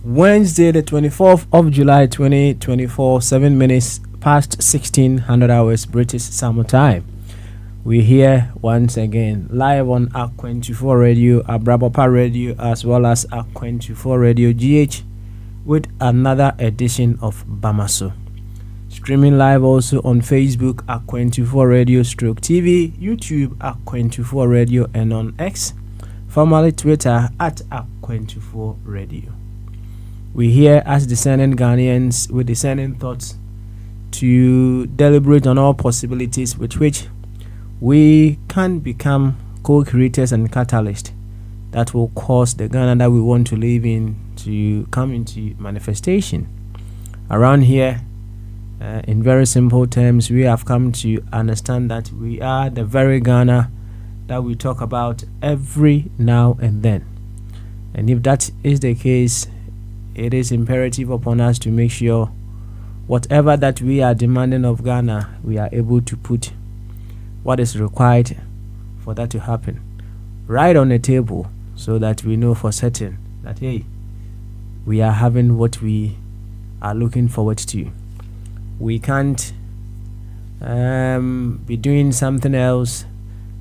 Wednesday, the 24th of July 2024, 7 minutes past 1600 hours British Summer Time. We're here once again, live on Ak24 Radio, Abrabapa Radio, as well as Ak24 Radio GH, with another edition of Bamaso. Streaming live also on Facebook, Ak24 Radio Stroke TV, YouTube, Ak24 Radio, and on X, formerly Twitter, at Ak24 Radio. We're here as discerning Ghanaians with discerning thoughts to deliberate on all possibilities with which we can become co-creators and catalysts that will cause the Ghana that we want to live in to come into manifestation. Around here, in very simple terms, we have come to understand that we are the very Ghana that we talk about every now and then. And if that is the case, it is imperative upon us to make sure whatever that we are demanding of Ghana, we are able to put what is required for that to happen right on the table, so that we know for certain that, hey, we are having what we are looking forward to. We can't be doing something else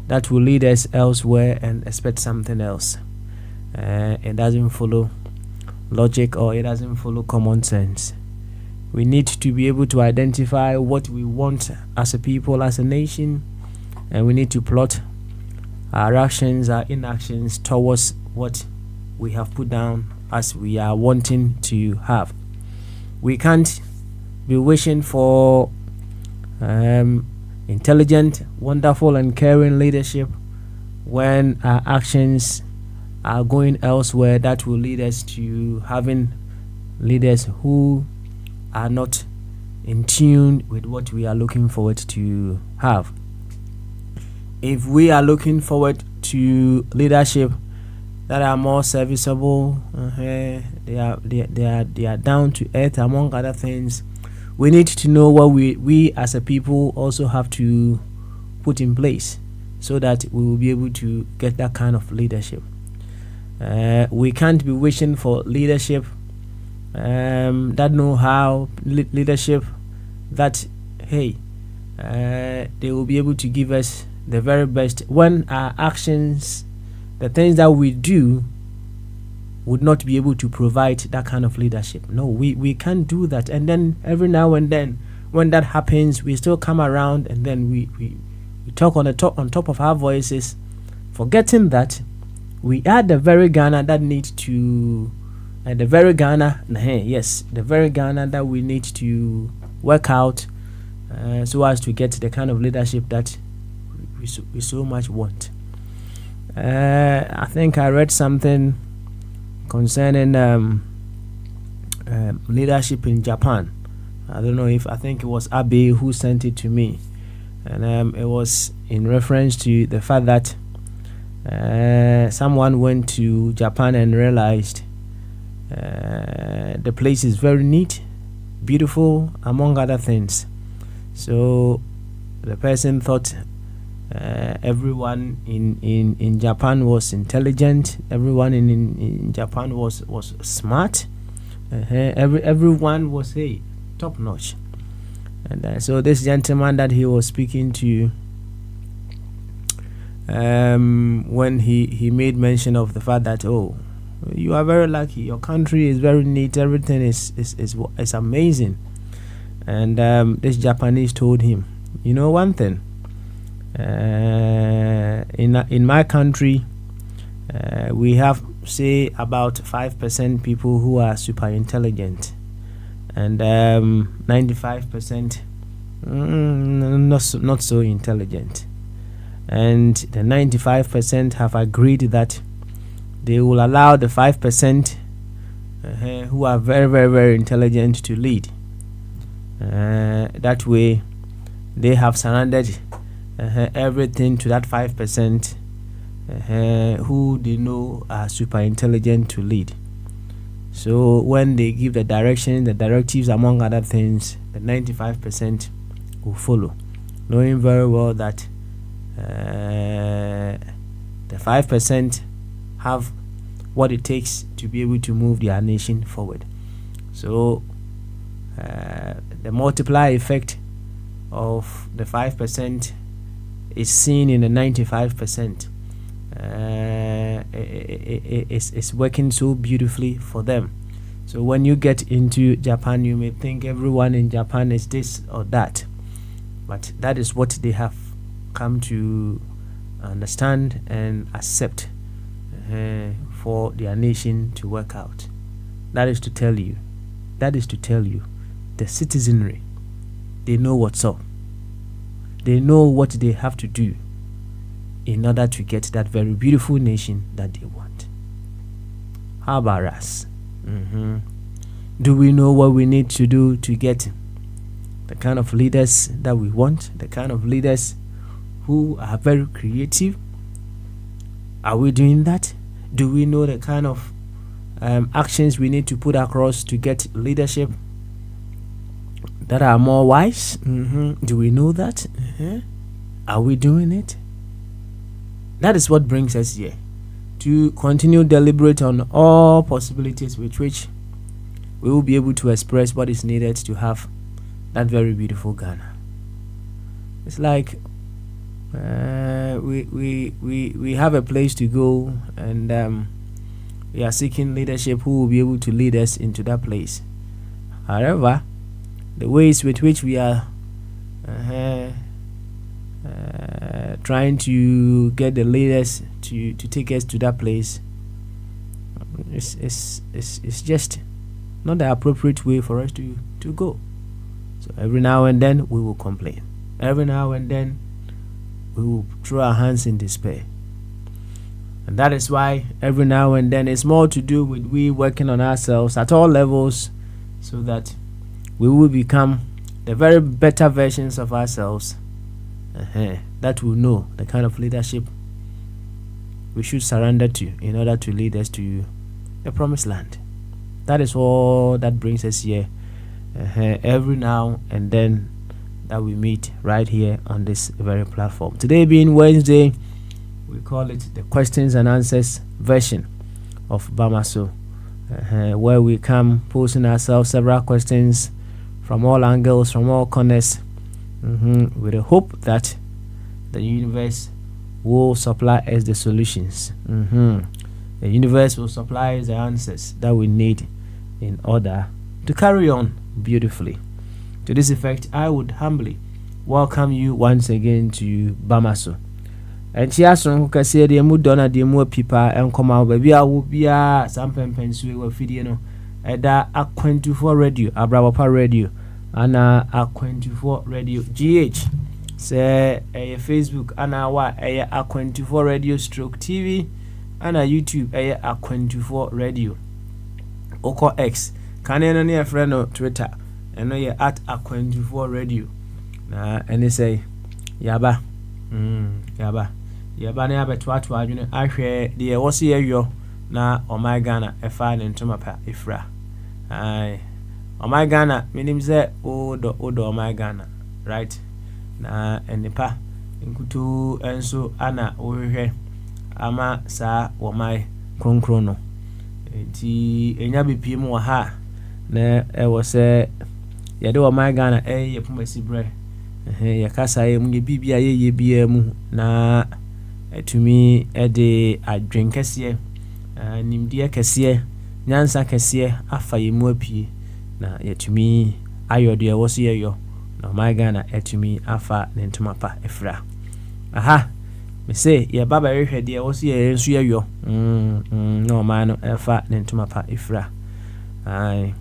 that will lead us elsewhere and expect something else. It doesn't follow logic, or it doesn't follow common sense. We need to be able to identify what we want as a people, as a nation, and we need to plot our actions, our inactions towards what we have put down as we are wanting to have. We can't be wishing for intelligent, wonderful, and caring leadership when our actions are going elsewhere that will lead us to having leaders who are not in tune with what we are looking forward to have. If we are looking forward to leadership that are more serviceable, they are down to earth, among other things, we need to know what we as a people also have to put in place so that we will be able to get that kind of leadership. We can't be wishing for leadership that know how, leadership that, hey, they will be able to give us the very best when our actions, the things that we do, would not be able to provide that kind of leadership. No, we can't do that. And then every now and then, when that happens, we still come around and then we talk on top of our voices, forgetting that we are the very Ghana that needs to, the very Ghana that we need to work out so as to get the kind of leadership that we so much want. I think I read something concerning leadership in Japan. I don't know I think it was Abe who sent it to me, and it was in reference to the fact that someone went to Japan and realized the place is very neat, beautiful, among other things. So the person thought everyone in Japan was intelligent, everyone in Japan was smart, everyone was top notch. And so this gentleman that he was speaking to, when he made mention of the fact that, oh, you are very lucky, your country is very neat, everything is amazing. And this Japanese told him, you know one thing, in my country, we have, say, about 5% people who are super intelligent, and 95% not so intelligent. And the 95% have agreed that they will allow the 5% who are very, very, very intelligent to lead. That way, they have surrendered everything to that 5% who they know are super intelligent to lead. So when they give the direction, the directives, among other things, the 95% will follow, knowing very well that the 5% have what it takes to be able to move their nation forward. So the multiplier effect of the 5% is seen in the 95%. It's working so beautifully for them. So when you get into Japan, you may think everyone in Japan is this or that, but that is what they have come to understand and accept for their nation to work out. That is to tell you the citizenry, they know what's up. They know what they have to do in order to get that very beautiful nation that they want. How about us? Do we know what we need to do to get the kind of leaders that we want? The kind of leaders who are very creative? Are we doing that? Do we know the kind of actions we need to put across to get leadership that are more wise? Do we know that? Are we doing it? That is what brings us here, to continue deliberate on all possibilities with which we will be able to express what is needed to have that very beautiful Ghana. It's like we have a place to go, and we are seeking leadership who will be able to lead us into that place. However, the ways with which we are trying to get the leaders to take us to that place is just not the appropriate way for us to go. So every now and then we will complain. Every now and then we will throw our hands in despair. And that is why every now and then it's more to do with we working on ourselves at all levels, so that we will become the very better versions of ourselves that will know the kind of leadership we should surrender to in order to lead us to the promised land. That is all that brings us here every now and then that we meet right here on this very platform. Today being Wednesday, we call it the questions and answers version of Bamaso, where we come posing ourselves several questions from all angles, from all corners, with the hope that the universe will supply us the solutions. The universe will supply us the answers that we need in order to carry on beautifully. To this effect, I would humbly welcome you once again to Bamaso. And she has some kasi de mu dona de mu pipa and come out baby I will be a sample pensu we video no eda A24 radio Abrabapa radio and A24 radio GH say Facebook and wa A24 radio stroke TV and YouTube A24 radio Oko X can no near friend on Twitter and no ye at A24 radio na and they say yaba yabane abetwatu adwene ahwe de wose yeyo na omai Ghana efa ne ntoma pa efra ai omai Ghana minim ze odo omai Ghana right na enipa nkutu enso ana ohwehwe ama sa omai kronkron no enti enya bepiem wo ha na ewo se yede omai Ghana yepumasi bre yakasa ye mu bibia ye bia mu na etumi ede adwenkese nimdie kese nyansa kese afa ye mu apie na yetumi ayode wose yeyo na my Ghana etumi afa ne ntoma pa efra aha me say ye baba hwehwede wose ye nso yeyo no man no efa ne ntoma pa efra ai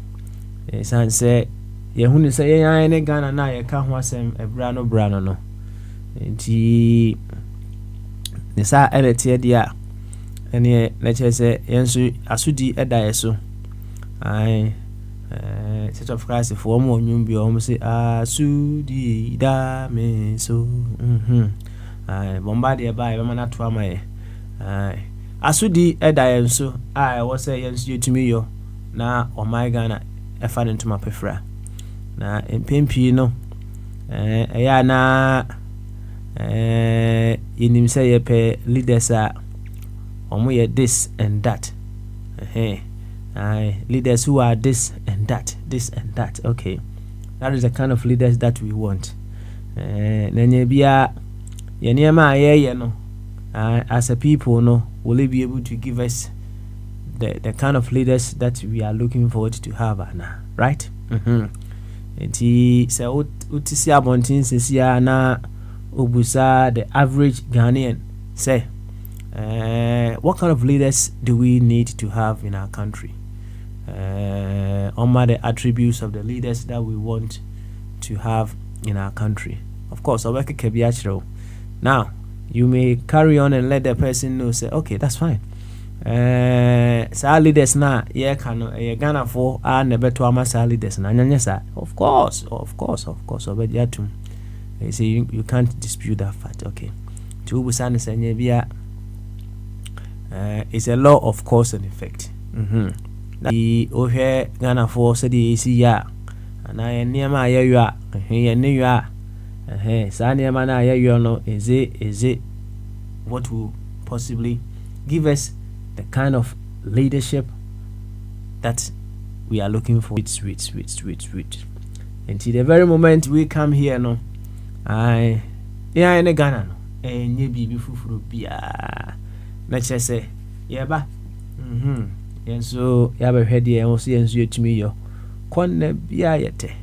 San say yehunu say yan ne Ghana na ye ka ho asem ebra no no nti ne sa elete dia ene na che say yensu asudi eda yeso ai set of Christ for mo nyum bi o mo say asudi da me so ai bomba de ba e na to amaye ai asudi eda yenso ai wo say yensu yetumi yo na o my Ghana efa ne ntoma pefra na empempi no eya na yenim say ye pe leaders a omo ye this and that leaders who are this and that. Okay, that is the kind of leaders that we want. Nanya bia ye niema ye no as a people no will be able to give us the kind of leaders that we are looking forward to have now, right? Enti se utisi abontin sesia na obusa the average Ghanaian say what kind of leaders do we need to have in our country? The attributes of the leaders that we want to have in our country. Of course, now you may carry on and let the person know, say, okay, that's fine. Sa leaders na ye kano ye Ghana for and beto ama sa leaders na nyanya sa. Of course. Obediatum. You see, you can't dispute that fact. Okay. To busane sanye bia it's a law of cause and effect. The ohe Ghana for said the ya na ye niema aywa ye ne ywa sa niema na aywa no is it what will possibly give us the kind of leadership that we are looking for. Sweet. Until the very moment we come here no in Ghana no enye bibi fufuru bia na chese yeba yenso ya behwede en so yenso yetumi yo konna bia yete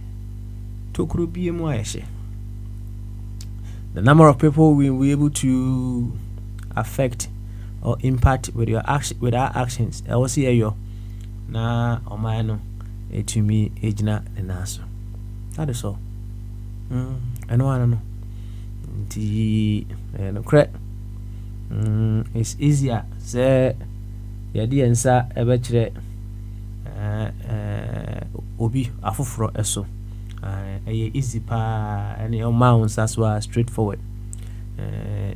tokuru bia mu ayehye. The number of people we will be able to affect or impact with our actions I will see you na omano etumi ejina enaso. That is all. I know nti no cre it's easier say yadi ensa ebekire obi afoforo eso easy pa and your mounts as well straightforward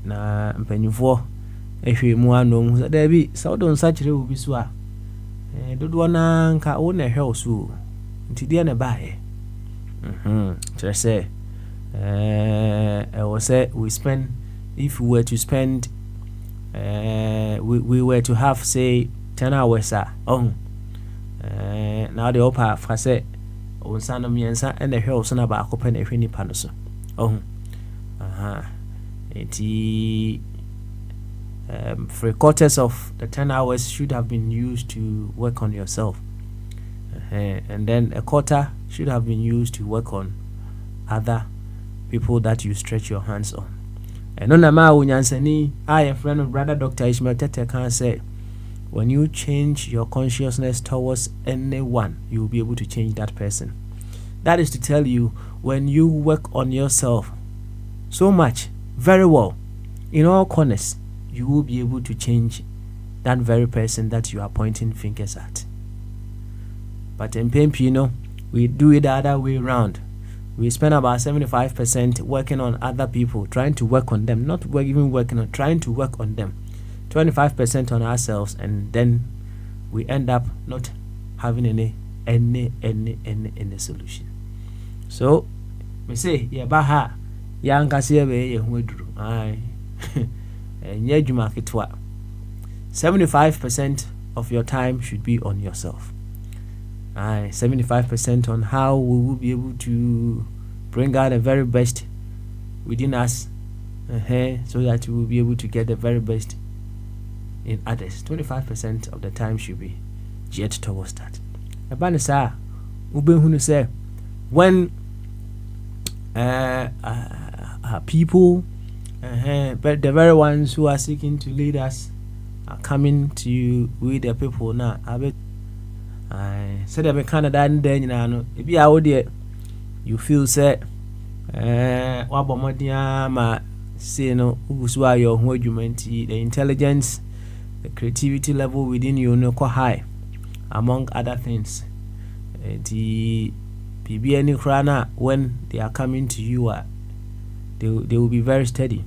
na mpanyufo ehwe mu anom da bi sawdon sachire obi so a dodo na nka wo na ehwe oso nti dia na baaye tell say I was say we spend if we were to spend we were to have say 10 hours now the upper for say on sana miensa and the hell sana ba akopa na ehwe nipa no so enti 3/4 of the 10 hours should have been used to work on yourself, and then a quarter should have been used to work on other people that you stretch your hands on. And on ma unyansani, I a friend of brother Dr. Ishmael Tete can say, when you change your consciousness towards anyone, you will be able to change that person. That is to tell you, when you work on yourself so much, very well, in all corners, you will be able to change that very person that you are pointing fingers at. But in PMP, we do it the other way around. We spend about 75% working on other people, trying to work on them, not even working on, trying to work on them. 25% on ourselves, and then we end up not having any solution. So, we say, yeah, baha, ya nkasi be ye huedru. Aye. Nye juma kitwa. 75% of your time should be on yourself. 75% on how we will be able to bring out the very best within us, so that we will be able to get the very best in others. 25% of the time should be geared towards that. Abanisa ubehunu say when people but the very ones who are seeking to lead us are coming to you with the people now said I Canada and then if you out there you feel set ma say no why your the intelligence, the creativity level within you no quite high, among other things. The PBN Krana, when they are coming to you, they will be very steady.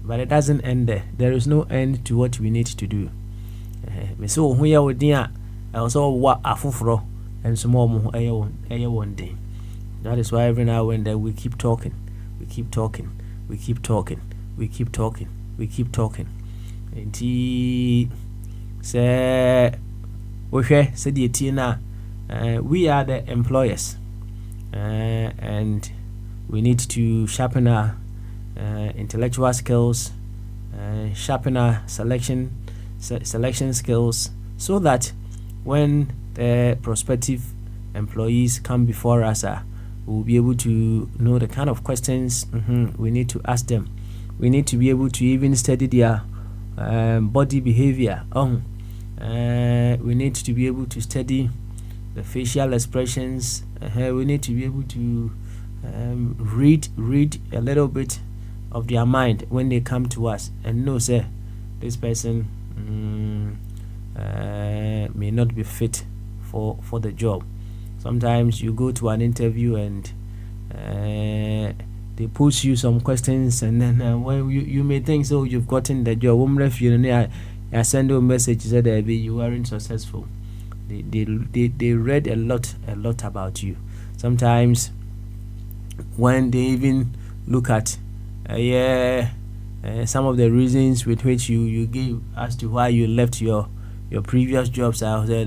But it doesn't end there. There is no end to what we need to do. So we are with the also what afufro and some more one day. That is why every now and then we keep talking, we keep talking, we keep talking, we keep talking, we keep talking. And he said, "Okay, said the Tina, we are the employers, and we need to sharpen our intellectual skills, sharpen our selection skills, so that when the prospective employees come before us, we'll be able to know the kind of questions we need to ask them. We need to be able to even study their body behavior. We need to be able to study the facial expressions. We need to be able to read a little bit of their mind when they come to us and know, say, this person may not be fit for the job. Sometimes you go to an interview and they pose you some questions, and then well, you may think so you've gotten the job. I send you a message that you weren't successful. They read a lot about you. Sometimes when they even look at some of the reasons with which you gave as to why you left your previous jobs, so then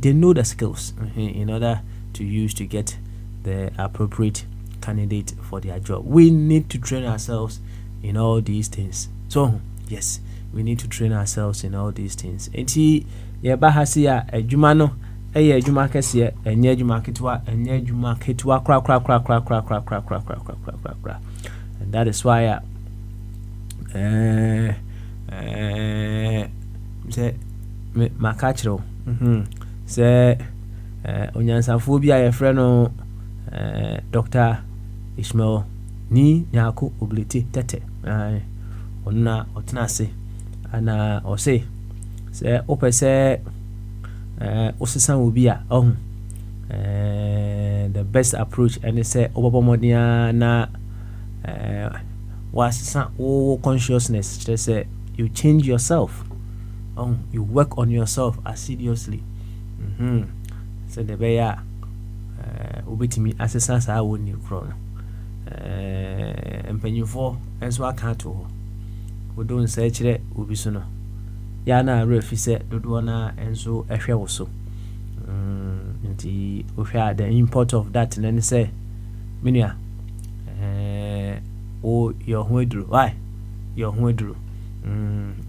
they know the skills in order to use to get the appropriate candidate for their job. We need to train ourselves in all these things. So yes, we need to train ourselves in all these things. Enti ye bahasi a adwuma no eye adwuma kese enye adwuma ketwa kra, and that is why say makachiro say onyansafo bi a ye frɛ no Dr. Ishmael ni nyako oblete tete onna otnase ana ose say opese osesa obi a the best approach and say obobomodia na was consciousness. Just say you change yourself. You work on yourself assiduously. So the bear obetimi assessance I won you crown. And penny for as what can't we don't search it will be sooner. Yana refi said Dodwana and so a share also. The import of that and then say Minia your wedru. Why? Your wedru.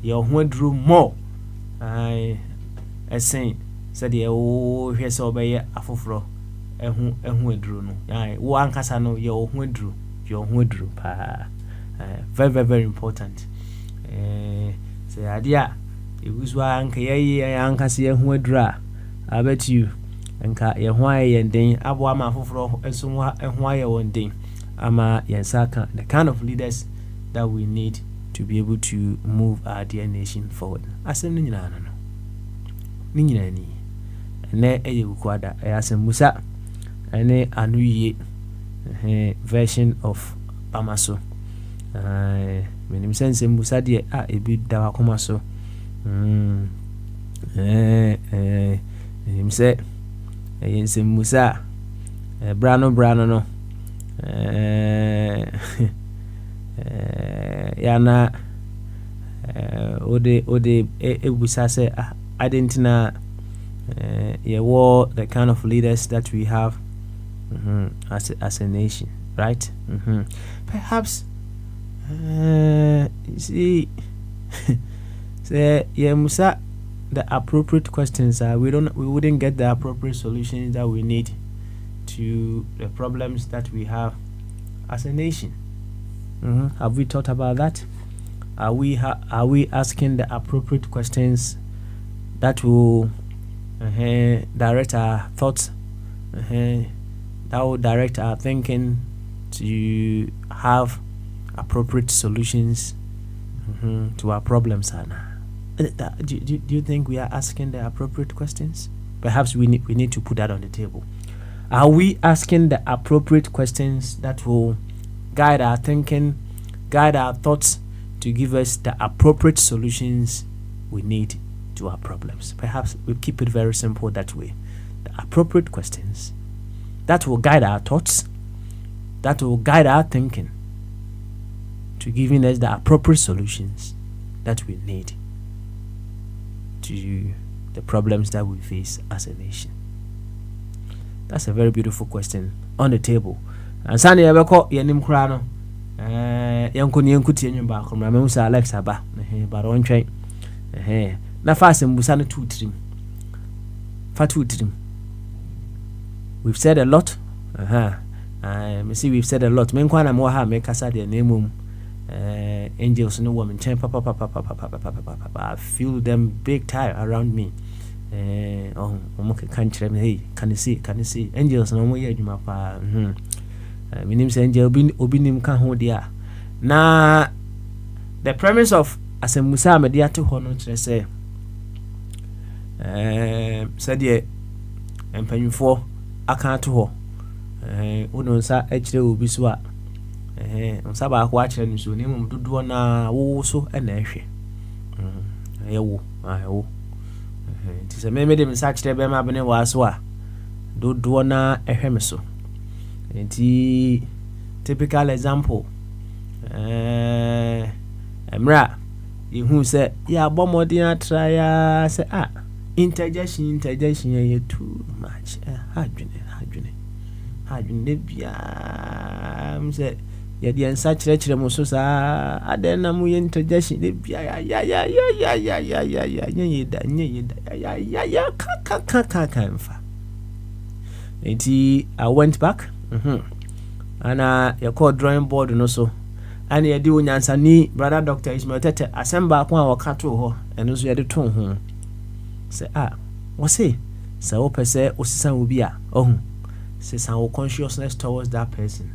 Your wedru more. I saying said the here's obey a fufro wedru no. One casano your wedru. Very, very, very important. Say idea. It was one Kankasi and wedra. I bet you and why and then Abwama fufro and somewhat and why one day. Ama Yansaka, the kind of leaders that we need to be able to move our dear nation forward. Asem Nina no. Nina ni. Ne Ukwada, Asem Musa, and Anuye version of Pamaso. When sense Musa dear a bit Dawakomaso. Him say, Yensem Musa, Brano no. Yana ode ebusa say I didn't know the kind of leaders that we have as a nation, right? Perhaps you see say Musa, the appropriate questions are we wouldn't get the appropriate solutions that we need to the problems that we have as a nation. Have we thought about that? Are we asking the appropriate questions that will direct our thoughts, that will direct our thinking to have appropriate solutions to our problems? Do you think we are asking the appropriate questions? Perhaps we need to put that on the table. Are we asking the appropriate questions that will guide our thinking, guide our thoughts to give us the appropriate solutions we need to our problems? Perhaps we keep it very simple that way. The appropriate questions that will guide our thoughts, that will guide our thinking to giving us the appropriate solutions that we need to the problems that we face as a nation. That's a very beautiful question on the table. And Sunday Abeko Yanim Krano, Yankuti and Bakum, Ramusa Alexa Ba, but on train. Na fast and Busana 2 trim. Fatu trim. We've said a lot. I see we've said a lot. Menkwana Moha make us the name. Angels no woman I feel them big time around me. Hey, can you see angels no more yet pa my name's angel obinim kan ho dia na the premise of asemusa media to ho no kire say said ye empanyufo aka to ho wono nsa akire obi so a nsa ba akwa akire no so ne mum dodo na wo so na ehwe ayewo ti se me dem nsa akire be ma bene wa so a dodo na ehwe me so. Enti typical example emra yehu se ya bomodin atra ya se interjection ye too much hadwene bia mse ya di ensa kire mo so sa aden na mu ye interjection de bia ya nye ka mfa. Enti I went back and you call drawing board no so and you do nyansa ni brother Dr. Ismail Tete asemba ko a wakato ho eno so ye de ton ho say what say wo pese osisan obi a say san consciousness towards that person.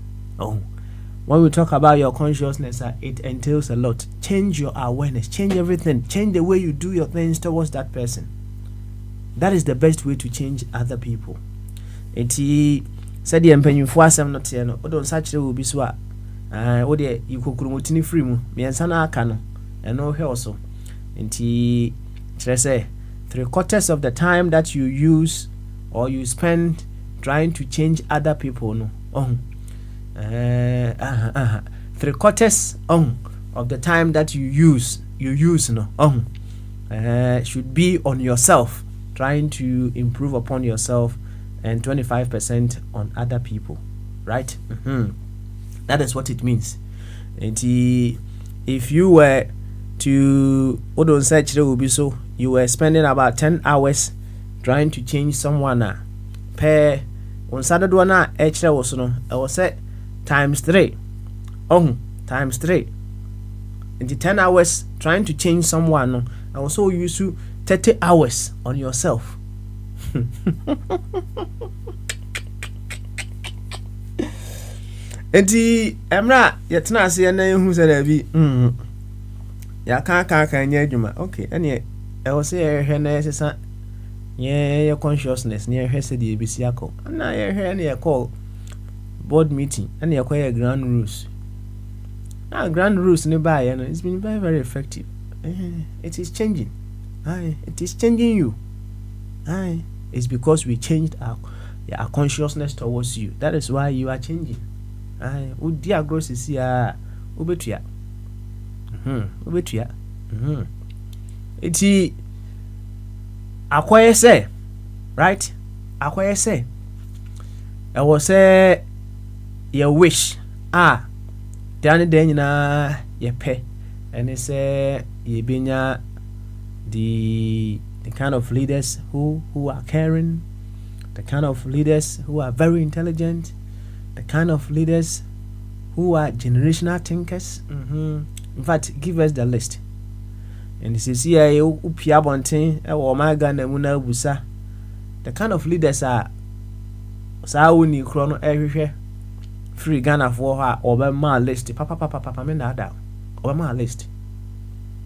When we talk about your consciousness, it entails a lot. Change your awareness, change everything, change the way you do your things towards that person. That is the best way to change other people. Enti said the empanyufo asem no te no odon sa kire obi so a wo de yikokurumotini free mu me ensa na aka no eno hwe oso. Enti kire say 3/4 of the time that you use or you spend trying to change other people no 3/4 of the time that you use no should be on yourself, trying to improve upon yourself, and 25% on other people, right? That is what it means. And if you were to odon search there will be so you were spending about 10 hours trying to change someone per on Saturday na extra was no I was set times 3 times 3 and 10 hours trying to change someone no I also use you 30 hours on yourself. Enti emra yetna ase na ehu se da bi ya kan nya adwuma okay ene e wo se ehwe na esesa ye consciousness ne ehwe se de ebisi akọ na ye ehwe ne ye call board meeting ene ye call grand rules. Now grand rules ne ba ye no it's been very very effective. It is changing. It is changing you. It's because we changed our consciousness towards you. That is why you are changing. Udia grosses ya ubetua. Ubetua. Iti akwaye say, right? Akwaye say. I was say your wish. Dani den na ye pe. And it say ye binya the kind of leaders who are caring, the kind of leaders who are very intelligent, the kind of leaders who are generational thinkers, In fact, give us the list. And this is here upia bonten or my Ghana muna busa. The kind of leaders are Sauni chrono everywhere. Free Ghana for her over my list. Papa, me nada. Over my list.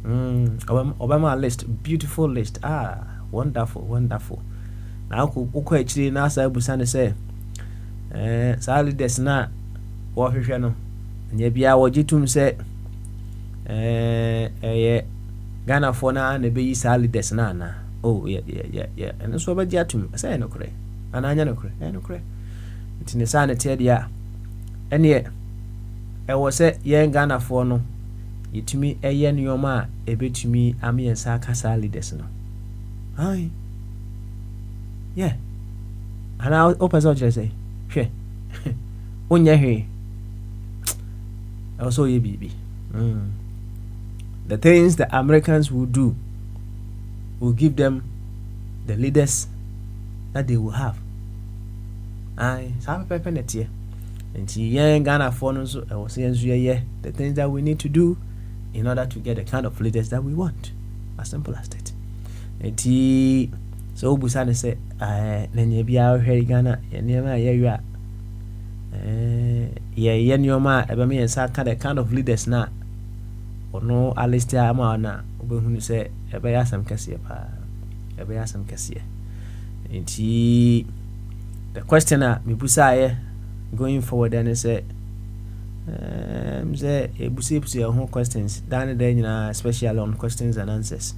Over my list. Beautiful list. Wonderful. Now, who actually now say Busani say, Sally des na Washano. And ye be our jitum say, Ghana for na and be Sally des nana. Oh, yeah. And that's what I to me. I say no cray. And I no cray. It's in the sanity, yeah. And yet, I was say, young Ghana for no. It to me, a yen your ma, a bit to me, I mean, Saka Sally des no. Aye. Yeah. And I'll open so just say, she. Unya he. Also, ye baby. The things the Americans will do will give them the leaders that they will have. Aye, some pepper net here. And she young Ghana for so I was saying, the things that we need to do in order to get the kind of leaders that we want. As simple as that. And he so Busani say, then you be out here Ghana, and never you are. Yen your ma, ever me and Saka the kind of leaders now. Or no, Alistair Amana, who say, Ebayasam Cassia, Ebayasam Cassia. And he the questioner, Mibusaye, going forward, then say, Busi, your questions, down there, especially on questions and answers.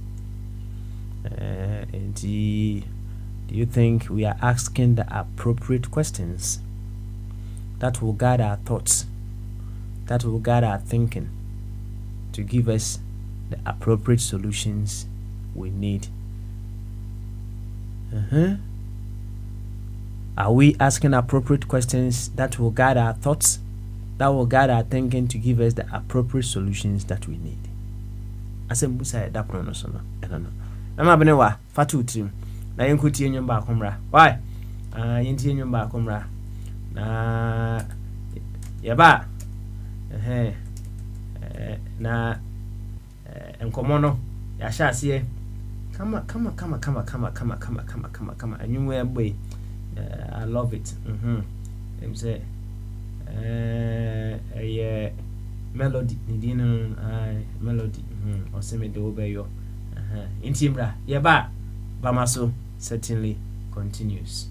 And do you think we are asking the appropriate questions that will guide our thoughts, that will guide our thinking to give us the appropriate solutions we need? Are we asking appropriate questions that will guide our thoughts, that will guide our thinking to give us the appropriate solutions that we need? I said, Musa, that pronounce no, I don't know. I'm a benewa, fatu trim. Na yenkuti yenyum ba kumra. Why? Yenti yenyum ba kumra. Na yaba. Na enkomono ya shasiye. Kama. Anyumwe boy. I love it. Them say a melody nidino melody or semi do obeyo. Intimra yaba Bamaso certainly continues.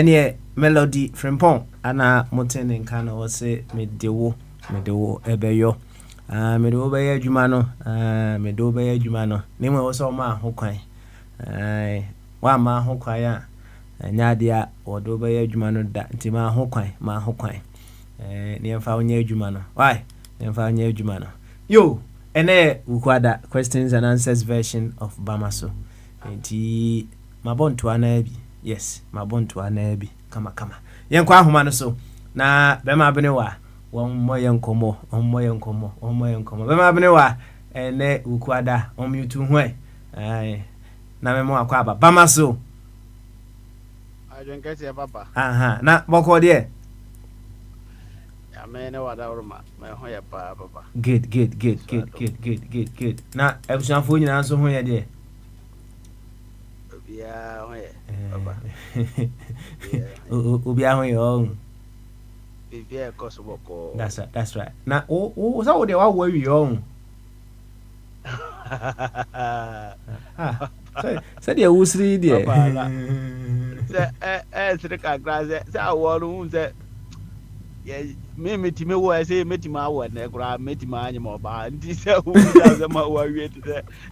Any melody frimpon ana moten in kana was say medewo ebeyo medewo be adwuma no medewo be adwuma no neme wo so ma ho kwan wa ma ho kwan a nya dia wodo be adwuma no da nti ma ho kwan ne mfa onye adwuma no why ne mfa onye adwuma no yo ene ukwada questions and answers version of Bamaso nti mabonto ana bi yes mabonto ana bi kama yenkwa ahoma no so na bema bene wa won moye nkomo bema bene wa ene ukwada on mute hu ai na memo akwa aba Bamaso ajen kase papa na boko de ya me ne wada uruma me ho ya papa good na ebusanfo nyina so ho ye de ya ho ye papa obi ahun yo bibia koso boko that's right na o sa wo de wa wo wi yo say de usri de say sire ka graze say aworu say me metime wo say metima wo na kura metima anyi mo ba nti say wo da ma wo wi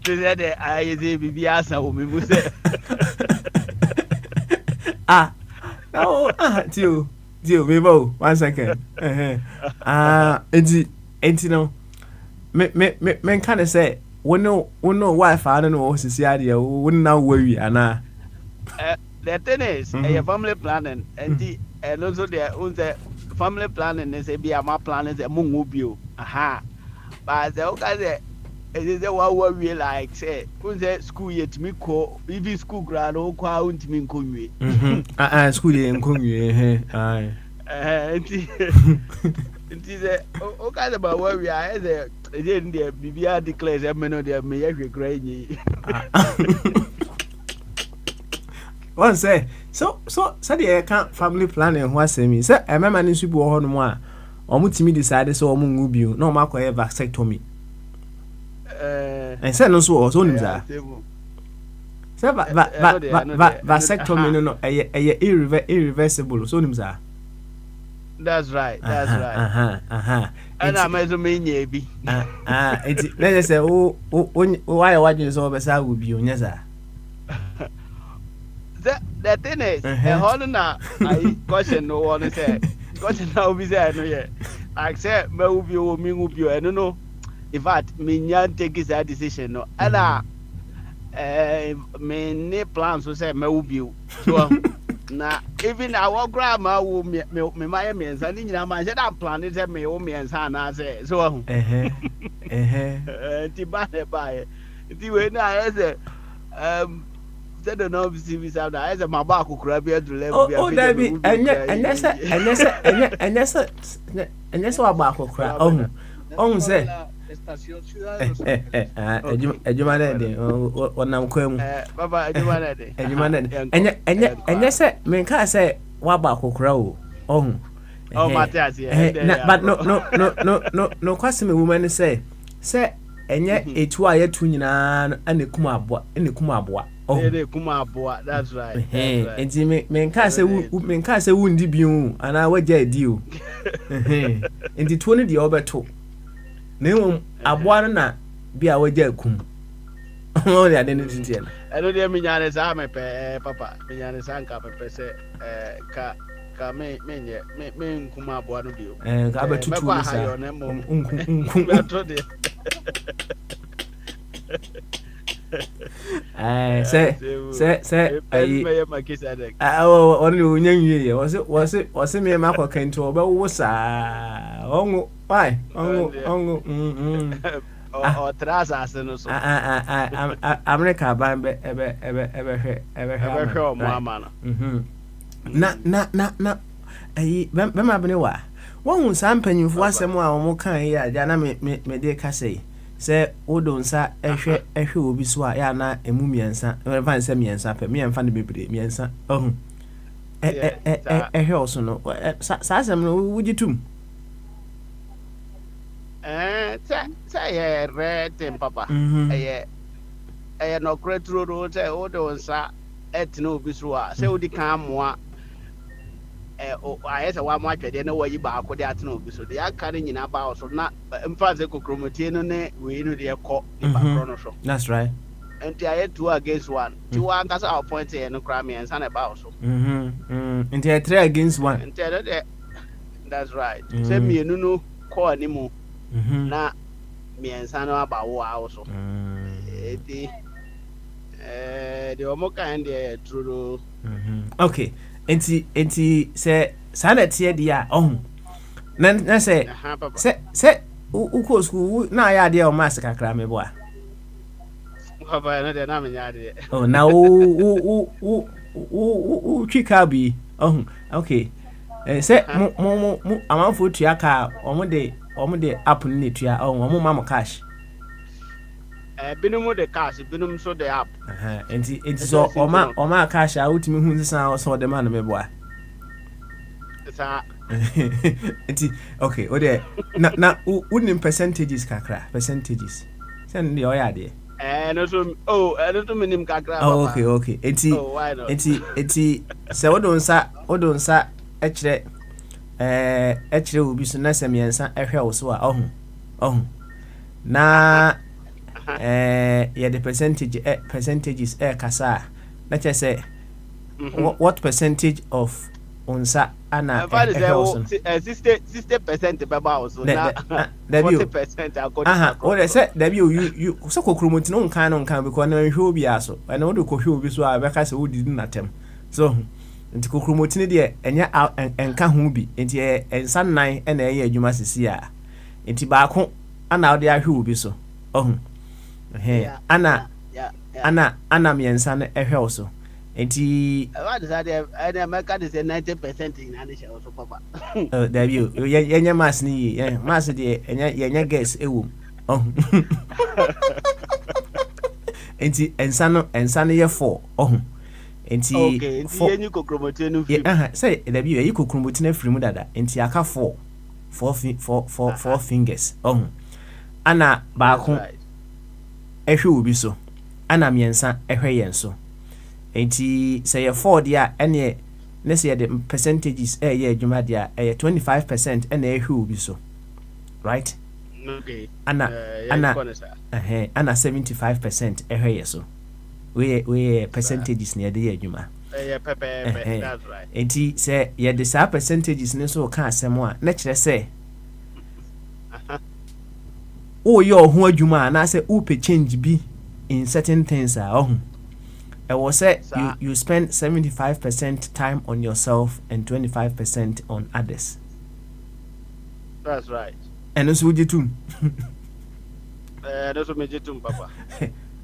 te say de aye say bibia asa wo me mu say no Tio, Vivo, 1 second. Enti no. Me kind of say, we know wife, I don't know, is the idea, wouldn't now worry, Anna. The thing is, a family planning, and also their own family planning is a be a map plan is a mungubio. Aha. But the okay, it is a what we like, say, who's that school yet me call, even school grad or count me in school in Kungi, aye. It is a okay about where we are as a BBR declares a man of their mayor granny. One say, so the account family planning was say me, sir, I remember in Super on one, or Mutimi decided so Mungubio, no mark or vasectomy. And said no so also him that. Say vasectomy no irreversible so him that. That's right. And I'm as a mania be. Let's say, why watching so beside would be yes, sir. The thing is, a Holland, I question no one say, question now be there, no yet. I accept me will be, I don't know. In fact, me nyan take his decision no. Ala me ne plans so say me will be. So na even our grandma will me my means and nyina man say that plan is me o means na say so ti ba ti we na say said no be say na say ma ba akukura bi edu level bi oh that be enya say wa ba akukura oh say estación ejuma de wonam kwam baba ejuma de enya say men ka say wa ba akukura o oh Matthias but no kwasem woman say enya etu ayetu nyina ane kuma aboa oh kuma aboa that's right enti men ka say wundi biu ana waja edi o enti to ne de obeto na aboa na bia waja akum o ya de ne tintie na eno de mi nyane sa me pe papa mi nyane sa nka pe se ka me nkuma aboa no bio ka abetutu no sa say only unyanwie was me makwa kento obewo saa ongu why ongu o trasa aseno so America ban be ebe o mama no na ayi bema bene wa won sampanyimfo asem a omo kan yi aja na me de ka sei se wodo nsa ehwe obi so a ya na emu miensa e fa nsa miensa pe me mfa ne bebre miensa ohun ehwe oso no sa asem no wujitum sa ye retin papa no kretro ro se wodo nsa etno obi so a se odi kan moa ayɛ sɛ wama atwɛdeɛ na wayi baako de atena obi so deɛ aka no nyinaa ba wo so na mfa sɛ kokromotie no ne wei no deɛ kɔ nipa korɔ no so. That's right. Nti ayɛ 2 against 1 nti wankasa appoint yɛ no koraa mmiɛnsa na ɛba wo so. Nti ayɛ 3 against 1. Nti ɛno deɛ that's right. Sɛ mmienu no kɔɔ animu na mmiɛnsa no aba wo a wo so. Nti deɛ ɔmo kan deɛ yɛ true. Okay. Enti sɛ saa na tie deɛ a ɔho na sɛ wokɔ school na ayɛ adeɛ ɔma ase kakra mebo a papa no deɛ na menya adeɛ na twi kaa bi ɔho okay sɛ mo amanfoɔ tua kaa ɔmo de app no ne tua ɔmo ma mo cash binom de cash binom so de app enti so ɔma cash a wotumi hu sisa so de ma no mebo a enti okay o de na unim percentages kakra percentages send the oya de no so minim kakra okay enti se wo don sa ekire obi so na se miensa ehwe wo so a ohun na yeah the percentages kasa na che say what percentage of unsa ana 60% baba also na 40% according what say you so kokromoti no nkan because na hwe obi aso na wo de kohwe obi so a beka se wo didi natem so nti kokromoti ne de enya enka ho bi nti ensa nan na eye adwuma sisi a nti baako ana wo de ahwe obi so ana miensa na ehwe wo so enti what is that I make this 90% in ani share so papa there you yenya mass ni mass de yenya guess ewom enti ensa no ye 4 enti okay enti yenyi kokromoti no fi say there you yi kokromoti na firi mu dada enti aka 4 fingers ana baako ehwe obi so ana miensa ehwe yen so enti say ye 4 dia ene ne say the percentages ye adwuma dia 25% ene ehwe obi so right okay ana 75% ehwe ye so we percentages ne de adwuma pepe that's right enti say ye the sa percentages ne so ka asem a na kire say yo ho adwuma na say u pe change bi in certain things I will say you spend 75% time on yourself and 25% on others. That's right. And also ujitum. Also mejitum papa.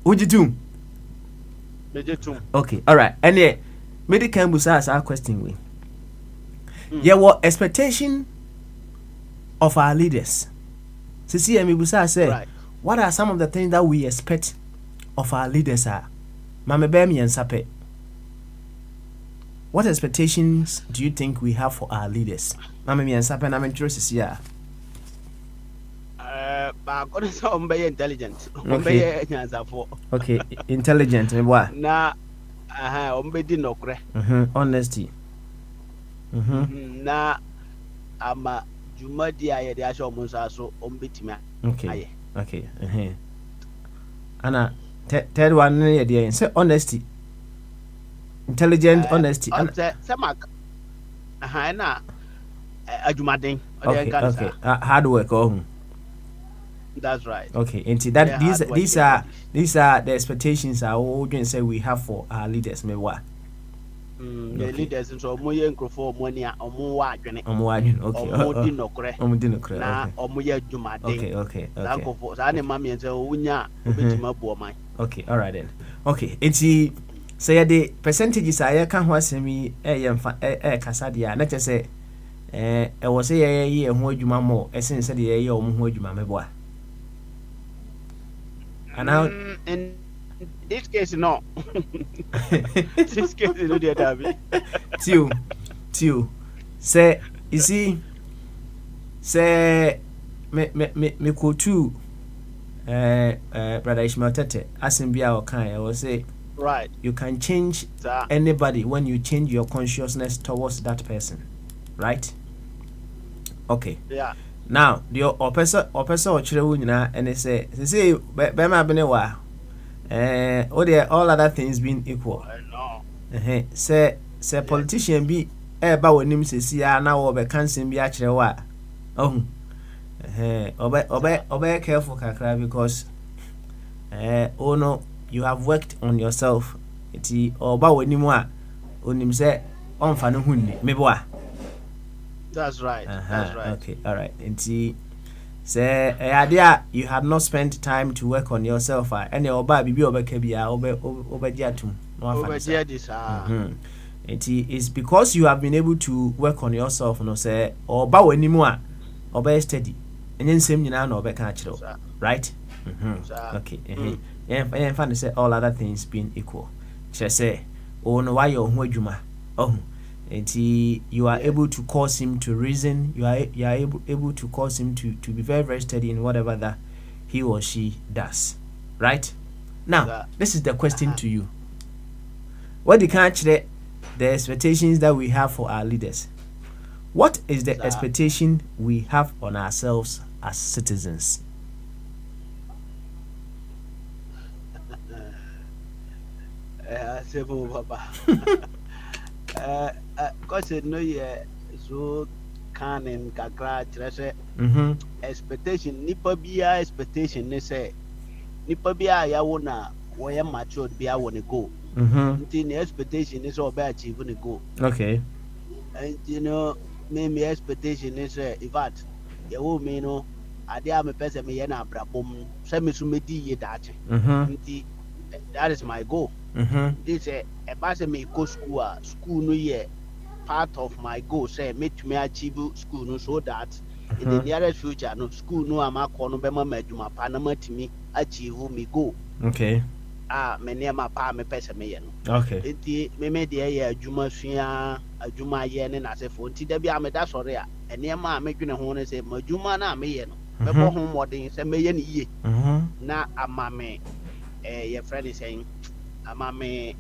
Ujitum. Mejitum. Okay, all right. And yeah, medical busa ask our question we. Yeah, what expectation of our leaders? Sisi emi busa say, right. What are some of the things that we expect of our leaders are? Mama Bemi and Sape. What expectations do you think we have for our leaders? Mama and Sape and I'm interested here. Intelligent. Okay, intelligent. What? Na ombedi nokre. Honesty. Na ama jumadi aye de asho munsa so ombetimi. Okay. Ana third one yeah say honesty. Intelligent honesty. Say mak. Na ajumaden. Okay. Hard work That's right. Okay, and that these are the expectations all going say we have for our leaders. Me what? The leaders so moye nkrofo omoni a omo wa adwene. Okay. Omo di nokre. Na okay. omo ye adwumaden. Okay. Na nkofo sa ne mama yen say onya obetima bo man. Okay, all right then. Okay, enti say the percentages I can ho asemi kasa dia na che say e wo say ye ho adwuma mo esen say de ye omo ho adwuma me boa. And now in this case no. This case no dey dabi. Tio. Say you see say me quote brother Ishmael Tete Asimbia Okan will say right you can change anybody when you change your consciousness towards that person. right? Okay. Yeah. Now, the oppressor or children, and they say, Bema Benewa, all other things being equal. No. Say, politician be about him, says, yeah, now over cancer be actually what? Oh, obey careful, Kakra, because, oh no, you have worked on yourself. It's or about when you want, on him say, on Fanuhundi, maybe. That's right. That's right. Okay, all right. And see, say, idea you had not spent time to work on yourself. And your baby be over Kebia, over Jatum. It is because you have been able to work on yourself, no say, or bow anymore, or be steady. And then same, you know, be catch right? Okay. And fun to say all other things being equal. Shall say, oh, no, why you're Juma. Oh. And you are able to cause him to reason. You are able to cause him to be very, very steady in whatever that he or she does. Right? Now, this is the question to you. What do you catch the expectations that we have for our leaders? What is the expectation we have on ourselves as citizens? Because no year so canon kakra kyerɛ expectation nipa bia expectation ne say nipa bia ya wo na wo ye matured bia wo ne go nti ne expectation is obe achieve ne go. Okay. And you know me expectation is in fact ye wo me no ade a me pese me ye na abrabom say me so medi ye dache nti that is my goal. This a base me go school no ye part of my goal say make me achieve school no so that in the nearest future no school no am akọ no be ma adwuma pa na matimi achieve me goal. Okay. Me near my pa me pese me ye no. Okay. Enti me de ye adwuma sua adwuma ye ne na sefo nti da bia me da sore a ene ma me dwene ho ne say ma adwuma na me ye no me bo ho modern say me ye ne ye na ama me your friend is saying ama me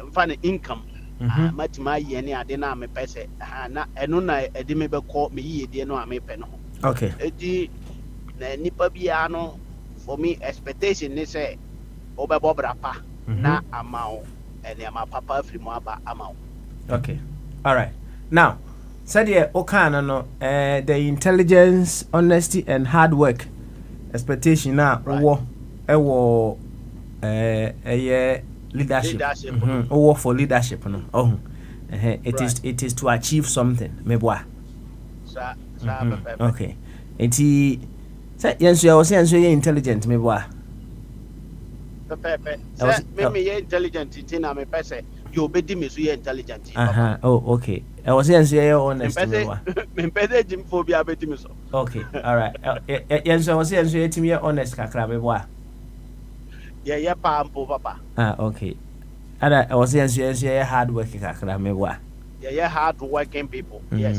mfa income matima ye ne ade na me pese na eno na ede me be call me ye de no a me pe no. Okay. Edi na nipa bia no for me expectation ni say obebo brapa na amao ene ama papa free mo aba amao. Okay. All right. Now, said ye okana no the intelligence, honesty and hard work expectation na wo leadership. For leadership no. It is to achieve something. Meboa. Okay. Enti say yenso was yenso intelligent meboa. Pepe. Me intelligent iti na me pese you obedi me so intelligent. Oh, okay. I was yenso honest meboa. Me pese jim phobia bedi me so. Okay. All right. Yenso was yenso etimi honest kakra meboa. Yeah, pampo papa. Okay. Ada I was yenso hard working kakra meboa. Yeah, hard working people. Yes.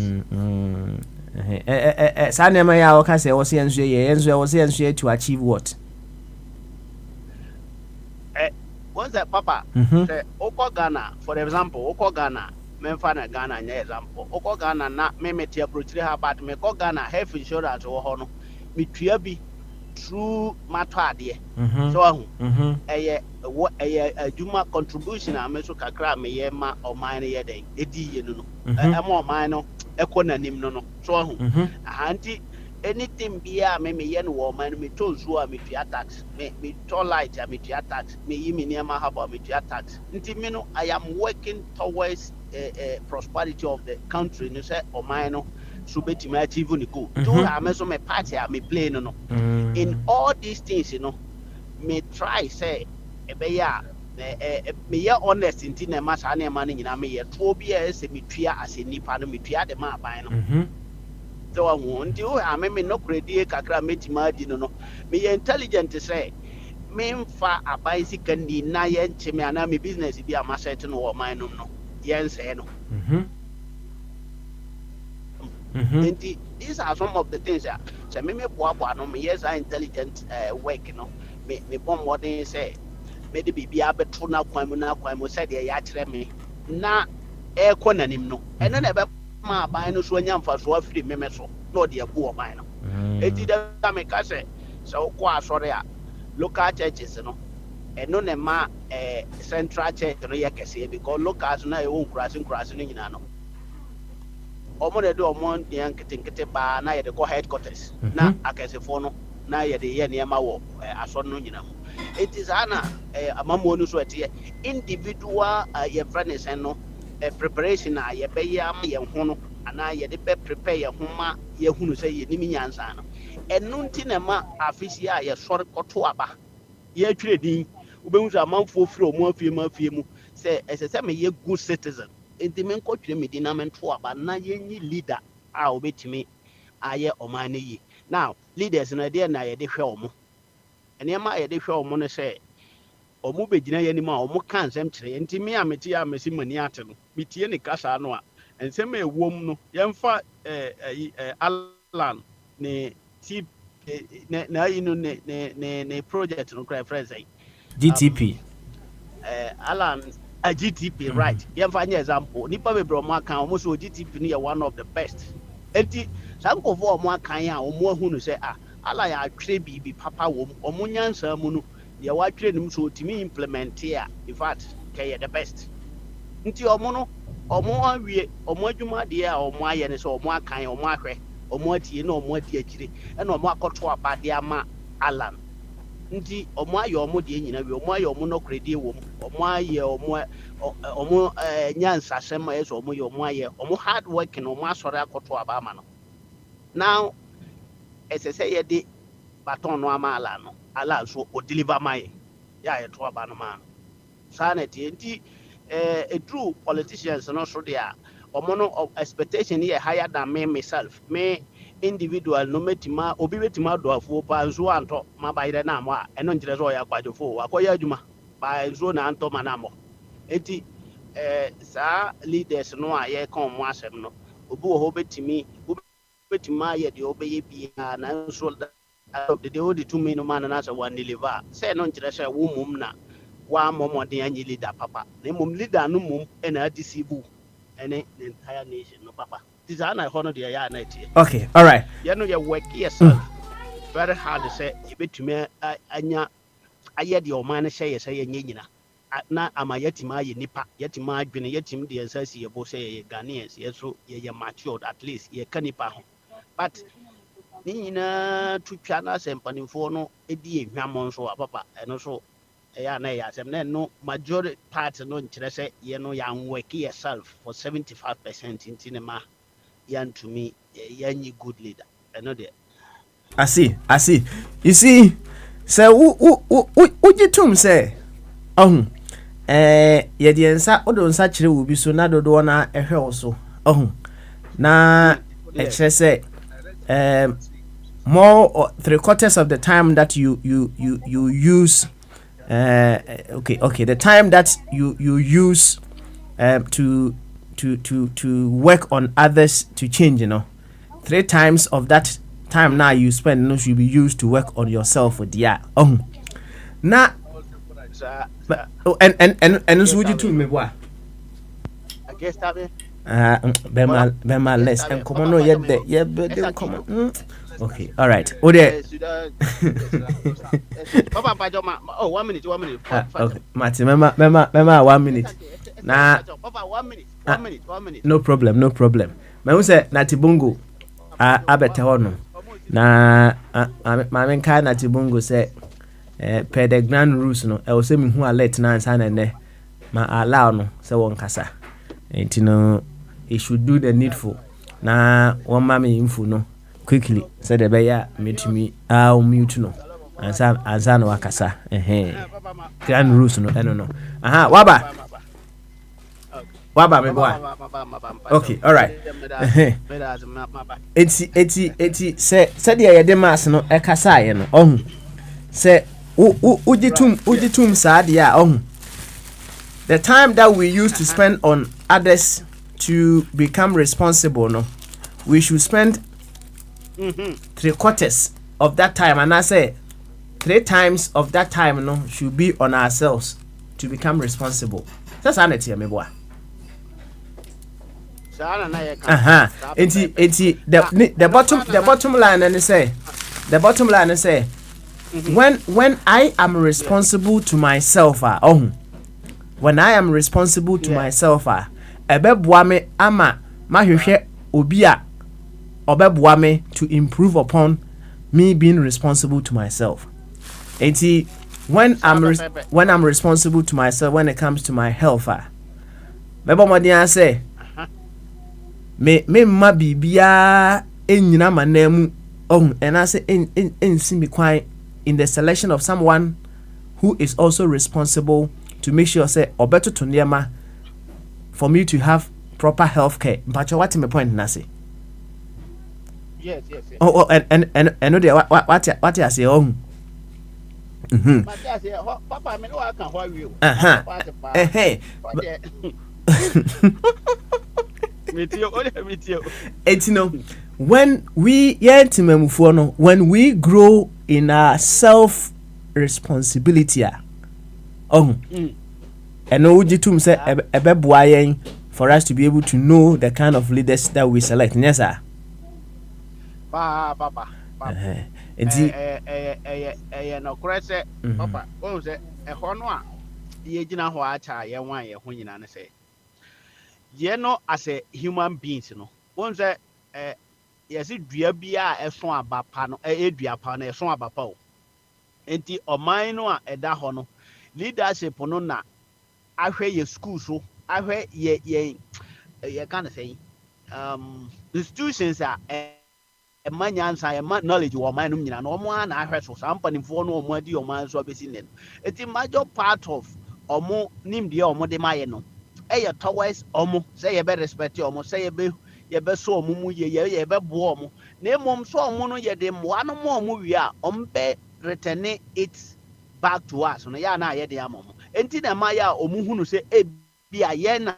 Sanema ya waka say was yenso to achieve what? What's that, Papa? Say, Oko Ghana, for example, Oko Ghana, Memphana Ghana, an example. Oko Ghana, not me tia brutally about me, Oko Ghana, health insurance or honor, me triabi through Matadi. So, a Juma contribution, I mean, so Kakra, me yema or mine a day, a D, you know, a more minor, a corner nim no. So, auntie. Anything bia me yen woman me to zo me tua tax me to light me tua tax me yimi niama haba me tua tax nti me no I am working towards prosperity of the country no say o man no so betimi achieve ni go to am so me party me play no in all these things you know me try say e be ya me ye honest nti na ma sa na ma no nyina me ye to bia say me tua as nipa no me tua de ma ban no. So I want you. I mean, no credit, Kakra, Metimadi, no. Me intelligent to say, me fa a bicycle, na yen chimiana, me business be a macetin or mine, no. Yes, no. These are some of the things that say, me, no, me, yes, I intelligent work, you know. Me, bomb what they say, maybe be a betuna, quamuna, quamu said, they actually me, na air quananim, no. And then ma ban no so anya mfa so afiri meme so no de abu o ban no eti da me ka se so ko asore a local churches no eno ne ma central church no ye kese because locals na e won kurase no nyina no omo de omo de nkete ba na ye de go headquarters na akesefo no na ye de ye ne ma wo asore no nyina ho eti sana amamo no so ete individual ye friends no preparation a ye be ya ma ye ho no ana ye de be prepare ye ho ma ye hunu say ye nimi nyansa no eno nti na ma afisi a ye sore koto aba ye twire din ubehun sa manfo firi omo afie mu say esese me ye good citizen enti me nko twire me din na me nto aba na ye nyi leader a obetimi aye oman yi now leaders no dey na ye de hwe omo ene ma ye de hwe omo no say omo begina ye ni ma omo kan nsem kire enti me ameti ya mesi mani ate no mitie ne kasa no a ensem ewom no yemfa Alan ne tip na inu ne project no cry friends say GTP Alan a GTP right yemfa nya example nipa be bro mo aka omo so GTP no ye one of the best enti sankofo omo aka ya omo ahu no say ala ya atwe bibi papa wo omo nyansa mu no ye wa atwe nim so timi implement here in fact kay the best nti omo no omo awie omo adwuma de a omo aye ne so omo akan omo ahwe omo atie na omo adi akire e na omo akoto abade ama Alan nti omo aye omo de nyina wi omo aye omo no kredi wo omo aye omo nyansa sem e so omo ye omo aye omo hard work na omo asore akoto aba ama no now esese ye de baton no ama Alan so o deliver my ya ye to aba no ma sanity nti a true politicians no so there omo no expectation here higher than me myself me individual no metima obi betima do afuo pa nso anto ma ba ire na mo a eno njire so ya kwadofo akoya adwuma ba nso na anto ma na mo enti sa leaders no a ye kan mo asem no obi wo ho betima ye de obeye bia na nso de odi to me no man na so one deliver say no njire so wo mum na wa momode anyi leader papa na mum leader no mum na deceive ene the entire nation no papa this are na hono de ya na tie okay all right you know you work yourself very hard to say you betumi anya aye de o man say say nyina na ama yatima ye nipa yatima adwene yatim de ensasi ye bo say ye Ghanaians ye so ye matured at least ye kanipa ho but ni nyina tutwa na sempanimfo no edi ehwamon so papa eno so ya na ya sem na no majority part no nkyere say ye no ya work yourself for 75% into ma yan to me yan good leader eno de I see you see say ujitum say ye de nsa odo nsa kire wo bi so na dodo na ehwe wo so na e kire say more or 3/4 of the time that you use okay the time that you use to work on others to change 3 times of that time now you spend should be used to work on yourself for dear na and so would you to me boy I guess that Bema less and come on yet come on. Okay, all right. Papa Pajoma, 1 minute. Okay, Martin, Mema 1 minute. Nah, Papa 1 minute. 1 minute. No problem. Me say Natibungu abete hono. Na mamen ka Natibungu say per the grand rules no, e wo say me hu alert na ansa na ne ma allow no say won kasa. Enti no he should do the needful. Na one mama info no quickly said the beya metumi mute no ansa no wakasa grand rules no no waba me boy okay all right eti said ye de mass no e kasa ye no say ujitum sa dia the time that we used to spend on others to become responsible no we should spend 3/4 of that time, and I say 3 times of that time no should be on ourselves to become responsible. That's sanity, me boy. The bottom line and say when I am responsible to myself when I am responsible to myself ebeboa me ama mahwehwe obi a obeboa me to improve upon me being responsible to myself. When I'm responsible to myself when it comes to my health bebo modern say me ma bibia enyina manamu and I say in see me quite in the selection of someone who is also responsible to make sure say or better to niema for me to have proper health care. But what my point na say? Yes. Oh, and know what I say But I say, Papa, I mean, I can worry you. Hey. It's when we when we grow in our self responsibility and say for us to be able to know the kind of leaders that we select. Yes, sir. Papa. No correct Papa. Oh, say a honor. Ye jina ho acha ye wan ye ho nyina ne say. Ye no as a human beings no. One say yes dua bia eso aba pa no dua pa no eso aba pa o. Enti oman no a eda ho no leadership no na ahwe ye school so ahwe ye can say institutions are emanyansa knowledge wo man no nyina no omo na ahwe so sampanifo no omo adi omo so abesi ne. Enti major part of omo nimde omo de maye no towards omo say ye be respect omo say ye be so omo mu ye be bo omo na mom so omo no ye de mwa no mo omo wi a ombe return it back to us no ya na ye de amomo enti na ma ya omo hunu say bia ye na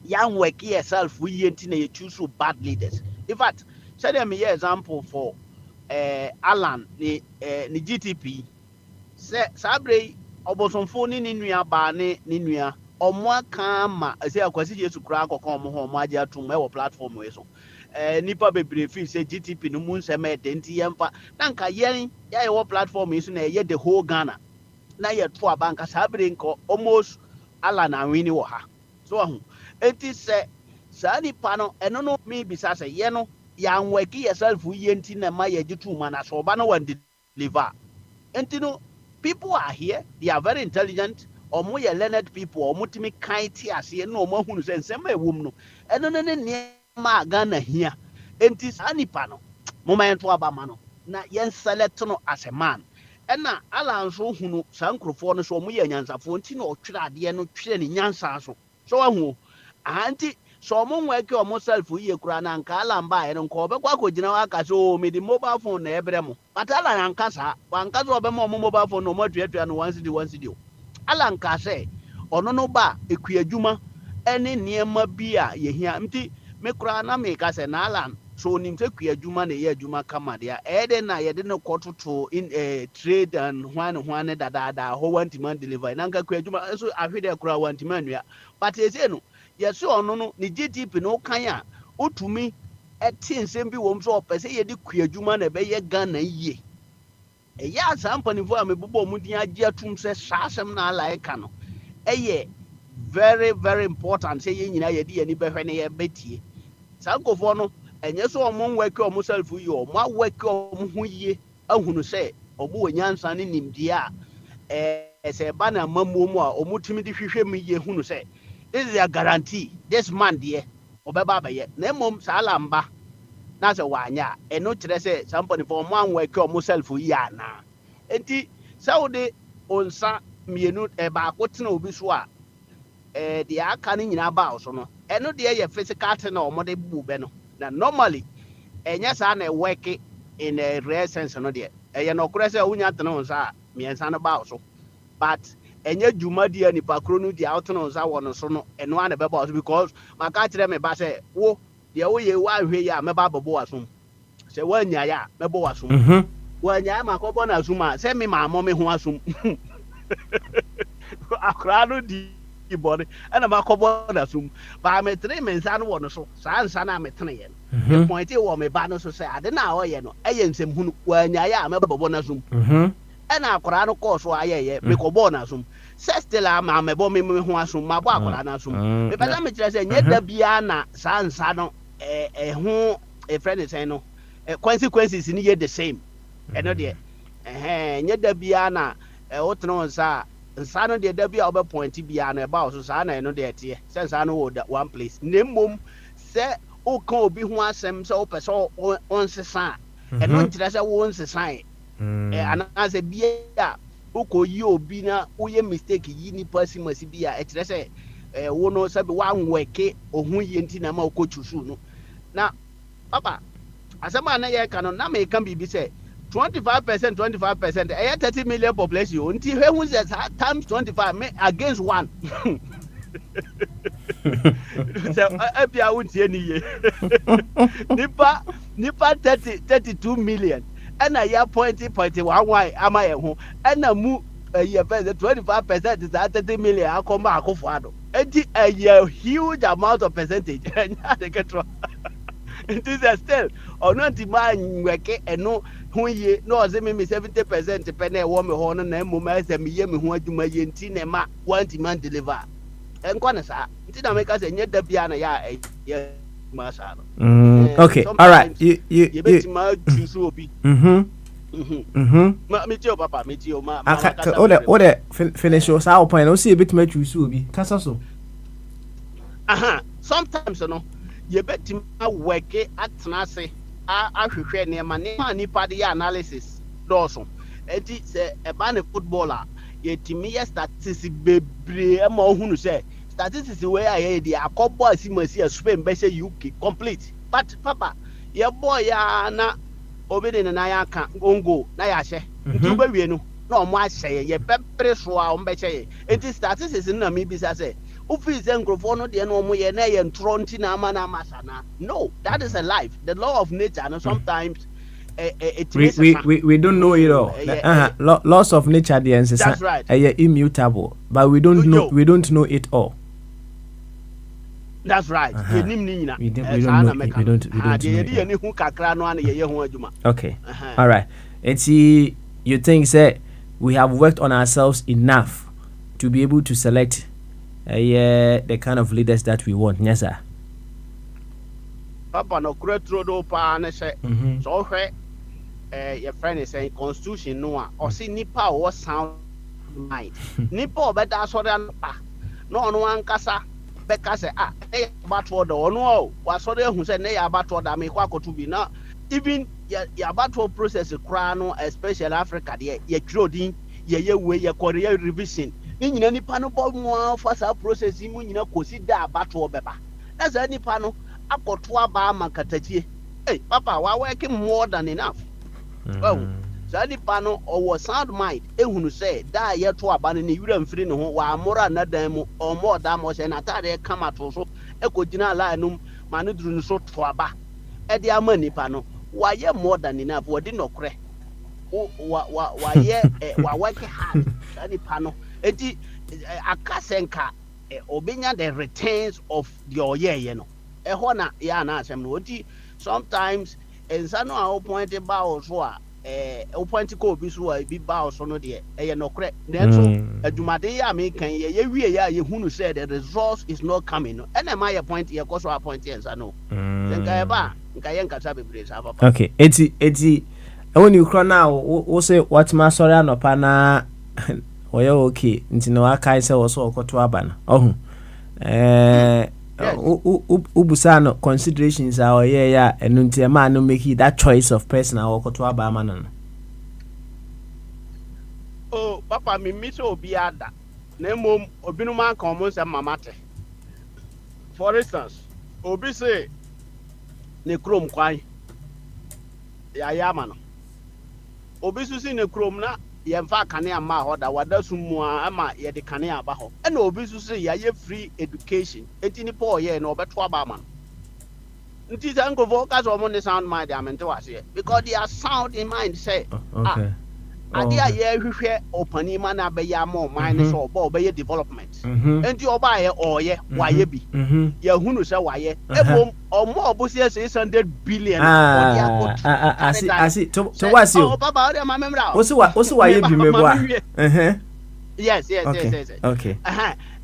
ya work yourself we enti na you choose so bad leaders. In fact, say them here example for Alan the GTP say sabre obosomfo ni nua ba ni nua omo aka ma say akwasi Jesu kura akoko omo ho omo age atum e wo platform we so nipa bebre fi say GTP no mu nsem e denti yemfa na nka yen ya wo platform so na ye the whole Ghana na ye to abanka sabre nko almost Alan anwini wo ha so ahu enti say sani pano eno no me bisa say ye no ya work yourself ye enti na ma ye gitu ma na so ba no wan deliver enti no people are here, they are very intelligent or more learned people or mutimi kind ase no mo hunu se nsem ewom no eno ne ma Ghana here enti sanipa no moment wa ba ma no na yen select no as a man ena ala nso hunu sankrofo no so mo ye nyansafo enti na otwere ade no twere ne nyansa so ahu anti so mo nweke o mo self ye kura na nka ala mba ye no nko obekwa ko gina wa ka so me di mobile phone na ebre mo patala na nka sa wa nka so obema mo mobile phone no mo tuatua no one city ala nka se ono no ba ekuadwuma ene niema bi a ye hia nti me kura na me ka se na ala so nim se kuadwuma na ye adwuma kama dia ede na ye de no kototo in trade and hwan dada ho want man deliver na nka kuadwuma so ahwede kura want man nua but e se no yes ono no ni GTP no kan a otumi ensem bi wom so opese ye di kuadwuma na be ye Ghana yie ya sampanifo a mebobɔ mu din age atum se saasem na ala eka no eye very very important say ye nyina ye di ani behwe ne ye betie sankofo no enye so omo nweke omo self yi omo aweke omo ho yie ahunu se obo onyansa ne nimdi a se ba na mamuo mu a omo timi di hwehwɛ mu yie hunu se this is a guarantee this man there obeba abaye na mom sala mba na se wanya eno kire se somebody for mo anweke omo self yi ana enti saudi onsa mienu ba akotena obi so a de aka ne nyina ba so no eno de ye physical thing na omo de bube no na normally enya sa na work in a rare sense no de ye no kure se unya tena onsa miensa no ba so but enye juma dia ni pakro no dia out no za wono so no eno an be ba because maka kire me ba se wo dia wo ye wa hwe ya me ba bobo asom se wanya ya me bo asom wanya ma ko bo na asuma se me ma mo me ho asom akra no di body and I'm a cobble assume by me 3 men son one so son I'm a train Mhm. point it war me banner so say I don't know you know I am some who when I am a bonasum Mhm. and I could course why yeah me ko bonasum says still I'm a bomb me who assume my boy assume me but me just say yet the biana son who a friend is saying no consequences in yet the same and no dear nyɛ da biara na wotene nsa a nsa no deɛ da bi a wobɛpɔnte biara no ɛba wo so saa na ɛno deɛ ɛteɛ sɛ nsa no wɔ one place na mmom sɛ woka obi ho asɛm sɛ wopɛ sɛ ɔnsesa a ɛno nkyerɛ sɛ wonsesae anaasɛ bia a wokɔyi obi na woyɛ mistake yi nipa asimasi bi a ɛkyerɛ sɛ wo no sɛbi woanwɛke ɔho yie nti na ma wokɔtwu so no na papa asɛm a na yɛka no na meka biribi sɛ 25%, 30 million population. Until who says times 25 against 1. So I won't see any Nipa 32 million. And a year 20.1 why am I at home? And a move a year 25% is 30 million. I'll come back of Fado. And a huge amount of percentage. And they get wrong. It is still or not demand work and no. Who ye no as me 70% penny woman horn na muma say me ye me ho adwuma ye nti na ma one demand deliver enko na sa nti na make say nye da bia na ya ma sa no okay all right you bet ma choose obi ma me tio papa me tio ma o de finish your sa point o see bit ma choose obi kasa so sometimes no ye bet ma work atena se ahwehwɛ nneɛma nipa de yɛ analysis dɔɔso eti sɛ ɛba ne footballer yɛtumi yɛ statistics bebree ɛma ɔhunu sɛ statistics wei a yɛyɛ deɛ akɔbɔ asimasi a Spain bɛhyɛ UK complete but papa yɛbɔ yɛ na obi de ne nan aka ongo na yɛahyɛ nti wobɛwie no na ɔmo ahyɛ yɛ yɛbɛpere so a ɔmo bɛhyɛ yɛ eti statistics no na mi bisa sɛ ufi sɛ nkurɔfoɔ no deɛ no ɔmo yɛ na yɛ ntorɔ nti na ama na ama sana no that is a life the law of nature and sometimes we don't know it all laws of nature the answer that's right immutable but we don't know it all that's right we don't okay all right and see you think say we have worked on ourselves enough to be able to select the kind of leaders that we want. Yes, sir. Papa no kretro do pa na se so hwe your friend is saying constitution no a o si nipa o sound mind nipa o beda so da pa no no ankasa beka se e bato do no o wa so da hu se ne ya bato da me kwa kotu bi na even ya bato process kra no especially Africa de ye twrodin ye we ye Korea revision nyina nipa no bɔ mu fa sa process mu nyina kosi da abato beba na za nipa no akoto aba makatachie papa wa work more than enough za nipa no owo sound mind ehunu say da ye to aba ne wura mfiri ne ho wa amora na dan mu omo da mo se na tade kama to so ekogina line num ma no duru no so to aba de ama nipa no wa ye more than enough wo di nokre wa ye wa work hard za nipa no eti akasenka obinya the returns of the oyeye no ehọ na ya na asem no oti sometimes ensa no a point ba so a point ko obi so a bi ba so no de eye no kre nenso adwumade ya me kan ye wie ya ye hunu say the result is not coming no ene ma ye point ye ko so a point ensa no senka e ba nka ye nkasa bebre sa papa okay eti when you cry now wo say what ma sorry anopa na oye okay nti no aka ise wo so okoto aba na ohu ubusa no considerations are oye ya enu nti e ma no make that choice of person a okoto aba ma no oh papa me mi so obi ada na mom obi no man kan mo se mamate for instance obi say ne krom kwan ya ma no obi so si ne krom na yemfa kane ama ho da wada sumu ama ye de kane aba ho e na obi so say ya ye free education enti ni po ye na obeto aba ma nti zango vo ka so mo ne sound mind am nti wase because they are sound in mind say ade a ye hwehwe opani ma na be ya ma man so oba obeye development enti oba ye oye waye bi ya hunu se waye ebom omo obusie 600 billion odi akot I see to what's you baba ode ma memra also waye bi meboa yes okay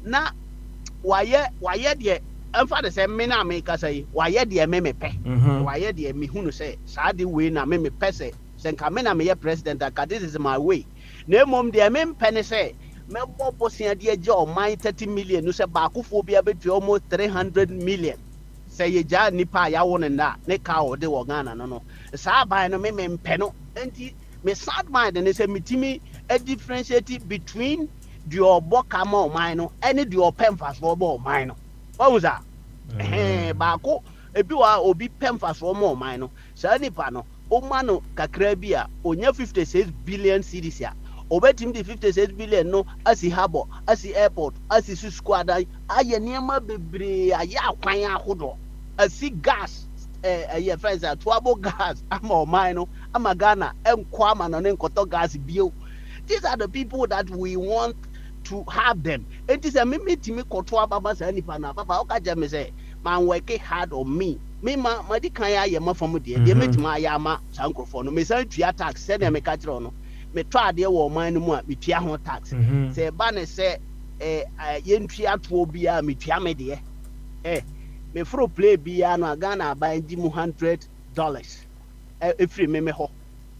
na waye de emfa de se me na me ka say waye de me pe waye de me hunu se sa de we na me pe se nka me na me ye president aka this is my way na mom de me mpene se me bobo sia de age o man 30 million no se ba akofo bia betu almost 300 million se ye ja nipa ya wo na ne ka o de wo Ghana no sa ba no me mpe no enti me sad mind ne se mitimi a differentiate between the obo kama o man no any the opemfa so obo o man no what was that ba ko ebi wa obi pemfa so o man no sa nipa no o mano kakra bi a onya 56 billion cedis a obetim di 56 billion no asi harbor asi airport asi squad aye niema bebre aye akwan ahodo asi gas aye friends at twabo gas ama o man no ama Ghana enko ama no nkoto gas bio. These are the people that we want to have them. It is a mimi koto ababa sa nipa na papa o ka je me say man work hard on me ma di kan ya ma fam de metima ya ma sankrofo no me san tua tax se na me ka kire no me to ade wo man no mu a me tua ho tax se ba ne se ye ntua to bia me tua me de me fro play bia no Ghana ban di mu $100 free me ho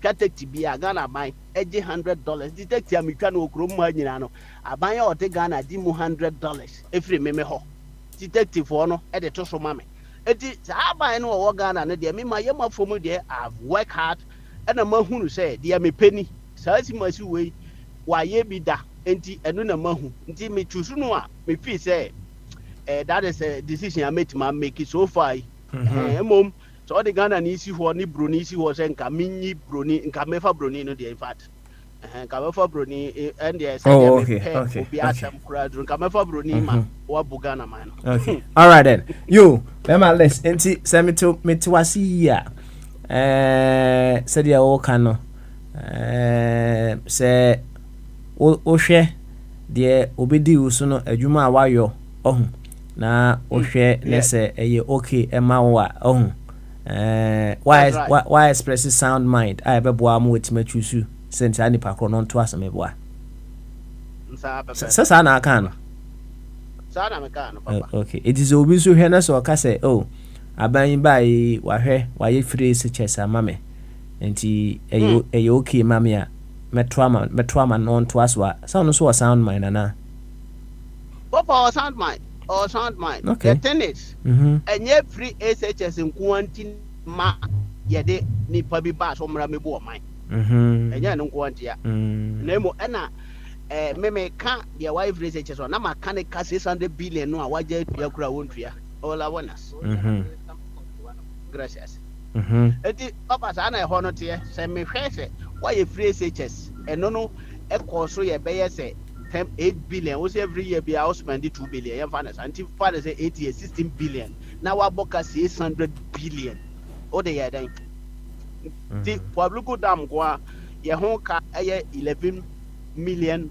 katekti bia Ghana ban eje $100 detect ya me twa no okro mu anyina no aban ya o te Ghana di mu $100 free me ho detective for no e de to so ma me eti sa ban no wo Ghana no de me ma ye ma fom de I've work hard and ma hunu say de me peni sa si ma si we wa ye bi da enti eno na ma hu enti me choose no a me feel say that is a decision I made to make it so far mom so the Ghana ni si ho ni broni si ho say nka minyi broni nka mefa broni no de in fact nka mefa broni and there say okay obi asem kura drum nka mefa broni ma wa Ghana man okay all right then you Bema let's enti say me to wasi ya say dia wo kan no say o hwe de obedi uso no adwuma a wayo ohun na o hwe ne say eye okay e ma wo a ohun why express sound mind I be boa mo wetima chusu sent ani pakro no to asem boa sa na kan sa na me kan papa okay it is obi so hwe na so ka say oh aban bai wa hwe wa ye free se chesa mame enti eye okay mame a metrama no to aswa sound so sound mind na papa sound mind okay. The tennis enye free SHS nkuanti ma yede nipa bi ba so mra mebu o man enye no nkuanti ya na emo na me ka the wife free SHS na maka ne ka 600 billion no a waje tua kura wontua all awareness gracias eti papa sa na e ho no te se me hwe se why free SHS eno no e ko so ye be ye se 8 billion was every year be I spend 2 billion yan finance until father say 8 years 16 billion now our book 600 billion o de year then the public dam kwa ye ho ka $11 million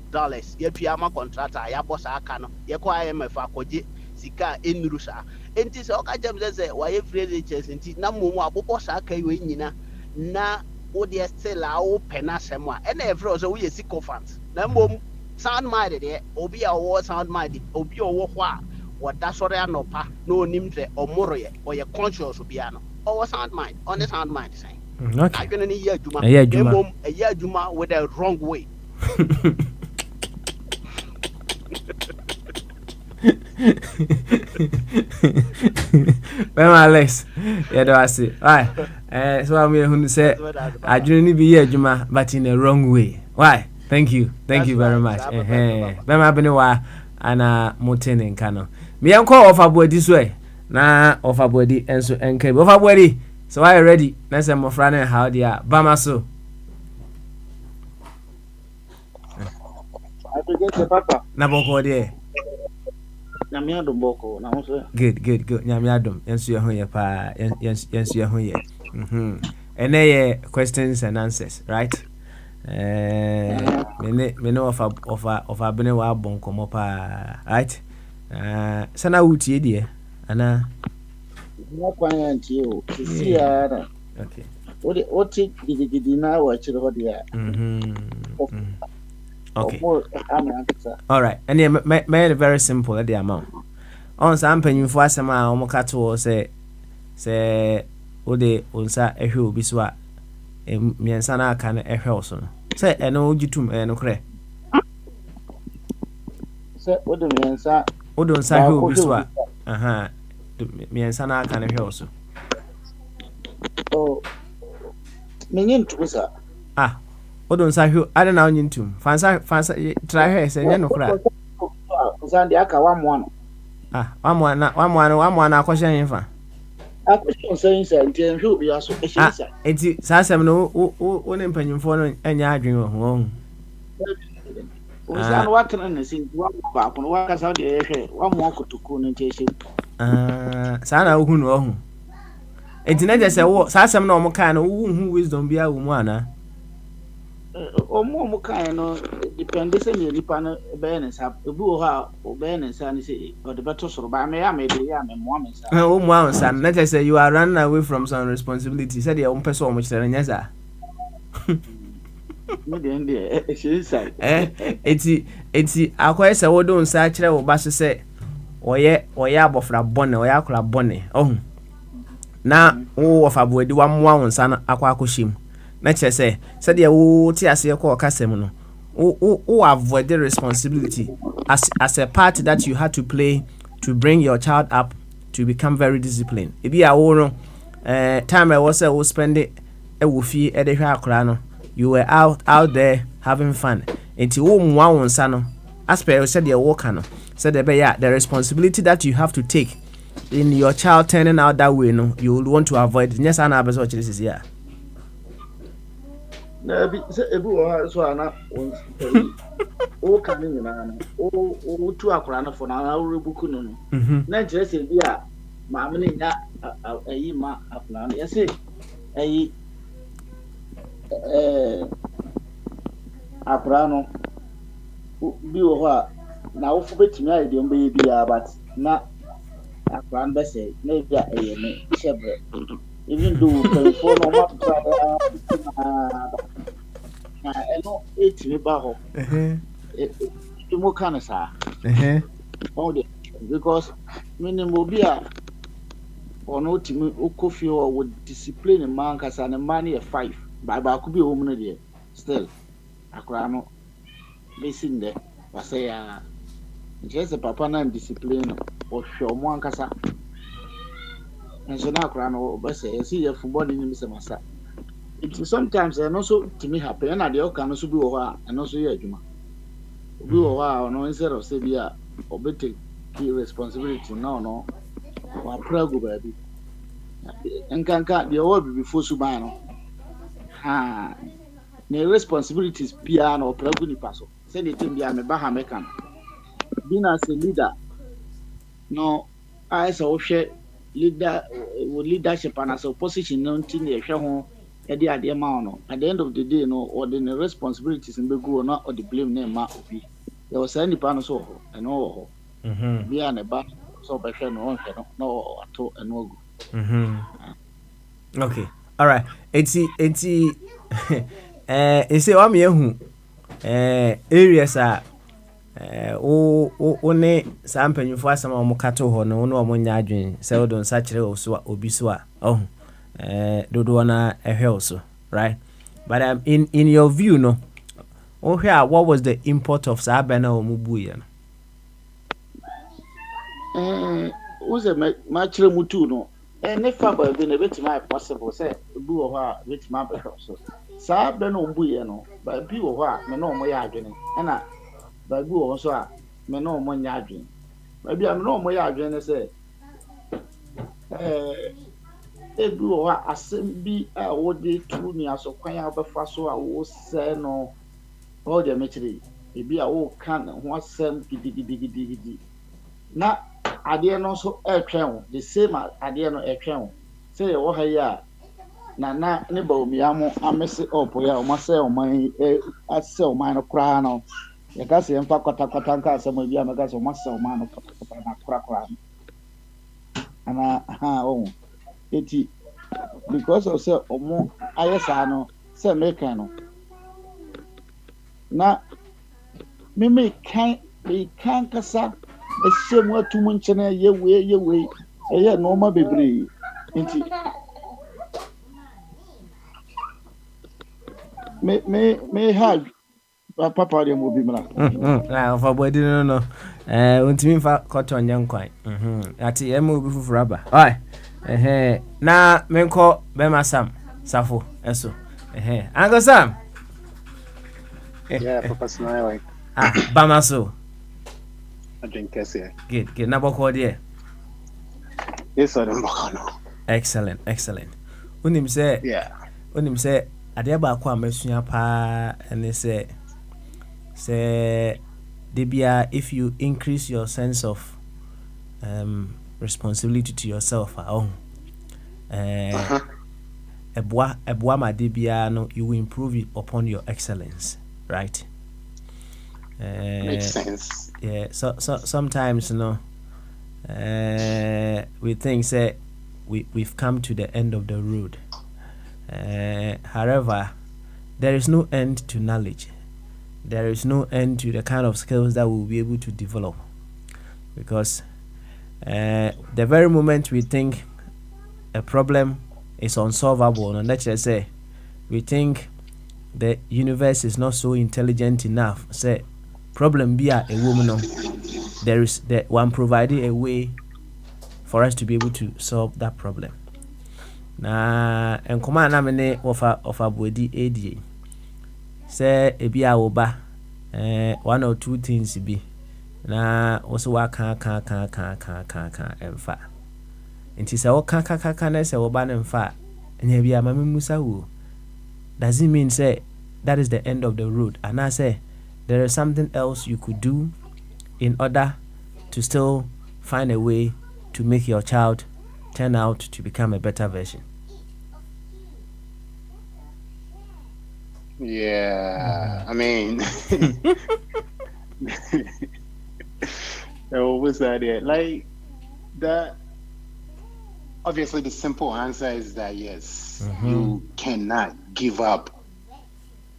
ye piama contractor ya boss aka no ye ko IMF akoje sika enuru sa enti se o ka jam say why free agents enti na momu abobo sa aka we nyina na o de still a o penasem a na every also we sycophant na momu sound minded obi a wo sound minded obi o wo ho a wada sore anopa na onim se omoro ye o ye conscious obi ano o sound mind on the sound mind say okay I gonna need aduma aduma with the wrong way Bema Alex yeah do I see right so I'm here who say adwene ni bi ye aduma but in a wrong way why thank you very much bema bene wa ana motene nka no me enko ofa body so na ofa body enso enka bi ofa body so why ready na say mo fra na how dia bama so papa na boko de nyamia dum boko na so good nyamia dum enso ye ho ye pa enso ye ho ye ene ye questions and answers right Me of a bene wa bon komo pa. Right? Sana wutie die ana. Na kwanya nti o. Sisi ya na. Okay. What gidi na wa chiro ho dia. Okay. All right. And yeah, made it very simple at the amount. On some penyimfo asem a omo ka to say ode onsa ehwe obi so a miensa na aka na ehwe oso no. Say eno ogitum no kre. Say ode miensa ode onsa ehwe obi so a aha miensa na aka na ehwe oso. Oh. Menyin tusa. Ode onsa ehwe ada na onyintum. Fansa try here say nya no kra. Uzandi aka wamwa no. Wamwana akwasha yinfa. Akwasha saying say nti ehwe obi aso ehisa. Enti sasem no wo ne mpanyimfo no anya adwen ho. Uzan watana ne sin wa ba ko wa ka sa de ehwe wamwa kotoku no nti ehye. Sana hu no ho. Enti na je se wo sasem na omo kan no wo hu wisdom bia wo mu ana. Omo kan no depende se ne lipa no be ne sa ebu ho a be ne sa ni se o de beto soro ba me ya me de ya me mo me sa o mo an sa na say you are running away from some responsibility said ya umpeso o mo kire nya za me de ndi she side eti akoy se wo do nsa kire wo ba se oye abofra bone oye akora bone ohun na wo ofabo edi wa mo an nsa na akwakoshim na che say said ya wo ti ase ko kasem no who avoid the responsibility as a part that you had to play to bring your child up to become very disciplined. If you are time I was spend it wufi e de hwa akra no, you were out there having fun. Enti wo mwa won sa no as per you said your work no said the responsibility that you have to take in your child turning out that way no you will want to avoid. Yes, ana abeso chiri here. Na bi se ebu o so ana o kan ni na na o tu akora na for na rebuku no na jere se bi a ma me nya ayi ma afla no yese ayi akora no bi o ho a na wo fu betimi ayi de mbe bi ya but na akora no be se na bi a eye me shebre even though telephone no ma eno etimi ba ho mo kan sa because minimum bi a ono timi okofi o with discipline man kasa ne man e 5 ba ku bi o mu no de still akora no besin de wase ya njese papa na discipline o hwe mo ankasa nso na akora no be say esi ye football ni mi se masa it sometimes and also to me happen na de o kan so bi wo ha and also ye adwuma obi wo ha no instead of say bia obete key responsibility no wa prago ba bi enkanka de o bi before su ban no ne responsibilities bia no prago ni paso say the thing bia me ba ha mekan being as a leader no I so hwe leadership and as opposition no tin ye hwe ho e dey ade ma no at the end of the day no or the responsibilities in be go no or the blame na ma obi there was any pan so ho e no ho bia na ba so be hwe no hwe no ato e no go okay all right enti say wa me ehu areas a o ne sa mpanyufo asama o mukato ho no no o nya adwen se o don sa kire o so obi so a dodo na ehwe so right but in your view no o hwe what was the import of sa bana o mubu ye no uze ma kire mutu no ne fa ba bi na betima possible say obi wo ho a betima be so sa bana o mbu ye no ba bi wo ho a me no mo ya adwene na ba bi wo so a me no mo nya adwene ba bi a me no mo ya adwene say ebi wo asem bi a wo de tu ni asokwan abefa so a wo se no o de metri ebi a wo kan ho asem gidigidi na ade no so etwen the same ade no etwen say wo ha ya na ne ba omiamo amese opo ya o ma se o man ase o man no kra no ya ka se mfa kwata nka asem bi amaka se o ma se o man no kwata na kra ana ha o eti because of say omo ayesa no say make no na me kan kasa ehye mu atum nkyene ye we eye no ma bebre enti me ha papa de mo bi mra na fa body no untimi fa cotton nyankwan ati emu bi fufura ba oi na menko be masam safo eso Uncle Sam yeah papa smile bamaso I drink kese good na boko there yes I don't boko excellent unim say ade ba kwa masua pa ene say debia if you increase your sense of responsibility to yourself ebwa ma debia no you will improve it upon your excellence, right? Makes sense. Yeah, so sometimes we think say we've come to the end of the road. However, there is no end to knowledge. There is no end to the kind of skills that we'll be able to develop, because the very moment we think a problem is unsolvable, and let's just say we think the universe is not so intelligent enough, say problem be a woman, there is that one providing a way for us to be able to solve that problem. Na enkoma na mene ofa body ADA say ebi awoba one or two things be na also wa kan emfa nti say wo kan na say wo ba na emfa nya bia ma memusa wo, does it mean say that is the end of the road, and I say there is something else you could do in order to still find a way to make your child turn out to become a better version? Yeah, I mean, what was that? Like that. Obviously, the simple answer is that yes, you cannot give up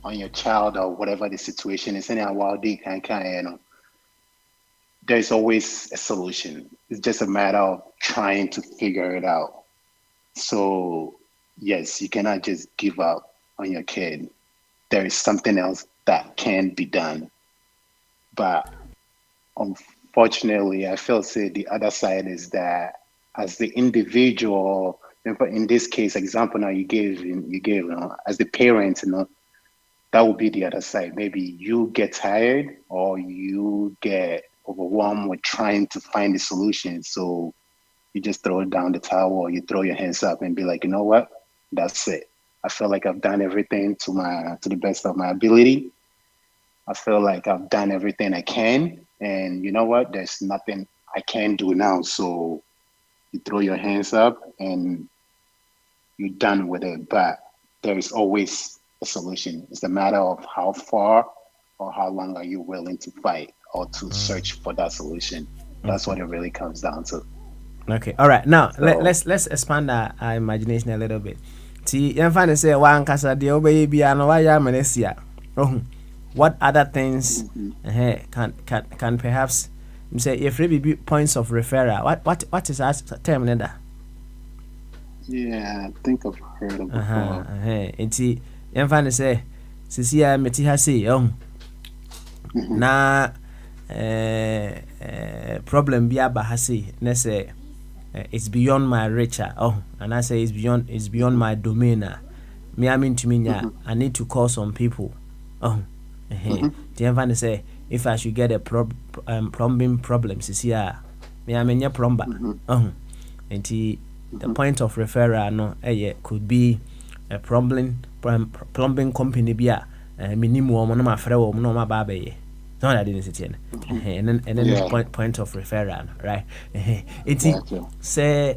on your child or whatever the situation is. There's always a solution. It's just a matter of trying to figure it out. So yes, you cannot just give up on your kid. There is something else that can be done. But unfortunately, I feel say the other side is that as the individual, in this case, example now you gave, as the parent, that would be the other side. Maybe you get tired or you get overwhelmed with trying to find the solution. So you just throw it down the towel, or you throw your hands up and be like, you know what? That's it. I feel like I've done everything to the best of my ability. I feel like I've done everything I can. And you know what? There's nothing I can do now. So you throw your hands up and you're done with it. But there is always a solution. It's a matter of how far or how long are you willing to fight or to search for that solution. That's what it really comes down to. Okay, all right. Now let's expand our imagination a little bit. See, you find say one casa de obey be an Malaysia. What other things can perhaps say if be points of referral? What is that term, Neda? Yeah, I think I've heard of before. And see, you find say, Cecilia Metiha say, na problem be bahasi. Ne say it's beyond my reach. And I say it's beyond my domain. Me I mean to me, I need to call some people. The say if I should get a plumbing problem, Cecilia, me I mean your plumber. And the point of referral could be a plumbing company be a minimum no my friend no my baby. No, I didn't sit in. And then the point of referral, right? It's say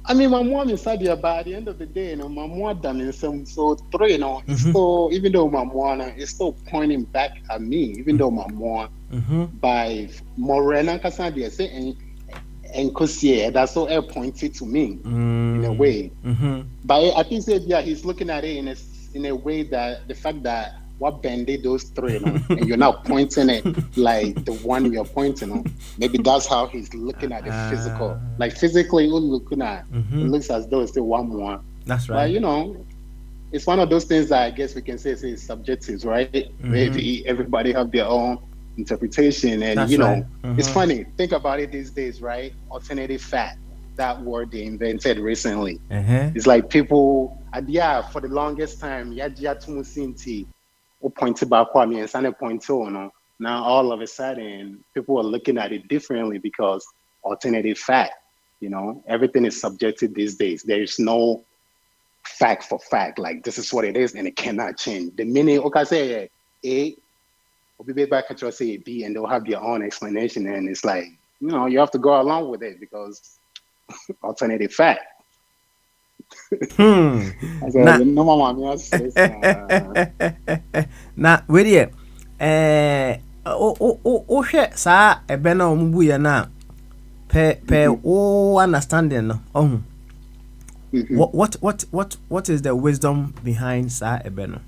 I mean, my mom is sad by the end of the day, my mom done in some so three, it's still, even though my mom is still pointing back at me, even though my mom by Morena Casadia say and Kosie, that's so air pointed to me in a way. But I think that he's looking at it in a way that the fact that what banded those three, and you're not pointing it like the one you're pointing on. Maybe that's how he's looking at the physical. Like physically, looking at it looks as though it's still one more. That's right. But it's one of those things that I guess we can say is subjective, right? Maybe everybody have their own interpretation, and that's right. It's funny. Think about it these days, right? Alternative fact, that word they invented recently. It's like people, for the longest time, pointed back and Sunday point to, now all of a sudden people are looking at it differently because alternative fact, everything is subjective these days. There is no fact for fact, like this is what it is and it cannot change. The minute say A, will be back at your say B, and they'll have their own explanation, and it's like, you have to go along with it because alternative fact. Na where hwɛ saa ebe na ombu ya na pe understanding no what is the wisdom behind saa ebe no?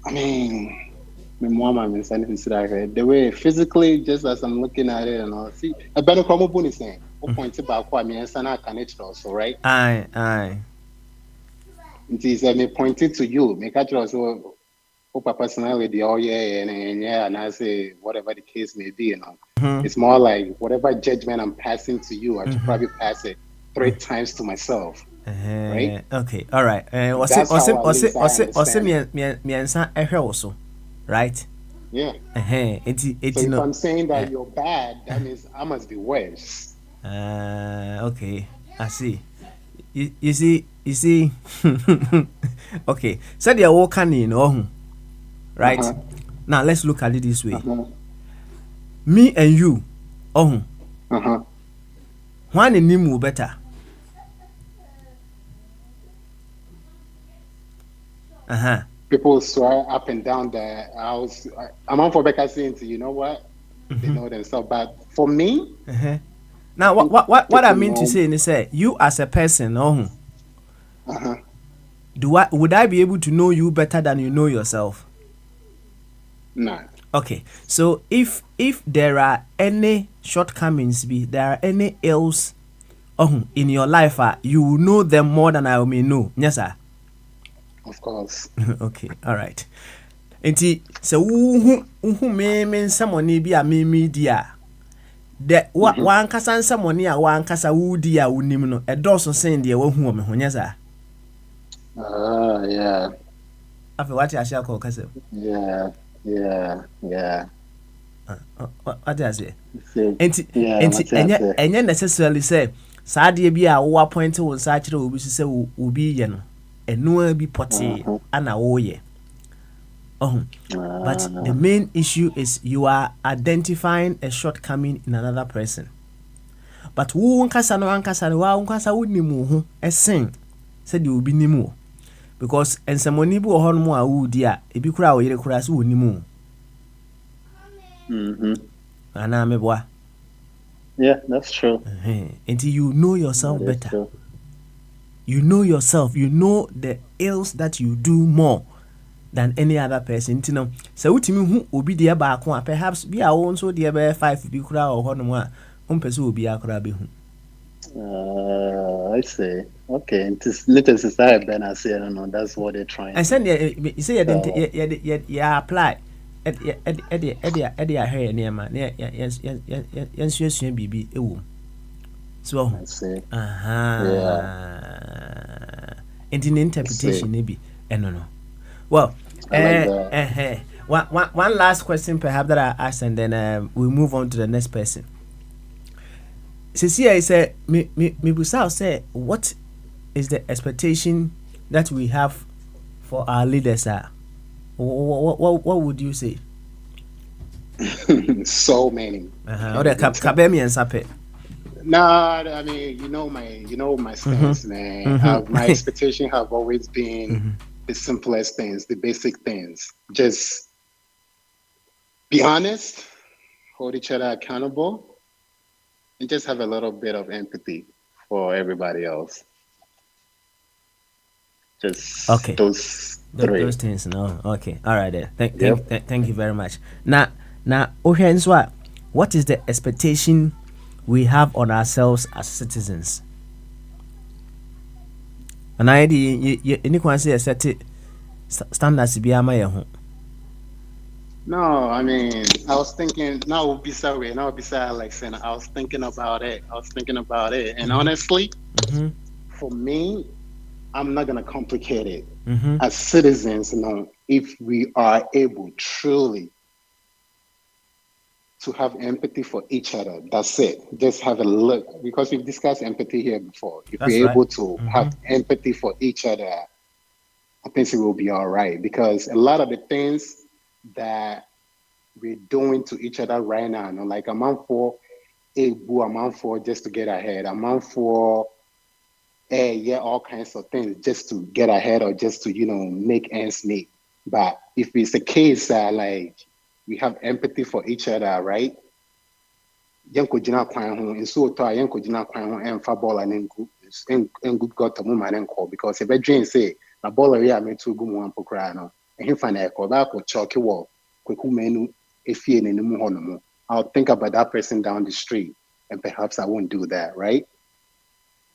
I mean, my mom and the way physically, just as I'm looking at it, see, a better come is saying, pointed back, I mean, it's not connected also, right? Aye. It is me pointed to you, make it also, personality, and I say whatever the case may be, It's more like whatever judgment I'm passing to you, I should probably pass it 3 times to myself. Right? Okay, all right. Right? Yeah. So if I'm saying that you're bad, that means I must be worse. Okay, I see. You see. Okay, so they are walking right? Now let's look at it this way. Me and you, one in Nimu better. People swear up and down the house. I'm on for Becca saying, you know what? They know themselves. But for me, now what I mean to say is say you as a person, would I be able to know you better than you know yourself? No. Okay, so if there are any shortcomings, there are any ills, in your life, you will know them more than I may know. Yes, sir. Of course. Okay, all right. Enti so who me someone be a me dia. The one kasa someone a one kasa wo dia unim no e doso sen dia wo hu me ho nyasa. Yeah. Afi what ya share call kasa. Yeah. What I say? Enti enye necessarily say saa dia bi a wo appoint wo sa kire obi se obi ye no. Eno bi potty ana woye. But the main issue is you are identifying a shortcoming in another person. But wo nkasa no wonimu ho esen said you be nimu. Because ensemoni bi wo no a wo di a ebi kura wo yire kura so wonimu. Ana meboa. Yeah, that's true. Until you know yourself better. True. You know yourself. You know the ills that you do more than any other person. You know, so utimi hu obi de ba ko perhaps be a won so de be 5 bi kura o hono mu a person obi akura be hu. I see. Okay, it is little society Ben I say no, that's what they're trying. And send you say you apply Eddie hair near man. Yes, bibi ewo. So I see. And in interpretation maybe no. Well, one last question perhaps that I ask, and then we move on to the next person. Cecilia said, me Busao say, what is the expectation that we have for our leaders? What would you say? So many. Kabemi and Sape. Nah, I mean, you know my stance, man. My expectation have always been the simplest things, the basic things. Just be honest, hold each other accountable, and just have a little bit of empathy for everybody else. Just Okay. those Those three. things, no. Okay. All right then. Yep. Thank you very much. Now, okay, so what is the expectation we have on ourselves as citizens? And I any can say set standards be ama ye ho. No, I mean, I was thinking, now be sorry, now be sorry, like saying, I was thinking about it. I was thinking about it. And honestly, Mhm. for me, I'm not gonna complicate it. Mhm. As citizens, if we are able truly to have empathy for each other, that's it. Just have a look, because we've discussed empathy here before. If That's we're right. able to have empathy for each other, I think it will be all right. Because a lot of the things that we're doing to each other right now, like a month for a month for just to get ahead, a month for yeah, all kinds of things just to get ahead or just to, make ends meet. But if it's a case that like we have empathy for each other, right? Yɛnkɔgyina kwan ho nsuo tɔ a yɛnkɔgyina kwan ho ɛmfa bɔɔla no ngu gɔtɔ mu ma no nkɔ because ɛbɛdwen sɛ na bɔɔla yi a metu gu mu ampo koraa no ɛhefa na ɛkɔ ɔbɛakɔ kyɔke wɔ kwaku manu efie n'anim hɔ no mu. I'll think about that person down the street and perhaps I won't do that, right?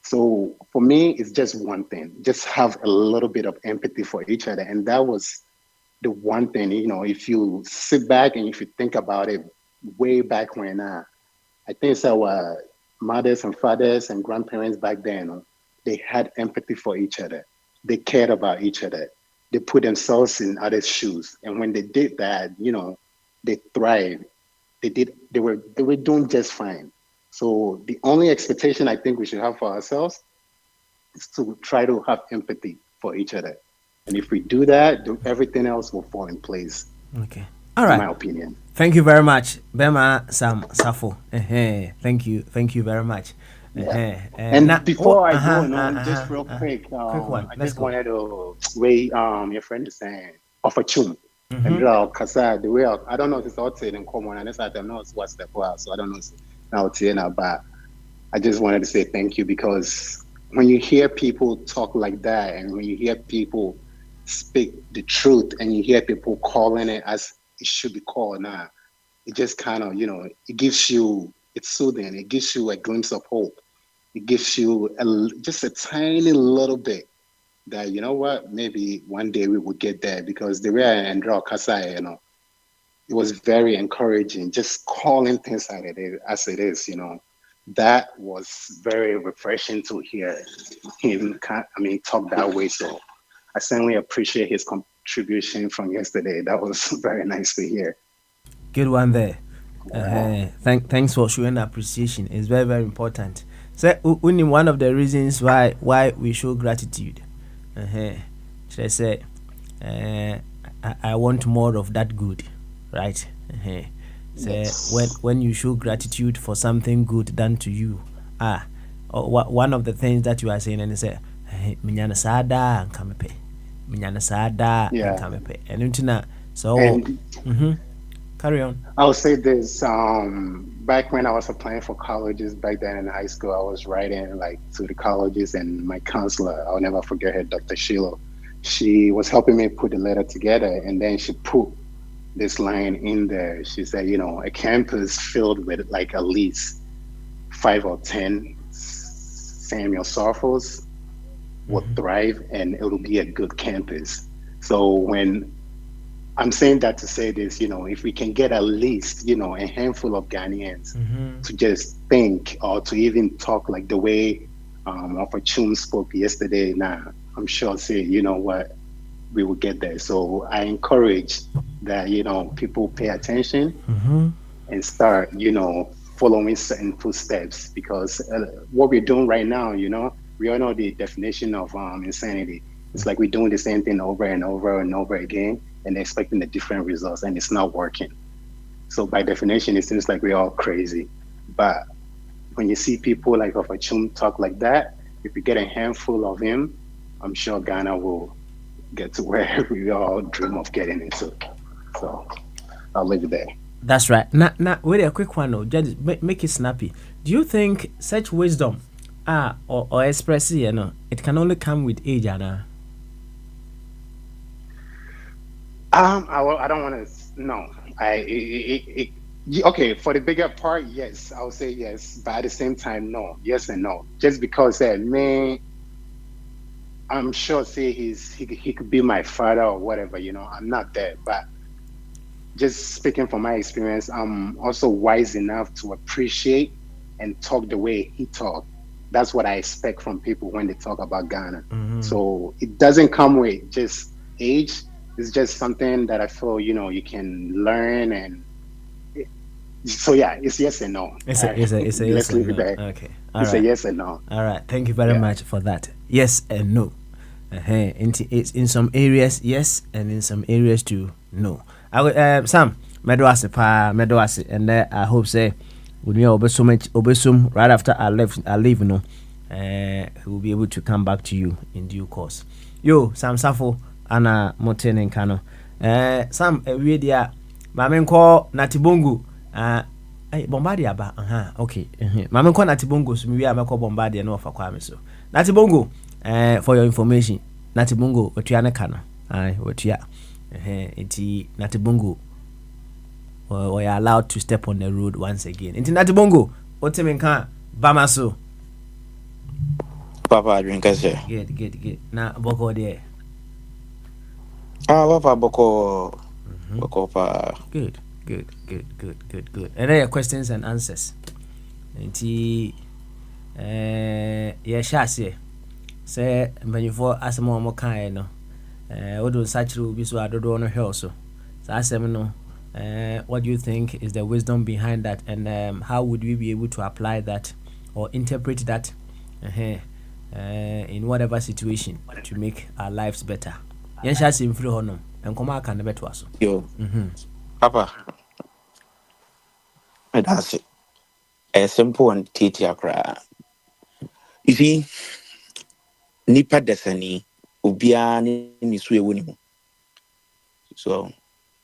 So for me, it's just one thing. Just have a little bit of empathy for each other. And that was the one thing, if you sit back and if you think about it way back when, I think it's our mothers and fathers and grandparents back then, they had empathy for each other. They cared about each other. They put themselves in others' shoes. And when they did that, they thrived. They were doing just fine. So the only expectation I think we should have for ourselves is to try to have empathy for each other. And if we do that, everything else will fall in place. Okay. All right. In my opinion. Thank you very much, Bema Sam Safo. Thank you very much. Yeah. And before I go on, just real quick, quick one. I just wanted to way your friend is saying of a chum. And Kasa, the way I don't know if it's outside in common, and I don't know what's the class, so I don't know now now, but I just wanted to say thank you because when you hear people talk like that and when you hear people speak the truth and you hear people calling it as it should be called now, it just kind of, it gives you, it's soothing, it gives you a glimpse of hope. It gives you just a tiny little bit that, you know what, maybe one day we will get there because the way I Andrew Kasai, it was very encouraging, just calling things as it is, that was very refreshing to hear him, talk that way. So I certainly appreciate his contribution from yesterday. That was very nice to hear. Good one there. Thanks for showing appreciation. It's very, very important. So, only one of the reasons why we show gratitude. Should I say, I want more of that good, right? So yes. when you show gratitude for something good done to you, one of the things that you are saying and say, minyana sada and kamepe, minyana sada and kamepe, and untina. So, carry on. I'll say this. Back when I was applying for colleges back then in high school, I was writing like to the colleges, and my counselor, I'll never forget her, Dr. Sheila. She was helping me put the letter together, and then she put this line in there. She said, a campus filled with like at least 5 or 10 Samuel Sarfos will thrive, and it'll be a good campus. So when I'm saying that to say this, if we can get at least, a handful of Ghanaians to just think or to even talk like the way Opportune spoke yesterday, I'm sure say, what, we will get there. So I encourage that, people pay attention and start, following certain footsteps because what we're doing right now, we all know the definition of insanity. It's like we're doing the same thing over and over and over again and expecting the different results, and it's not working. So by definition, it seems like we're all crazy. But when you see people like of a Chum talk like that, if you get a handful of him, I'm sure Ghana will get to where we all dream of getting into. So I'll leave it there. That's right. Now, wait a quick one. No, just make it snappy. Do you think such wisdom, or express, it can only come with age, Anna? I don't want to. No, okay. For the bigger part, yes, I would say yes, but at the same time, no. Yes and no. Just because man, I'm sure say he could be my father or whatever. I'm not there, but just speaking from my experience, I'm also wise enough to appreciate and talk the way he talked. That's what I expect from people when they talk about Ghana. So it doesn't come with just age. It's just something that I feel, you can learn. And so, yeah, it's yes and no. It's a yes and no. Okay. It's a yes and no. All right. Thank you very much for that. Yes and no. It's in some areas, yes, and in some areas too, no. I would, Sam, Medoase, and I hope say, when you are so much obesum right after I leave, he will be able to come back to you in due course. Yo, Sam Safo. Ana Moten and Kano. Some we dia Mamenko Natibongo. Bombardia ba. Okay. Mamenko Natibongo, so we are Mako Bombardia no for Kwame so. Natibongo, for your information, Natibongo, what you are Kano. What you are. Iti Natibongo. We are allowed to step on the road once again. Iti Natibongo, Otemenka, Bamaso. Papa, drink us here. Good. Now, Boko there. Papa Boko pa. Good. And then your questions and answers. Nti shase say manyufo asemo mo kan no odo sachiru bi so adodo no hwe so. So asem no what do you think is the wisdom behind that, and how would we be able to apply that or interpret that in whatever situation to make our lives better? Shase mfiri hono enkoma aka ne beto aso. Yo. Papa. That's it. A simple and teacher cry. You see, nipa desani ubia ni suye woni. So,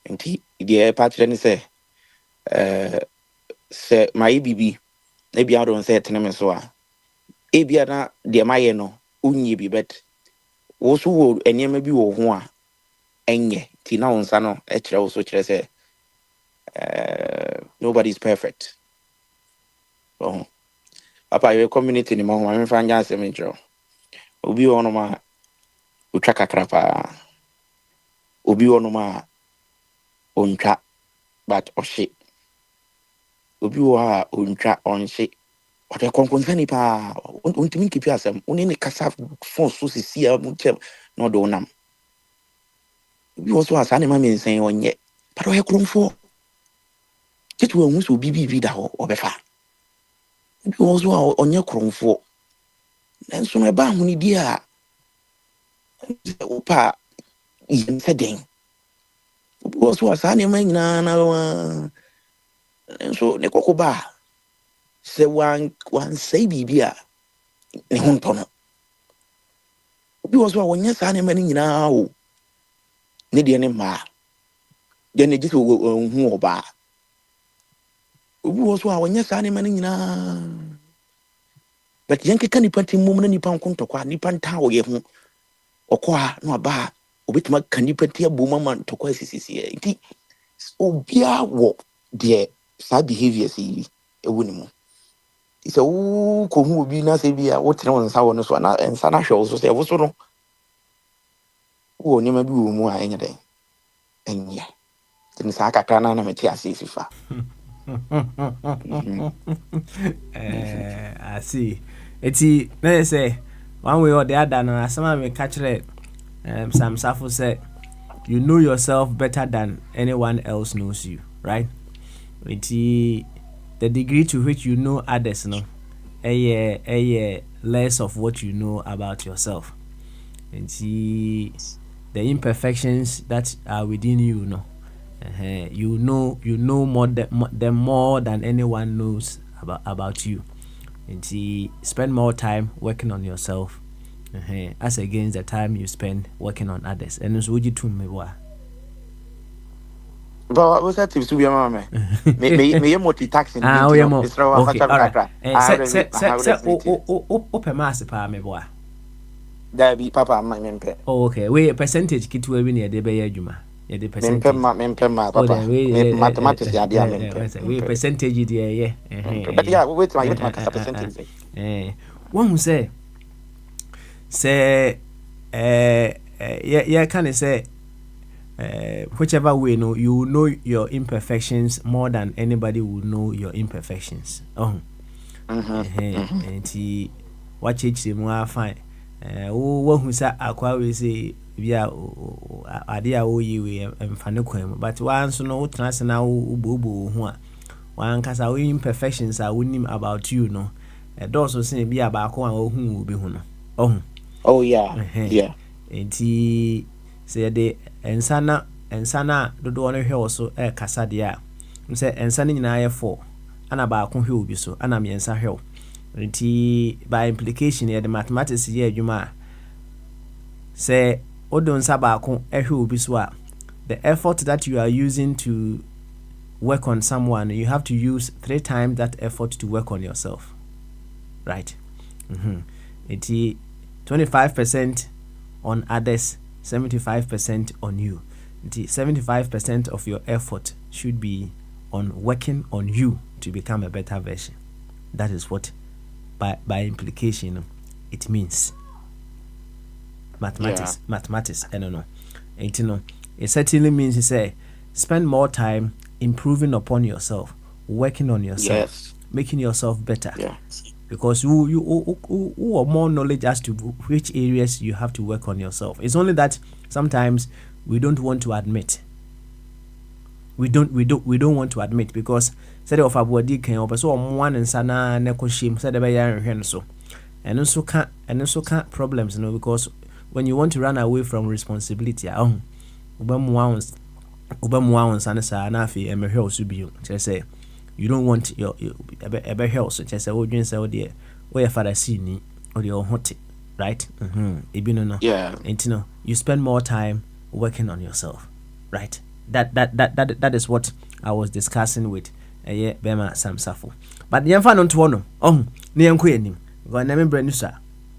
enti the patron say my bibi e bia don say teneme so a e bia na de maye no unyi bi bet wo so wo enema bi wo ho a enye ti na onsa no e kire wo so kire say nobody's perfect. Oh, Papa, your community ni mo ma fa nya asem njo. Obi ono ma utwa kakrapa. Obi ono ma ontwa but oshi. Obi wa ontwa onshi. Ode konkonsa ni pa. Untimi kipi asem. Uni ni kasa fon so sisi a mu chem no do nam. Obi wo so asa ni ma mi nsen onye. But o he kromfo. It will almost be vida or befa. It was on your cromfo. Then soon a bang when dear Opa in setting. Was animating and so Necoba say one say bibia Nehontono. It was one yes animating now. Nidian ma. Then it just will go bar. Was when yes animating na. But Yankee can put him woman nipan kunto kwa nipan tawo ye ho okwa no aba obetuma kan nipa tia booma to kwa sisi enti obia wo de sa behaviors yi ewu ni mu ise wo ko hu obi na se bia wo tene won sa wo no so na ensa na hwe wo so se wo so no wo ni ma bi wo mu a enye den enye tin sa kakra na na meti ase sifa. I see. Eti let's say one way or the other no asama me catch it. Sam Safo said you know yourself better than anyone else knows you, right? Eti the degree to which you know others no less of what you know about yourself. Eti the imperfections that are within you no you know more than anyone knows about you. nti spend more time working on yourself as against the time you spend working on others. And so would you too me boy? But what's that tips to be a man? Me multitasking. Oh yeah, mo. It's no Okay, all right. I Open mass pa me boy. There be papa my mempe. Oh, okay. We percentage kitu we near de be adwuma. Yeah, the percentage. Mempe papa. Mathematics ya dia mempe. We percentage there yeah. But yeah, wait my percentage. One who say yeah can say whichever way you will know your imperfections more than anybody will know your imperfections. Oh. And he watch it more fine. One who say akwa we say bia ade a wo yi we mfane kwan but once no trans na ububu ho a wan kasa wo imperfections are winning about you no those so say bia ba ko an ohun obi ho no oh yeah enti say de ensana dodo no hwe so kasa de a say ensana nyina ye 4 ana ba ko hwe obi so ana me ensa hwe enti by implication the mathematics ye adwuma say odon sabako ehwe obi so a the effort that you are using to work on someone you have to use 3 times that effort to work on yourself, right? It's 25% on others, 75% on you. 75% of your effort should be on working on you to become a better version. That is what by implication it means. Mathematics, I don't know. And you know, it certainly means to say spend more time improving upon yourself, working on yourself, making yourself better. Because you are more knowledge as to which areas you have to work on yourself. It's only that sometimes we don't want to admit. We don't want to admit because said of a body can open so one and sana neko shame said about so and also can't problems, you know, because when you want to run away from responsibility, say you don't want your ever health, so just say oh dream say oh dear where father see ni or your hot, right? And you know you spend more time working on yourself, right? That is what I was discussing with Bema Samsafo. But the infant on to one near Queen, going to remember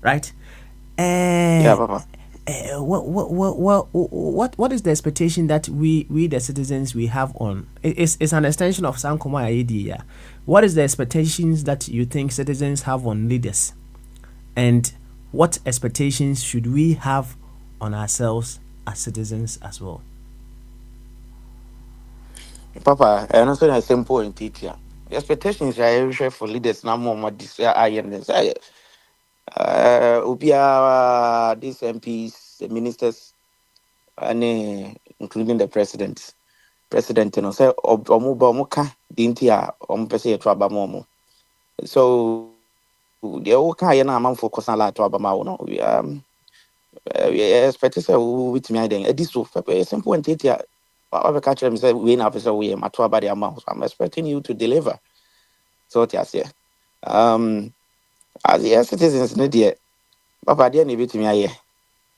right? Papa. What is the expectation that we the citizens we have on? It's an extension of Sankoma idea. What is the expectations that you think citizens have on leaders, and what expectations should we have on ourselves as citizens as well? Papa, I know a simple in teacher. Expectations are for leaders now more this Ubia, these MPs, the ministers, and including the president, you know, say Omuka Dintia, Ompese Trabamomo. So the Oka and amount for Cosala Trabama, no, we expect to say with me, then this will simple and teacher. I'll catch them say, we now say, we are my body amount. I'm expecting you to deliver. So, yes, as the citizens, no dear. Papa, dear, you beat me, yeah,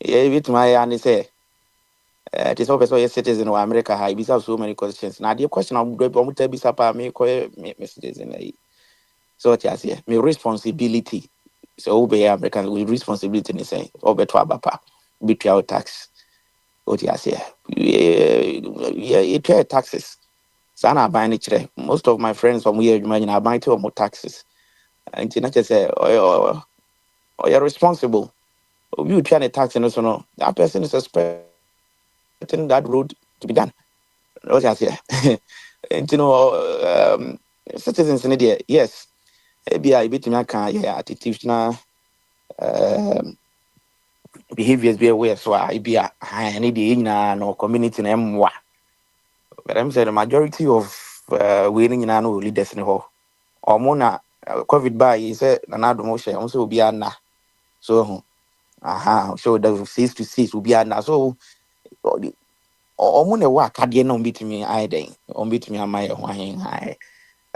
beat my and say, it is always a citizen of America. I be so many questions. Now, the question of the Bomuta Bisapa me messages in a so, yes, me responsibility. So, obey American with responsibility, in say, obey to Abapa, betray our tax. What you say? You pay taxes. Sana buying it. Most of my friends from here, imagine, are buying more taxes. And you just say, oh, you're responsible. You pay a tax and also no. That person is expecting that road to be done. What you say? And you know, citizens in India, yes, maybe I bit me attitude now. Behaviors be aware, so I be a any day in no community name. But I'm saying the majority of winning in our leaders in the hall. Or mona COVID by is another motion, also be a na. So, so the 6 to 6 will be a na. So, or mona work again on beat me, I day, on beat me on my wine.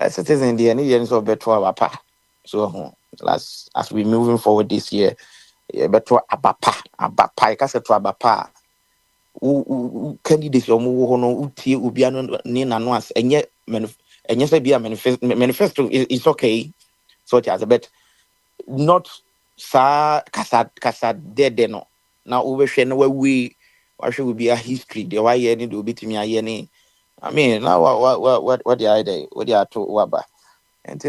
Citizens, the Indians of better papa. So, as we moving forward this year. But to abapa, I say to abapa. Candidates or no uti ubiano ni nanuas and yet say be a manifesto is okay. So it has a bet not sa kasa dead no. Now over share we should be a history. The why any do be to me any. I mean now what the idea what they are to waba. And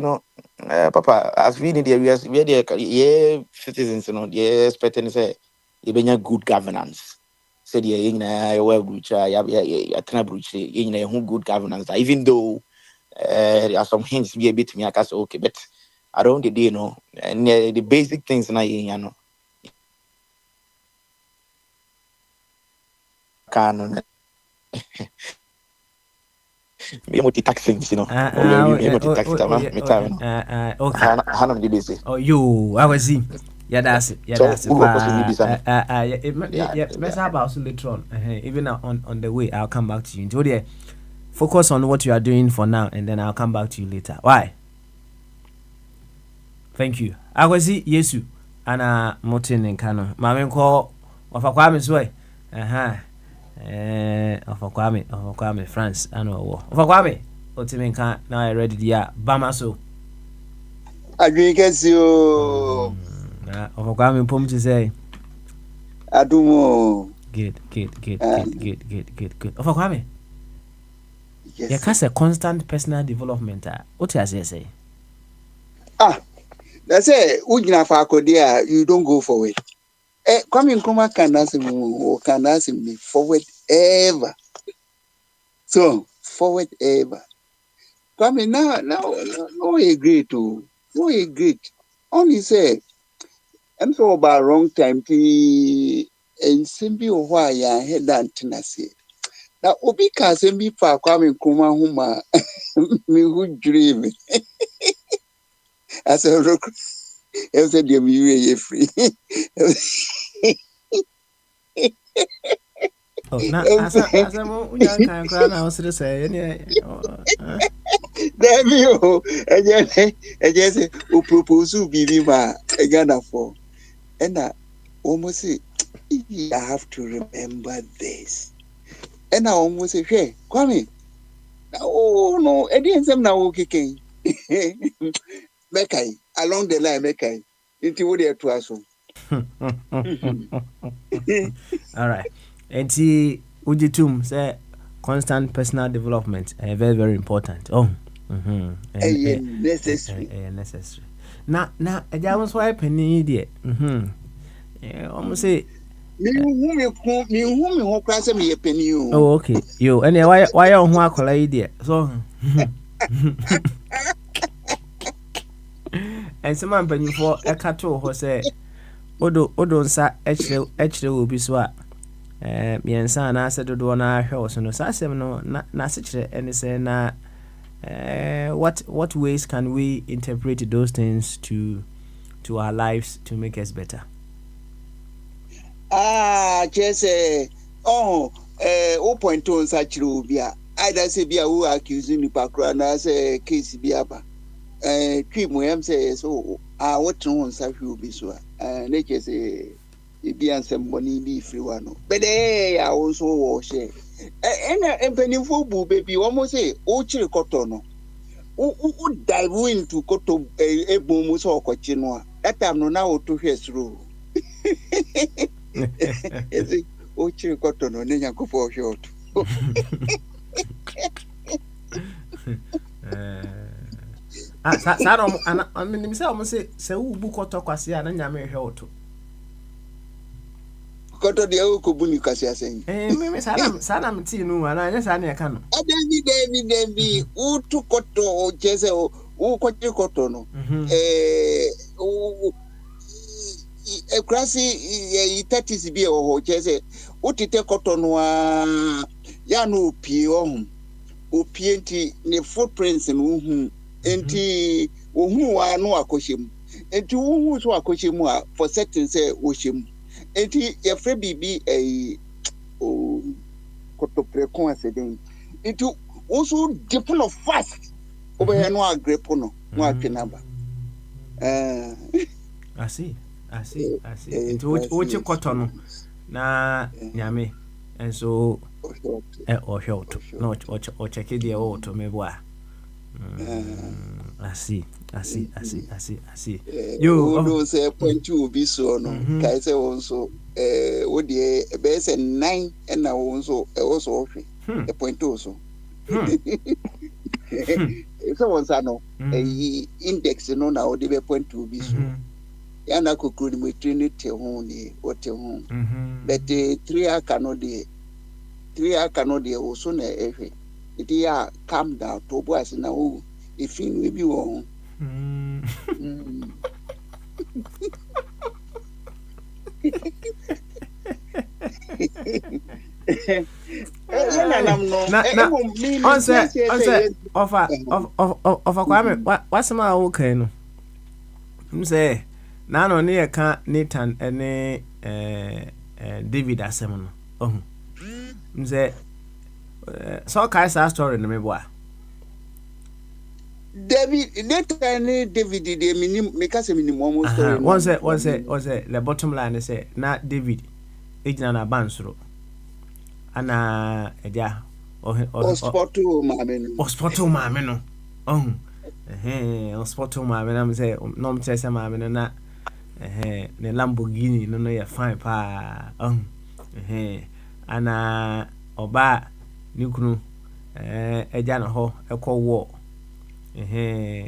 Papa, as we need the areas where the citizens, they expecting say you be good governance. Said you well bruch, good governance. Even though there are some hints be a bit me, I can say okay, but around the day, and the basic things na can me multi-taxing, Oh, you, I was see. Yeah, that's it. Yeah, that's it. Let's have about later on. Even on the way, I'll come back to you. Jody, focus on what you are doing for now, and then I'll come back to you later. Why? Thank you. I was see Yesu, Anna Martin and Cano. Mamma call of a Kwame Sway. Of Kwame, France, I know. Of Kwame, Otiminka, now I read the Bamaso. I agree against you. Of Kwame Pum to say, I do more. Good. Of Kwame, you cast a constant personal development. What does he say? That's it. Ujina Fakodia, you don't go forward. Coming Kuma can ask me forward ever. So forward ever. Coming now, no agree to. No agree. Only say, I'm so about wrong time to and simply why I had that tenacity. Now, Obi can send me for coming Kuma Huma, me who dream. As a rock, I said, you're free. Oh, now, as I'm young, I was to say, Damn you, and yes, who propose to be my Ghana for. And I almost say, I have to remember this. And I almost say, hey, Kwame. Oh, no, I didn't say now, okay. Mekai, along the line, Mekai. Into what they're to us. All right. And see, Ujitum say constant personal development very, very important. Necessary. Necessary. Now, I just want to penny idiot. Almost say. Me whom class me a penny. Oh, okay. You and why on who call idiot? So. And someone penny for a cattle who say, Odo sa actually will be swat. Me and son, I said, do on our house, and so I said, no, not such and say, na. What ways can we interpret those things to our lives to make us better? Just 0.2 such rubia. I don't say be a who accusing the background as a case biaba. Keep William says, oh, what to such will be so. Nature say, it be and some money be free one. But I also wash it. And penny for boo baby almost say, oh, chill cotton. Who dive into cotton a boom or cochinoa. That time no now to his rule. Oh, chill cotton on then go for short. I mean, himself say, who book or talk was here and Yammer Helto. Cotton the Okobuni Cassia saying, Maybe Sanam Tinu, and I just can. Then be who took cotton or Jezel, who got your cotton. A grassy 30 be or Jesse, what it take cotton Yanu Pion, O PNT, the footprints in whom, and who are no Akoshim, and to whom are Koshimua for certain say Oshim, and your friend be a cotoprecon said, into also depend of fast over here no great pono, no number. I see. Into which cotton na nyame and so or short no or check it the auto me boy. I see. You don't say point to be so no. Kaise also what the best 9 and now also a point also. So once I know index no now the point to be so. Yana could me trinity home what your home. But 3 cannot also na every. It ya calm down to boys now if you will be on. Offer Kwame, what's my okay? No, say, now on near Nathan and David Asemon. Say, so Kaisa story in the memoir. David, the minimum, make us a minimum story. Was it the bottom line? They say, not David, Agent Abansro. Ana eja hospital mame no hospital mame na me say no me say mame no na ne Lamborghini no ya fine pa ana oba ni kunu eja na ho ekọ wo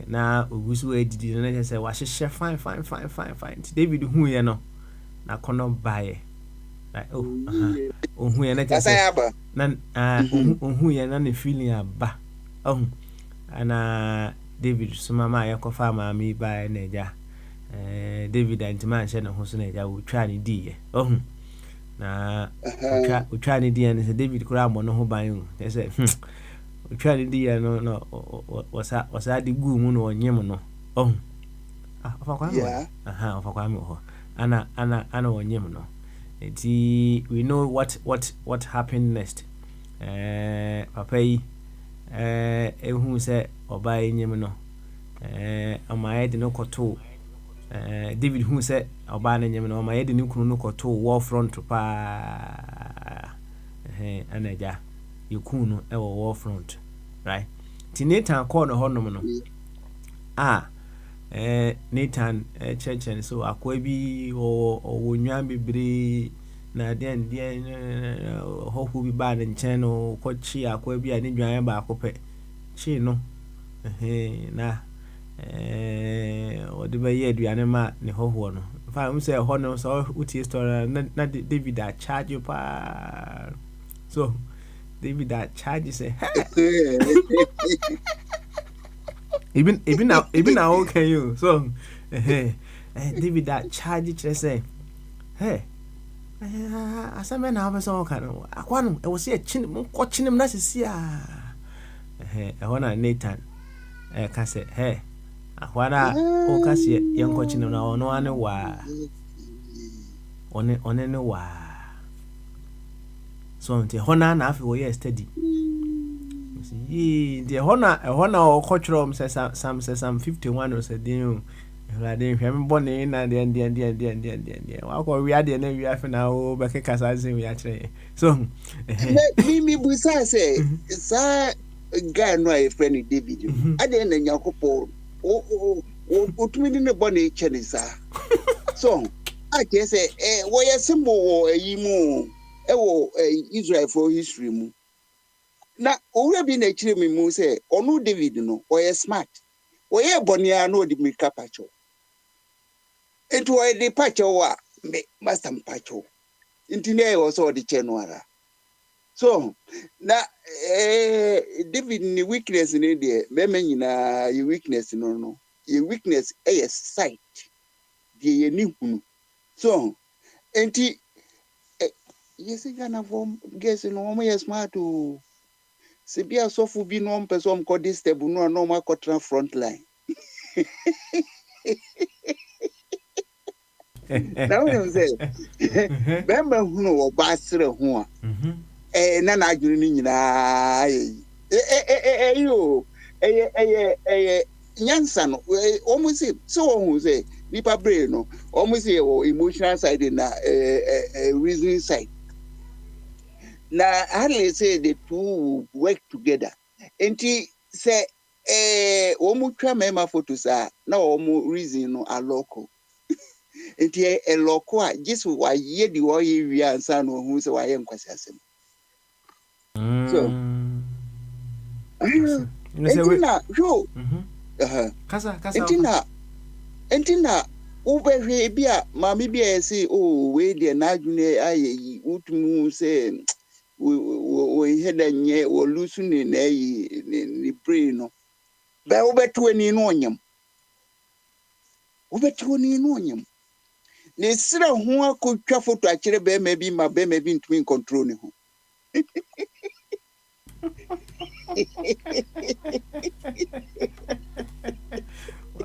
na ogusu edidi no na say wa hye fine David hu ye no na kono bae like ohu ye na kase na ohu ye na ne feeling aba ana David suma ma ya kofa ma mi ba na eja David antima nche na ho so na eja wo twa ne di ye na twa ne di ye ne David kura mo no ho ban o say twa ne di ye no wasa di gu mu no onyem no ofa kwa mo ofa kwa mo ana onyem no. We know what happened next. Papa who said oba enyem no amaye de no koto David who said oba enyem no amaye de no kunu no koto war front pa anaja yekunu e war front, right? Tineta call no honom no Nathan church and so akwa bi o wonwan bebre na den hofu bi ba ne nchen no kochi akwa bi ani dwan ba akopɛ chi no na o de ba ye aduane ma ne hoho no fa mu say ho no so uti story na David a charge pa so David a charge say even now okay you so David that charge say hey asame na be so kan akwano e wo se chin ko chinim na sisi na Nathan ka say hey akwana o ka se yen ko chinim na ono ane wa one ne wa so nte hona na afi wo ye study the honor or cultural some 51 or said you him born in and the we are the name we have now back we actually so me busa say sa guy no a friend David at the end Yakopo o tumi ne born e chenisa so I can say we are symbol e mu e wo Israel for history mu na owe bi na chire me mu say onu David no oye smart oye bonia no di mika pacho etu oye di pacho wa me master pacho intine also di chenuara so na David ni weakness ni de me nyina ye weakness no ye weakness sight de ye ni hunu so enti yes gana form guess no mo ye smart o se bia sofu bi no person ko this table no ma contra front line now you say bemba hunu wo basre ho a na adwiri ni nyina yo nyansa no almost say so who say nipa brain no almost say emotional side na reasoning side. Now hardly say the two work together. Enti say omu twa mema photos na omu reason no aloko. Enti eloko a just wa ye di wo ye wi ansa no hu say wa ye nkwasi asem. So enti na yo kasa enti na ubehwe bia mami bia say we de na adwune ayi utumu say we heda nye wo lusu ni na yi ni brain no ba ubetu ni no onyam ne sira ho akotwa photo akire be ma bi ntumi control ni ho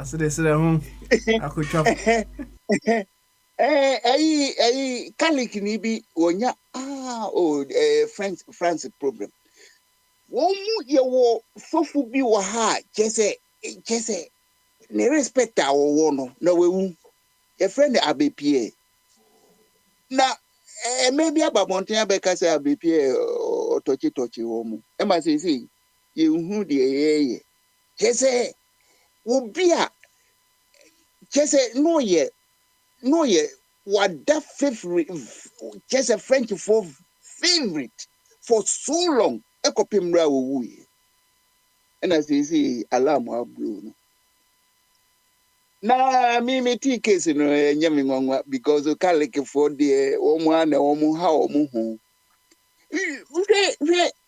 asede sira ho akotwa Catholic ni bi wonya France problem. Womu ye wo fofu bi wo ha jese ne respect awo no na wewu. Ye friend abepie. Na maybe ababonten abeka say abepie otochi womu. E ma say ye hu de ye. Jese obi a jese no ye what that favorite just a French for favorite for so long. A copy mra wo and as you see alarm blue. Na me tea case no nyame ngwa because o kaleke for the omo ana omo ha omo ho.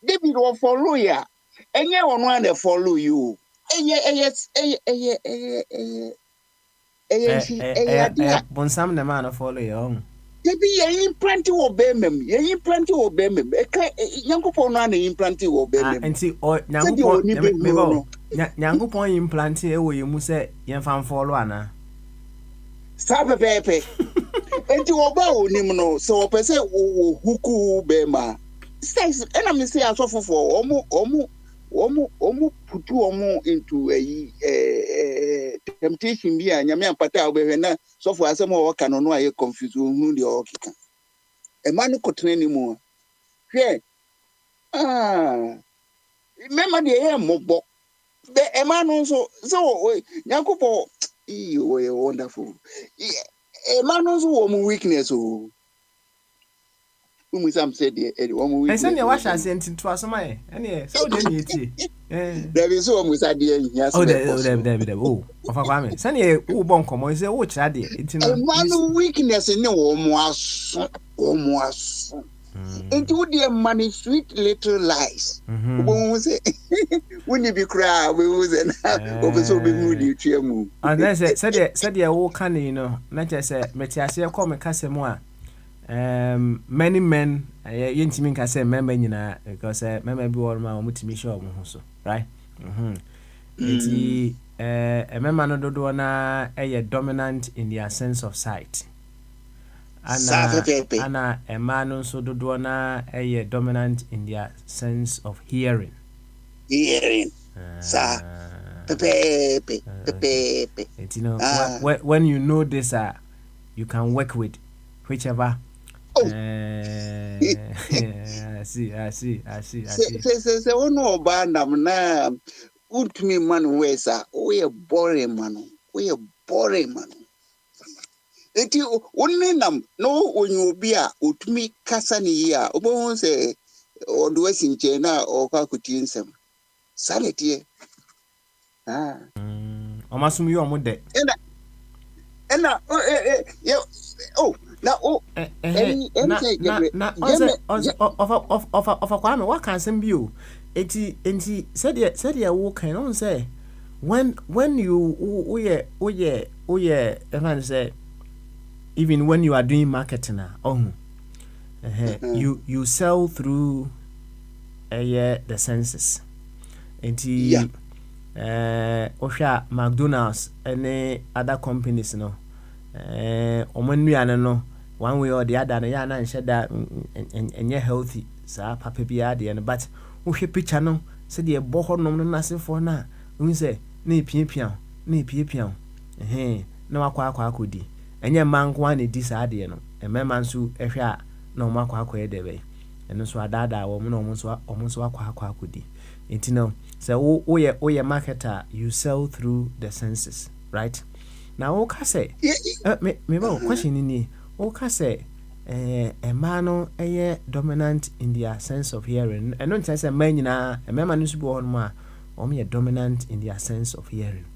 David will follow ya. Enye ono ana follow you. Bonsam na man follow you. Debi ye implant wo bemem. Eka Nyankopon no na implant wo bemem. Enti Nyankopon implant e wo yemu se yemfa follow ana. Sabe pepe. Enti wo ba onim no so pese wo huku bema. Says ena me say asofofo omo putu omo into temptation bi a nyame ampata obehwe na sofo asem o ka no aye confuse hu de o kika e ma no kotene ni mu hwe mema de ye mobo be e ma no so Nyankopon we wonderful e ma no so wo mu weakness o Sam said one week. I send you wash and sent to us. My, and so then you there is almost idea. Yes, oh, of a family. Send you who bon come is a watch idea. It's one weakness in almost. Into the money sweet little lies. When you be cry, we was an over so be moody. And then said you all can, you know, not just a Metiasia come and cast more. Many men yentimi ka say member nyina because member bi won ma omutimi show mo ho so right eti member no dodo na dominant in their sense of sight ana man no so dodo na dominant in their sense of hearing sa pepe eti no when you know this you can work with whichever I see. Say no bandam na ultimi man wesa we boring man. Eti wonni nam no onyu obi a otumi kasa ni yi a obo se odo asinche na okakuti nsem. Sanity omasum yi omude. Ena na of Kwame what can some view enti said ya wo kan on say when you everyone say even when you are doing marketing you sell through the senses enti osha McDonald's and other companies no no one way or the other ya na nche da enye healthy sa papa bia de no but wo hwe picture no se de bo honom no nasefo na hu se na epia na wakɔ akɔdi ɛnyɛ mma nko a na edi saa adeɛ no mmarima nso ɛhwɛ a na ɔmo akɔ ɛdɛ bɛyɛ ɛno nso adaadaa wɔn na ɔmo nso akɔ akɔdi nti no sɛ woyɛ marketer you sell through the senses, right? na woka sɛ meba question ni nie woka sɛ mmaa no ɛyɛ dominant in their sense of hearing ɛno nkyɛn sɛ mmaa nyinaa mmarima no nso bi wɔ hɔ nom a wɔn yɛ dominant in their sense of hearing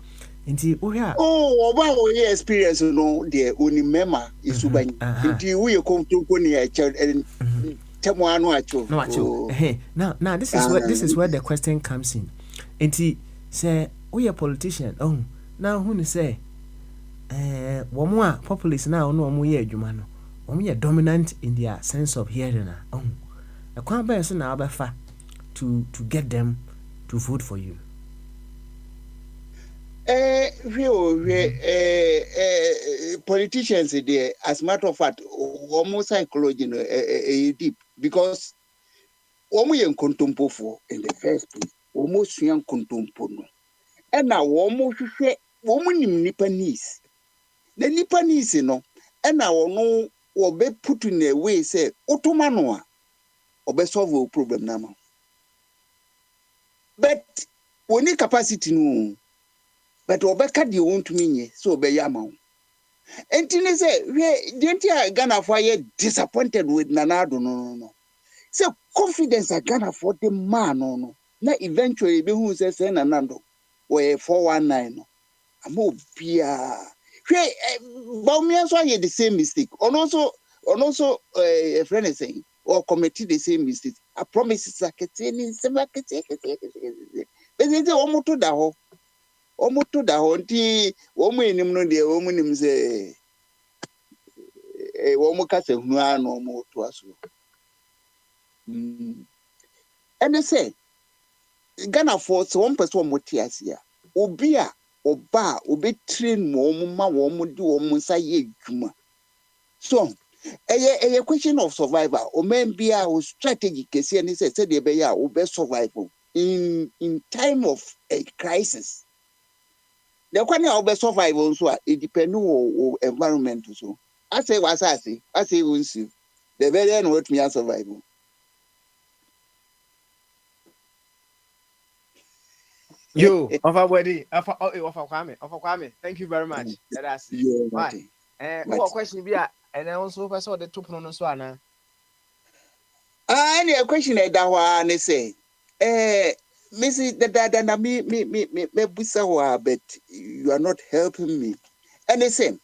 nti wohwɛ a ọba wo experience no de oni mema isuban nti wo ye kontonko ne ya temo anu acho now this is where the question comes in nti say we a politician now who ni say wo mo a populace na no mo ye adwuma no wo ye dominant in their sense of hearing na e kwan ba so na abefa to get them to vote for you. Politicians there, as a matter of fact, almost psychology deep because almost young contumpo for in the first place, almost young contumpo no, and now almost woman Nippanese. The Nippanese, no, and now no or be put in a way say Ottomanoa or be solve a problem now. But when the capacity no. But Obeka di won't mean so be yama. And Tine say, didn't Ghana for ye disappointed with Nanado? No. So confidence I Ghana for the man, no. Now eventually be who says Nanado or 419. I'm more beer. Baumians why the same mistake. And also a friend is saying, or committed the same mistake. I promise I can say in some market. But it's almost to the whole. Omoto da honti womu enim no de womu nim se womu ka se hunu ano omo to aso ene se Ghana for so one person omo ti ase a obi a oba obi train mo omo ma womu di womu sa ye adwuma so eye question of survival o men bia o strategy kese ni se de be ya o be survival in time of a crisis. The question of survival so it depends on environment so. I say won't see. The very end what me survival. Yo, offer wedding, offer Kwame. Thank you very much. That's it. What question be and also I saw the two no so ana. Any question that one say. Missy, me busa but you are not helping me. And the same,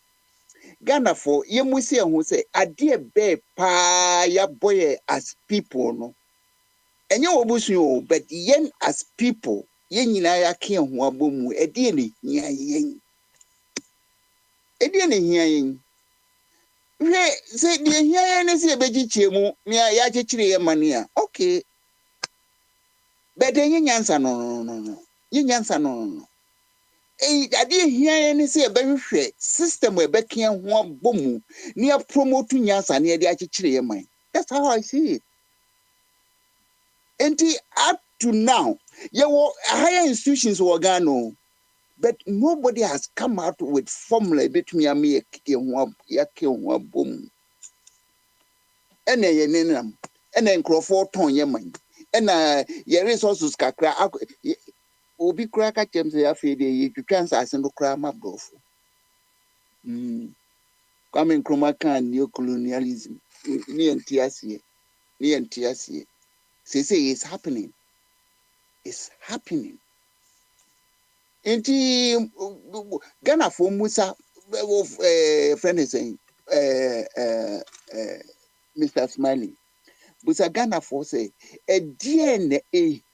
Ghana for ye musi who say, a dear bear pa ya boy as people no. And you obusu, but yen as people, yen ya kin who abomu, a dearly yen. A dearly yen. Say, dear yen is a vegetable, near yachi mania. Okay. But then you answer no. You answer no. I didn't hear any say a very fair system where Becky and one boom near promoting Yansa near the Achichiri mind. That's how I see it. And up to now, your higher institutions were gone, but nobody has come out with formula between me one boom. And then Crawford ton your mind. And your resources kakra obi kura ka chem se afede you twans asen do kura mabdofo Kwame Nkrumah kan neo-colonialism ni entiasie say it's happening enti Ghana for Musa friend is saying Mr. Smiley Busa Ghana for say a DNA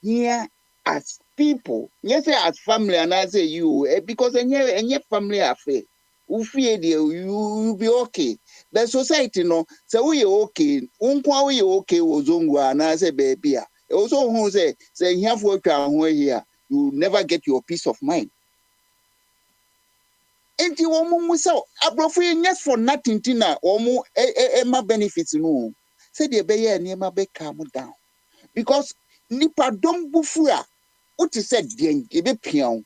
here as people. Yes, as family, and I say you because any family affair. Ufie you be okay. The society no say we okay. Unkwa we okay ozongu and I say baby. Also who say you have work here, you never get your peace of mind. Enti womu musa abrofu yes for nothing tina omu ma benefits no. Say the beye niema be calm down because nipa dom bufua what is said den ebe pian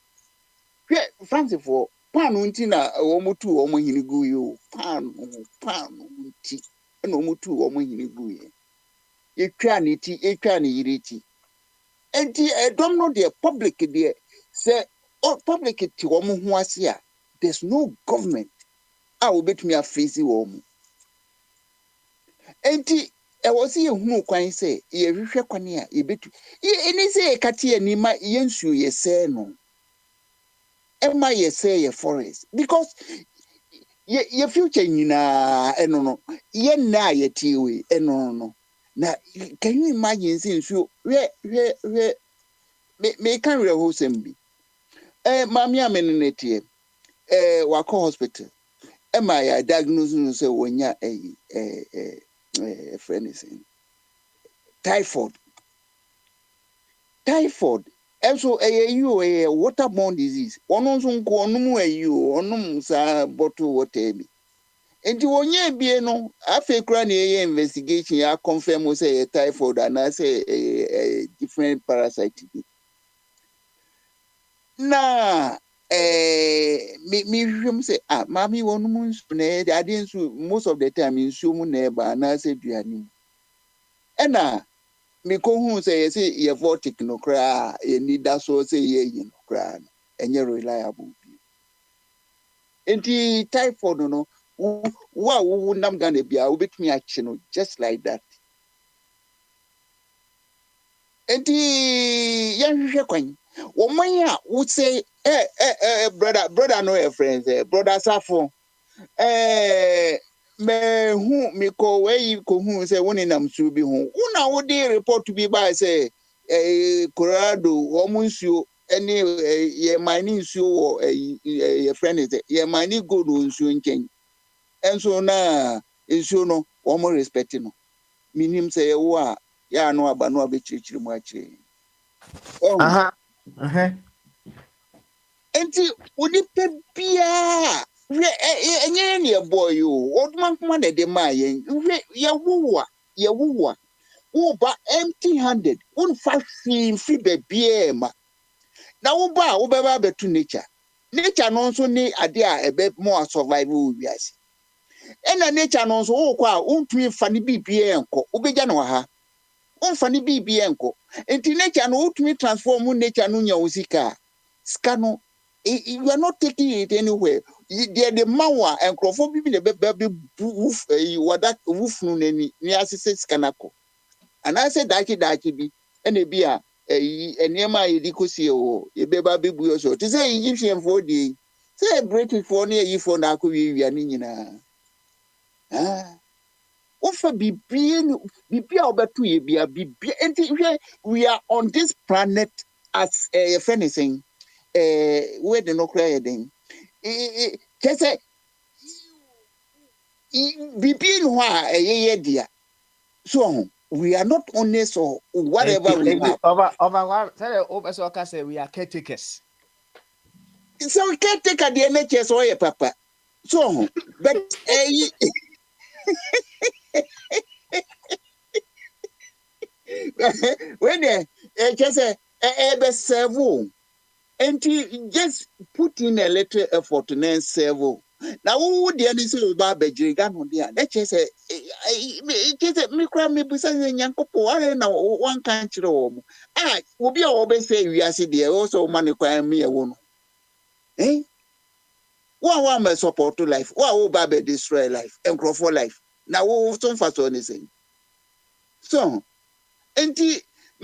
Francis for Panuntina, Omutu, Omohinigu, Pan, Unti, and Omutu, Omohinigu. Ekani iriti. And I don't know the public there. Say, public to Omuhuasia. There's no government. I will bet me a facing home. And I was here who can say, ye refrequania, ye bet. Any say, Katia Nima, Yensu, ye say no. Emma, ye say a forest. Because your future, Nina, and no, ye na ye tiwi, and no. Now, can you imagine since you may carry a whole assembly? Mammy, I'm in it. Wako Hospital. Am I diagnosed say when ya a friend is in typhoid? And so you a waterborne disease. One on go no you on sa bottle water. And you won't be no after cranny investigation. I confirm say a typhoid and I say a different parasite. Na me say mommy one month I didn't most of the time in sumu neighbor and I said duani. And me ko hu say ye vortic no cry ye need that so say ye no cry and you're reliable. Enti typhoid no wow nam gonna be a bit me action just like that. Enti yan kwan woman would say brother no your friends brother Safo me who me ko we ko hu say woni nam su bi hu una wo dey report to be by say Colorado wo munsuo any ye mining nsuo wo your friend is ye mining gold nsuo nchen enso na nsuo no wo mo respect no minim say ye wo a ya no aba no abechirichiri mu achire Aha. enti onipa bia enye ne boy o odman kuma de ma yen ye wowa wo ba empty handed won fa fi be bia ma na wo ba wo be ba betu nature no nso ni ade a ebe more survival wiase ena nature no nso wo kwa untumi fa ni bibia enko obeja na ha unfa ni bibia enko enti nature no utumi transform nature no nya osika ska no you are not taking it anywhere. The mawa and crofo bibi the baby woof wadak woof no nani ni asese skanako. And I said daki bi and a beer a near my edikosi o ye beba bibu so to say Egyptian 4D say British for near you for naku we are nina. Ofa bibia obetu ye bia bibia we are on this planet as a friend is saying where the no cry then kese bibin wa ye dia so we are not honest or whatever we have Over so say we are caretakers. so we can't take a NHS or papa so but when kese be serve and just put in a little effort and serve. Now, who the other say about Bejrigan on there? Let's just say, me cram me beside Yanko, one country home. Will be always say we are there also money crime me a woman. Eh? One may support to life, one will baby destroy life and grow for life. Now, who some fast on anything. So, and me,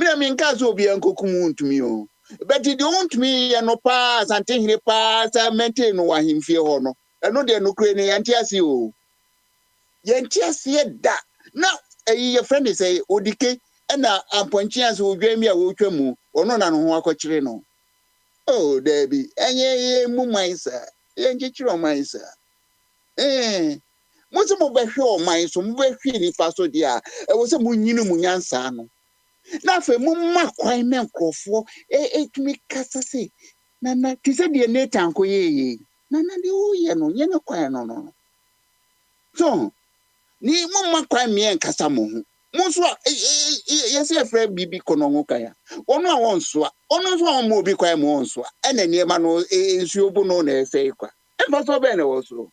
I mean, cats will be uncle Kumun to me. But you don't me and no pass and think he pass and maintain what him fear or no. I know they're no crazy antiasio. Yantias that. Now, your friend is a odike and I'm ponchians who dream me a wuchemu or no, no, no, oh, Debbie, and ye, Mumaisa, Yanjitro Maisa. Most of my show, my some very feeling fast, dear. I was a munino munyansano. Na fe mumma kwai men krofo etumi kasa se na ti se de na tanko ye na de o ye no ye no kwai no so ni mumma kwai men kasa mo Monswa, yes, a friend Bibi Konongokaya. Ono a wonswa, ono so mo bi kwa mo wonswa. Ene niema no nsuobu no na efeikwa. Emfa so be na wo so.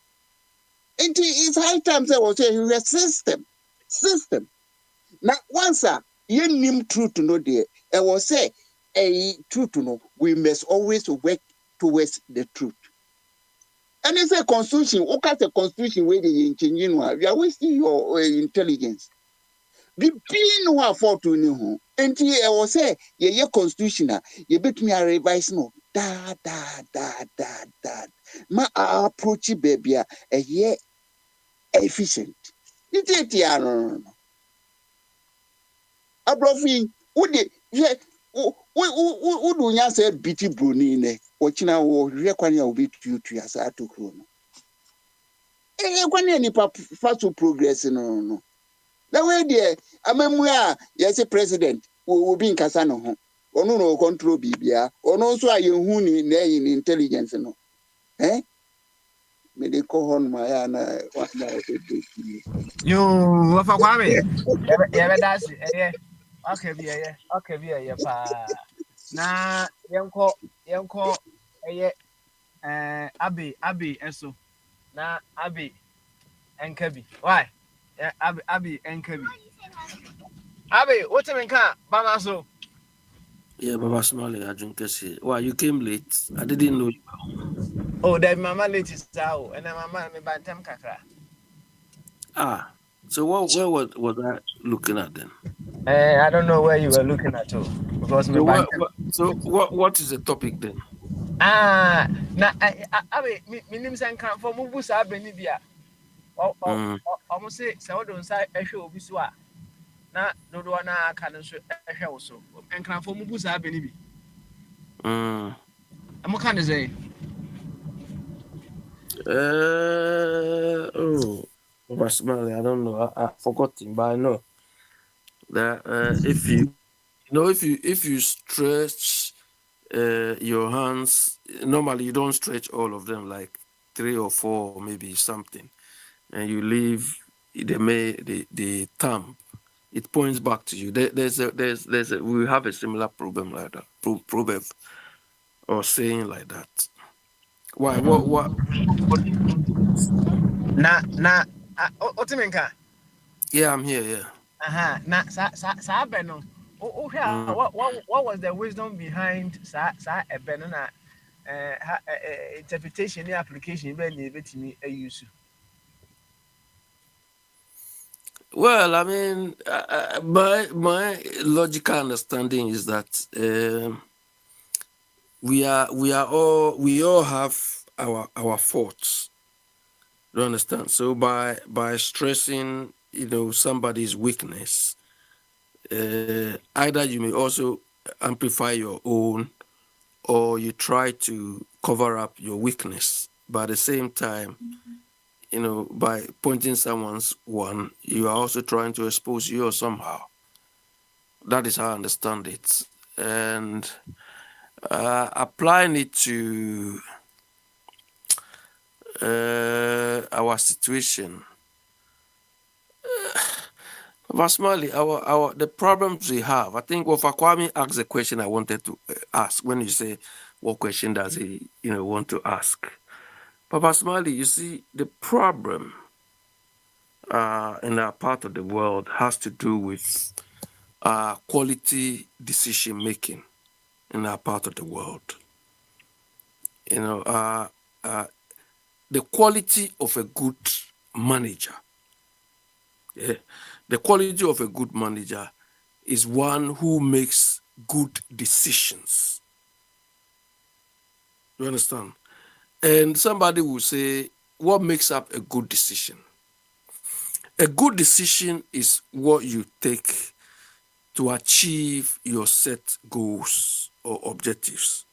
Enti it's high time say was a system. Now once you name truth no there, I was say a truth no, we must always work towards the truth. And it's a constitution, what kind of constitution where they changing one? We are wasting your intelligence. The being who afford to know. And I was say, yeah, constitution, you bet me a revise no. Da. My approach, baby, a year efficient. It's it, yeah, no. Abrofi, would you not say BT Bruni, watching our require will be to as I took home. Any fast progress, no. The way there, I remember, yes, a president will be in Casano, or no control Bibia, or no, so I in intelligence, no. Eh? May they call on my Anna. You, what for Kwame? Yeah, that's it. Okay, yeah, pa. Na, yanko, Abi, eso. Na, Abi, and Kabi. Why? Yeah, Abi, and Kabi. Abi, what's in car? Bamaso. Yeah, Baba Smalley, I drink this. Why you came late? I didn't know you. Oh, that mama latest out, and then mama me by time kakra. Ah, so where was I looking at then? I don't know where you were looking at too, because me So what is the topic then? Na Abi, me name san kan for mubu sa beni bia. Almost say so don't say ehwe obi so a. Na dodo na aka no so ehwe wo so. Enkan for mubu sa beni bi. Amo kan say. Personally, I don't know. I forgot him, but I know that if you stretch your hands, normally you don't stretch all of them, like 3 or 4, or maybe something, and you leave the thumb. It points back to you. We have a similar problem like that, proverb or saying like that. Why? What? Na Otimenka. Yeah, I'm here. Yeah. Na sa beno. What was the wisdom behind sa ebeno na interpretation and application be na betimi use? Well, I mean, my logical understanding is that we all have our faults. You understand? So by stressing, somebody's weakness, either you may also amplify your own, or you try to cover up your weakness. But at the same time, by pointing someone's one, you are also trying to expose yours somehow. That is how I understand it. And applying it to our situation, Basmali, the problems we have. I think Kwame asked the question I wanted to ask when you say, what question does he want to ask? Papa Smiley, you see, the problem in our part of the world has to do with quality decision making in our part of the world. The quality of a good manager. Yeah, the quality of a good manager is one who makes good decisions. You understand? And somebody will say, what makes up a good decision? A good decision is what you take to achieve your set goals or objectives.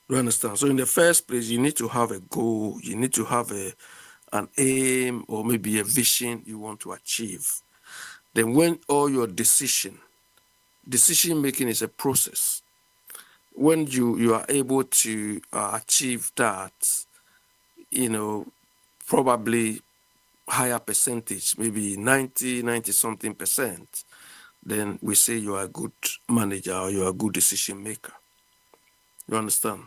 You understand? So in the first place, you need to have a goal, you need to have an aim or maybe a vision you want to achieve. Then when all your decision making is a process. When you are able to achieve that, probably higher percentage, maybe 90 something percent, then we say you are a good manager or you are a good decision maker. You understand?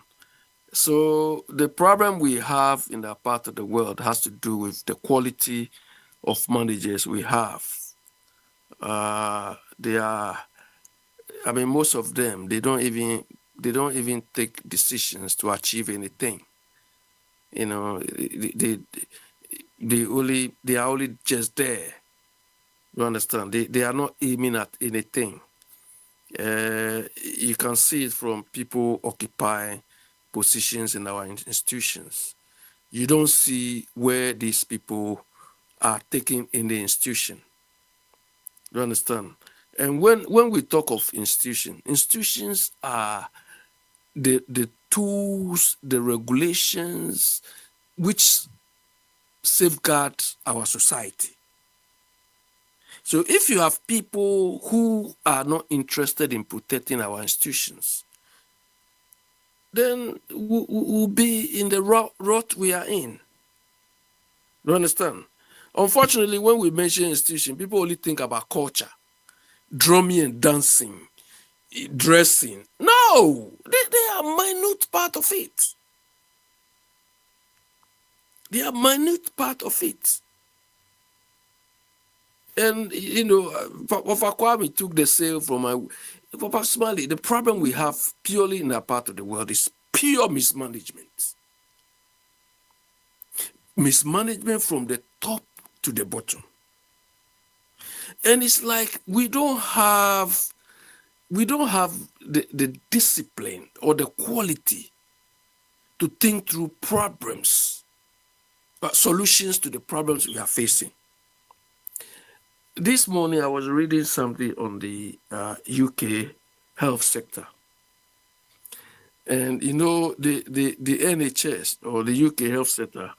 So the problem we have in that part of the world has to do with the quality of managers we have. They are, I mean, most of them, they don't even take decisions to achieve anything. You know, they are only just there. You understand? They are not aiming at anything. You can see it from people occupying positions in our institutions. You don't see where these people are taken in the institution. You understand? And when we talk of institutions are the tools, the regulations which safeguard our society. So if you have people who are not interested in protecting our institutions, then we'll be in the rut we are in. You understand? Unfortunately, when we mention institution, people only think about culture, drumming and dancing, dressing. No, they are a minute part of it. They are a minute part of it. And, you know, Papa Kwame took the sale from my... Papa Smiley, the problem we have purely in that part of the world is pure mismanagement. Mismanagement from the top to the bottom. And it's like we don't have the discipline or the quality to think through problems, solutions to the problems we are facing. This morning I was reading something on the UK health sector. And you know, the NHS or the UK health sector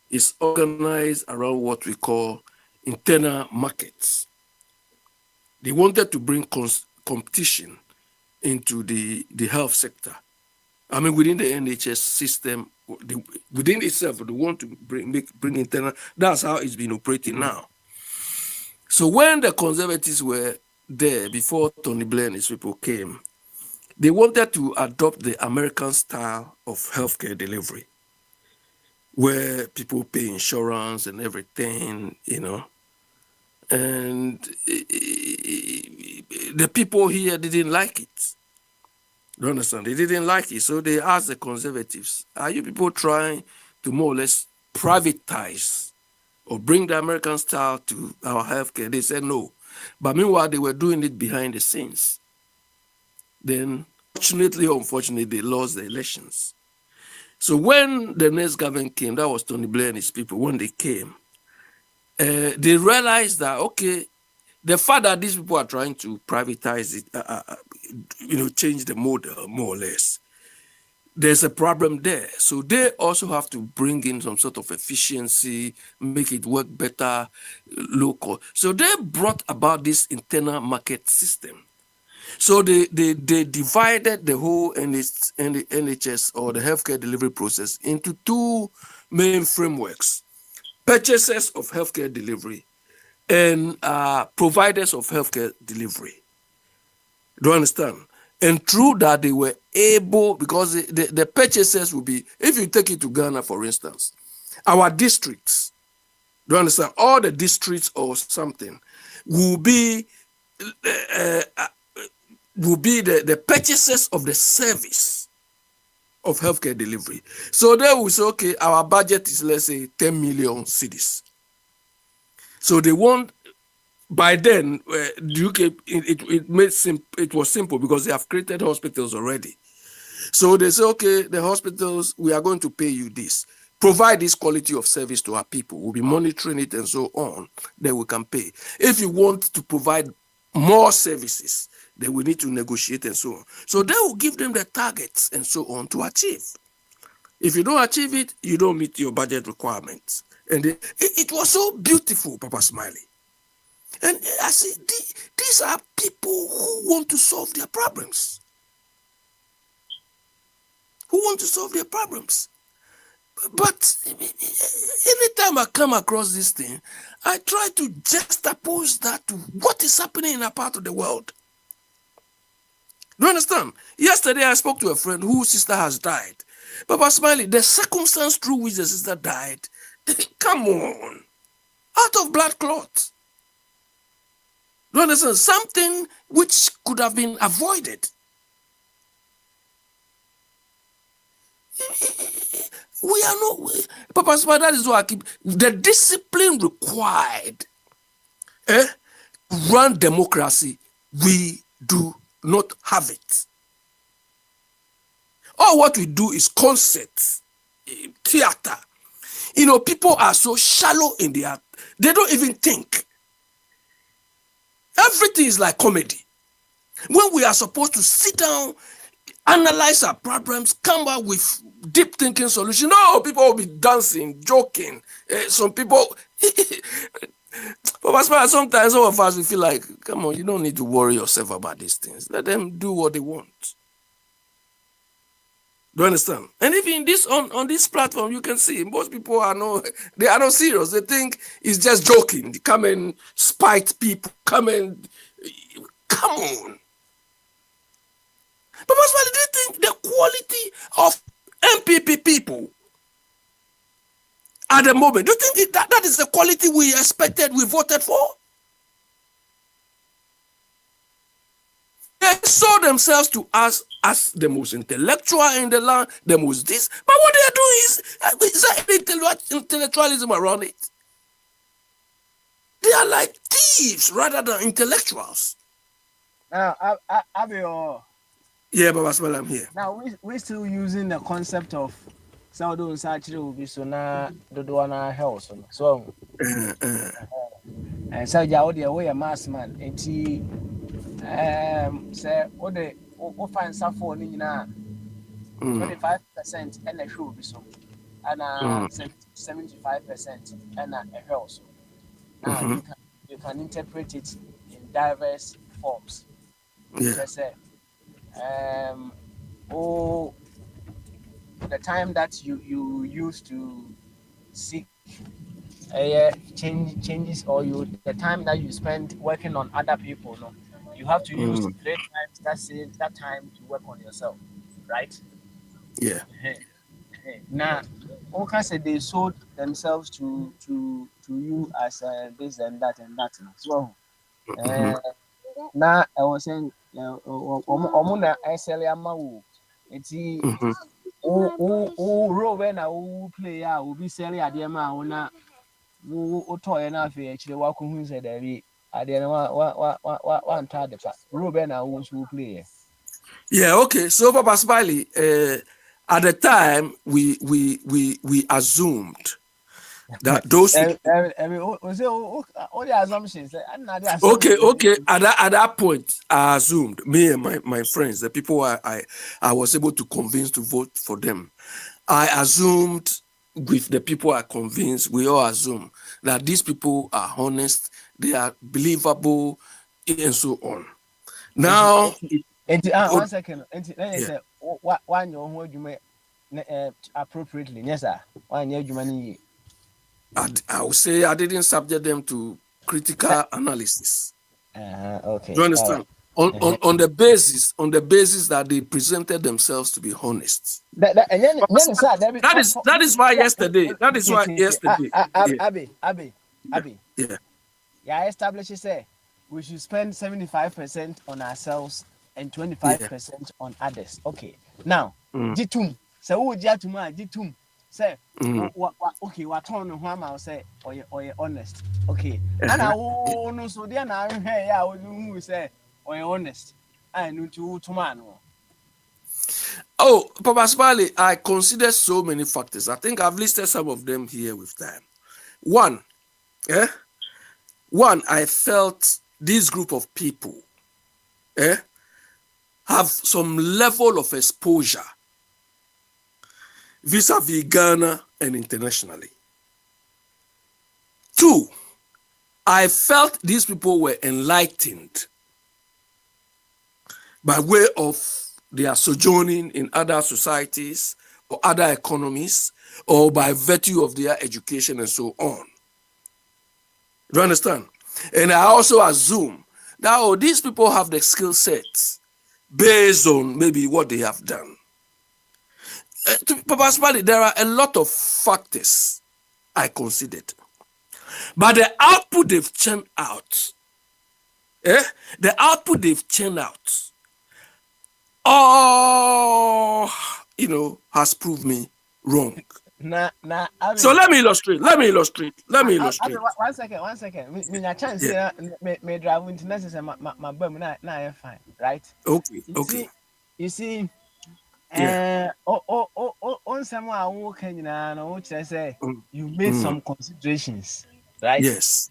is organized around what we call internal markets. They wanted to bring competition into the health sector. I mean, within the NHS system, within itself, they want to bring internal. That's how it's been operating now. So when the Conservatives were there before Tony Blair and his people came, they wanted to adopt the American style of healthcare delivery, where people pay insurance and everything, you know. And the people here didn't like it. You understand? They didn't like it. So they asked the Conservatives, are you people trying to more or less privatize or bring the American style to our healthcare? They said no. But meanwhile, they were doing it behind the scenes. Then, fortunately or unfortunately, they lost the elections. So when the next government came, that was Tony Blair and his people, when they came, they realized that, okay, the fact that these people are trying to privatize it, change the model more or less, there's a problem there. So they also have to bring in some sort of efficiency, make it work better, local. So they brought about this internal market system. So they divided the whole NHS or the healthcare delivery process into two main frameworks: purchasers of healthcare delivery and providers of healthcare delivery. Do you understand? And through that, they were able, because the purchasers will be, if you take it to Ghana, for instance, our districts, do you understand? All the districts or something will be the purchasers of the service of healthcare delivery. So they will say, okay, our budget is, let's say, 10 million cedis. So they want, by then, the UK, it was simple because they have created hospitals already. So they say, okay, the hospitals, we are going to pay you this. Provide this quality of service to our people. We'll be monitoring it and so on. Then we can pay. If you want to provide more services, then we need to negotiate and so on. So they will give them the targets and so on to achieve. If you don't achieve it, you don't meet your budget requirements. And it was so beautiful, Papa Smiley. And I see, these are people who want to solve their problems. Who want to solve their problems. But anytime I come across this thing, I try to juxtapose that to what is happening in a part of the world. Do you understand? Yesterday, I spoke to a friend whose sister has died. Papa Smiley, the circumstance through which the sister died, come on, out of blood clot. Do you understand? Something which could have been avoided. We are not, Papa Smiley, that is what I keep, the discipline required to run democracy, we do not have it. All what we do is concerts, theater. You know, people are so shallow in their, they don't even think. Everything is like comedy. When we are supposed to sit down, analyze our problems, come up with deep thinking solutions, no, people will be dancing, joking. Some people, but sometimes some of us we feel like, come on, you don't need to worry yourself about these things. Let them do what they want. Do you understand? And even this on this platform, you can see most people are not serious. They think it's just joking. They come and spite people. Come on. But why do you think the quality of MPP people at the moment, do you think that is the quality we expected, we voted for? They saw themselves to us as the most intellectual in the land, the most this. But what they are doing is there intellectualism around it? They are like thieves rather than intellectuals. Now, Abio. Yeah, Baba Smile, I'm here. Now, we're still using the concept of Saudo and Sachi will be so now the Duana house. So, and so Yaudi away a mass man, and he say, what they find Safo Nina 25% and a shoe be so, and 75% and a house. Now, you can interpret it in diverse forms. Yeah. The time that you used to seek changes, or the time that you spend working on other people, no, you have to use 3 times that time to work on yourself, right? Yeah. Now, okay, say they sold themselves to you as this and that and that as well. Now I was saying, omuna SL amawu. Eti role when I play will be selling at the amount na toy na fe actually wa ko hu say there be at the one try the role when I will play. Yeah, okay. So Papa Smiley, at the time we assumed that those all the assumptions. Okay. At that point, I assumed, me and my friends, the people I was able to convince to vote for them, I assumed with the people I convinced, we all assume that these people are honest, they are believable, and so on. Now, one second. Say one you appropriately. Yes, sir. One you I would say I didn't subject them to critical analysis. Okay. Do you understand? On the basis that they presented themselves to be honest. That is why yesterday. That is why yesterday. Abi. Yeah. Yeah, established say we should spend 75% on ourselves and 25% on others. Okay. Now, Jitum. So who Jatuma Jitum? Say, okay, what on whom I'll say, or you're honest. Okay. And I no so then I hey, I will say, or you're honest. I know to man. Oh, Papa Smiley, I consider so many factors. I think I've listed some of them here with time. One, I felt this group of people have some level of exposure vis-a-vis Ghana and internationally. 2, I felt these people were enlightened by way of their sojourning in other societies other economies or by virtue of their education and so on. Do you understand? And I also assume that these people have the skill sets based on maybe what they have done. Papa Smiley, there are a lot of factors I considered. But the output they've churned out, has proved me wrong. So let me illustrate. One second. Me na chance me drive into necessary my bum na fine, right? Okay. You see, on someone I walk in and which I say you made some considerations, right? Yes.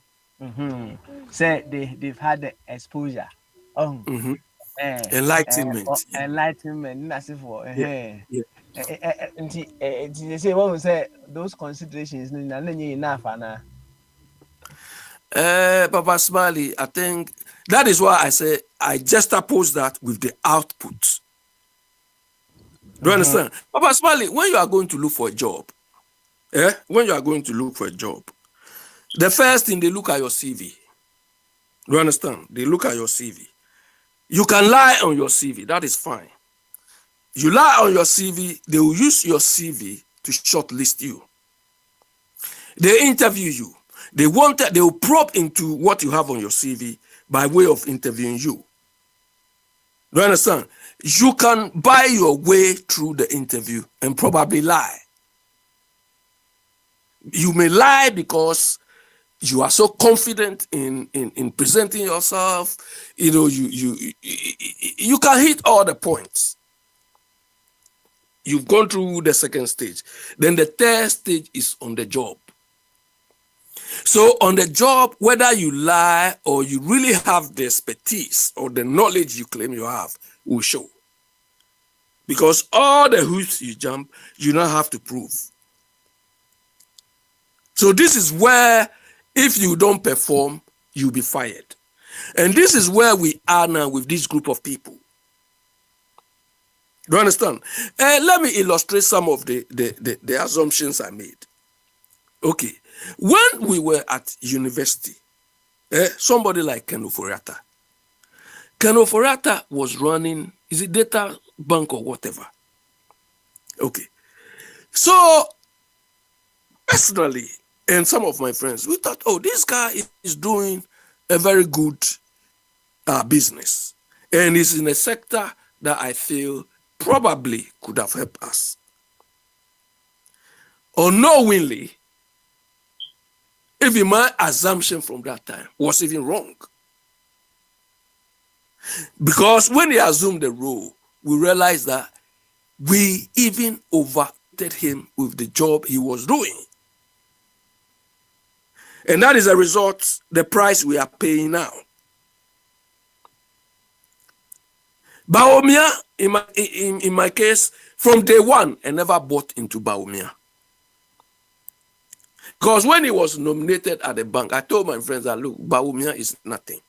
Say they've had the exposure. Enlightenment. That's it for they say what we say those considerations enough Papa Smiley, I think that is why I say I just oppose that with the output. Do you understand? Papa Smiley, when you are going to look for a job, the first thing they look at your CV. Do you understand? They look at your CV. You can lie on your CV, that is fine. You lie on your CV, they will use your CV to shortlist you. They interview you. They will probe into what you have on your CV by way of interviewing you. Do you understand? You can buy your way through the interview and probably lie. You may lie because you are so confident in presenting yourself. You can hit all the points. You've gone through the second stage. Then the third stage is on the job. So on the job, whether you lie or you really have the expertise or the knowledge you claim you have will show. Because all the hoops you jump, you now have to prove. So this is where, if you don't perform, you'll be fired. And this is where we are now with this group of people. Do you understand? Let me illustrate some of the assumptions I made. Okay. When we were at university, somebody like Ken Ofori-Atta was running, is it data bank or whatever? Okay. So, personally, and some of my friends, we thought, this guy is doing a very good business. And he's in a sector that I feel probably could have helped us. Unknowingly, even my assumption from that time was even wrong. Because when he assumed the role, we realized that we even overrated him with the job he was doing. And that is a result, the price we are paying now. Bawumia, in my case, from day one, I never bought into Bawumia. Because when he was nominated at the bank, I told my friends that, look, Bawumia is nothing.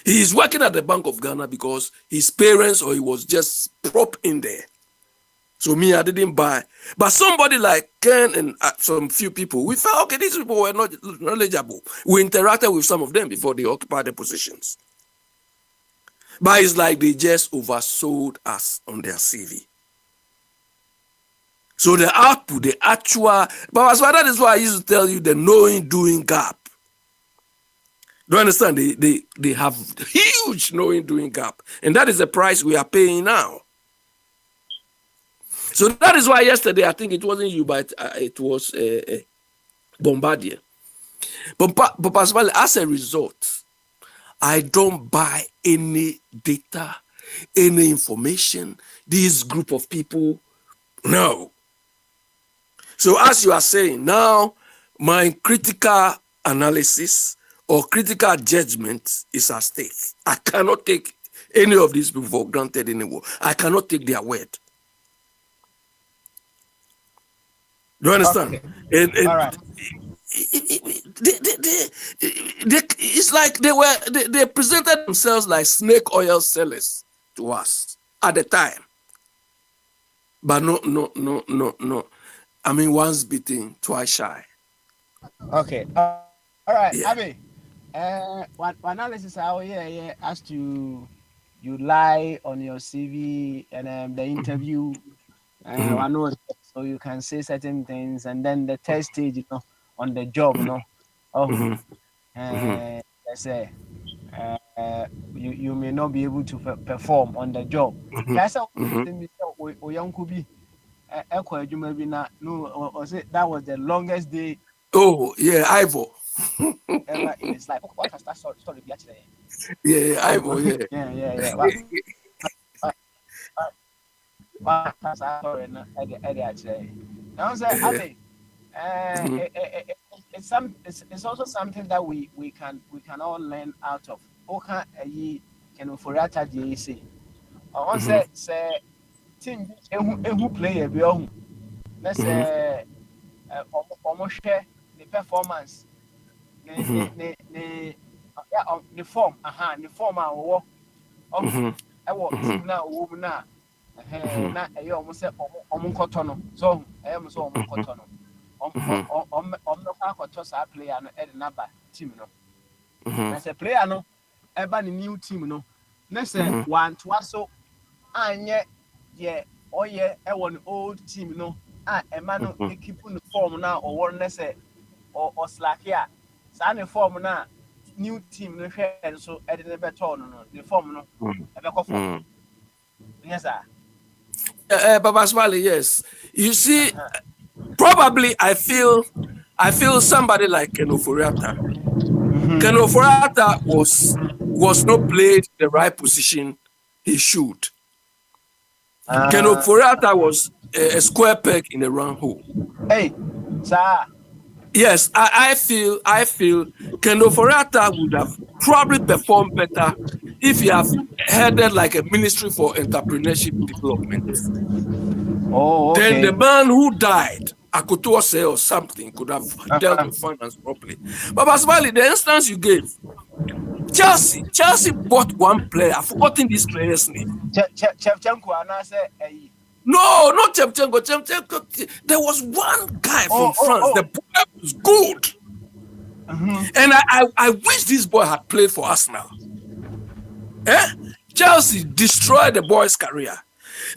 He is working at the Bank of Ghana because his parents or he was just propped in there. So me, I didn't buy. But somebody like Ken and some few people, we felt, okay, these people were not knowledgeable. We interacted with some of them before they occupied the positions. But it's like they just oversold us on their CV. So the output, the actual, but that is why I used to tell you the knowing doing gap. Do you understand? They have huge knowing doing gap. And that is the price we are paying now. So that is why yesterday, I think it wasn't you, but it was Bombardier. But as a result, I don't buy any data, any information, this group of people, no. So as you are saying, now my critical analysis or critical judgment is at stake. I cannot take any of these people for granted anymore. I cannot take their word. Do you understand? Okay. And all right. It's like they presented themselves like snake oil sellers to us at the time. But no. I mean, once beaten, twice shy. Okay. All right, Yeah. Abby. What analysis? How yeah as to you lie on your CV and the interview. I know, so you can say certain things, and then the third stage, on the job, Mm-hmm. I say, you may not be able to perform on the job. That's how young could be. No, or say that was the longest day Oh, yeah, Ivor. ever in his life. What has that story be actually? Yeah, Ivor, yeah. Yeah. What has that story actually? Now say, Abby, it's also something that we can all learn out of. Okay, can for that say. I want say team who play a bill. Let's say almost share the performance. The form, the form our team now, woman now. Na almost say omunkotono. So I am so omunkotono. No toss our player no ed number team no. Na say player no eba the new team no. Na say one to so anye yeah old team no. Ema no keep the form now or one say or slack here. Sa the form na new team no share so ed the better no the form no ebe form. Yes sir. Baba Smiley, yes. You see, probably I feel somebody like Ken Ofori-Atta. Ken Ofori-Atta was not played the right position he should. Ken Ofori-Atta was a square peg in a round hole. Hey, sir. Yes, I feel Ken Ofori-Atta would have probably performed better if he have headed like a ministry for entrepreneurship development. Oh, okay. Then the man who died, Akoto say or something, could have dealt with finance properly. But Basmali, the instance you gave, Chelsea bought one player. I've forgotten this player's name. Shevchenko, and I say, no, not Shevchenko. There was one guy from France. The boy was good. And I wish this boy had played for Arsenal. Chelsea destroyed the boy's career.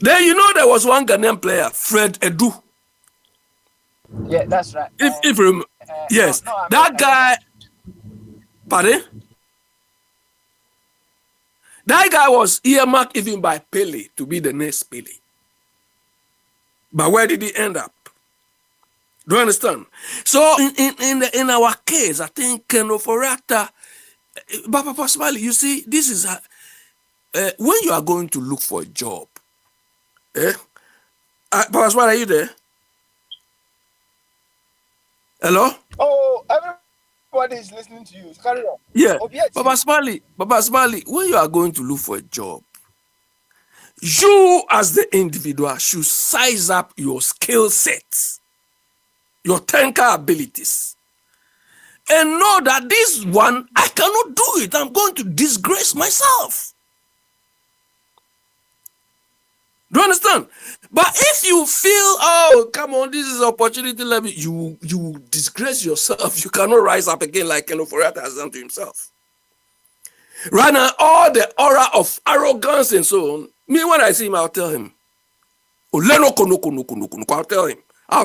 Then there was one Ghanaian player, Fred Edu. Yeah, that's right. Yes, that guy. Pardon? That guy was earmarked even by Pele to be the next Pele. But where did he end up? Do you understand? So in our case, I think Ken Ofori-Atta, Papa Smiley, you see, this is when you are going to look for a job. Papa Smiley, are you there? Hello? Oh, everybody is listening to you. Carry on. Yeah. Papa Smiley, when you are going to look for a job, you as the individual should size up your skill sets, your technical abilities, and know that this one, I cannot do it. I'm going to disgrace myself. Do you understand? But if you feel, oh, come on, this is opportunity level, you disgrace yourself. You cannot rise up again like Ken Ofori-Atta has done to himself. Right now, all the aura of arrogance and so on, me, when I see him, I'll tell him, I'll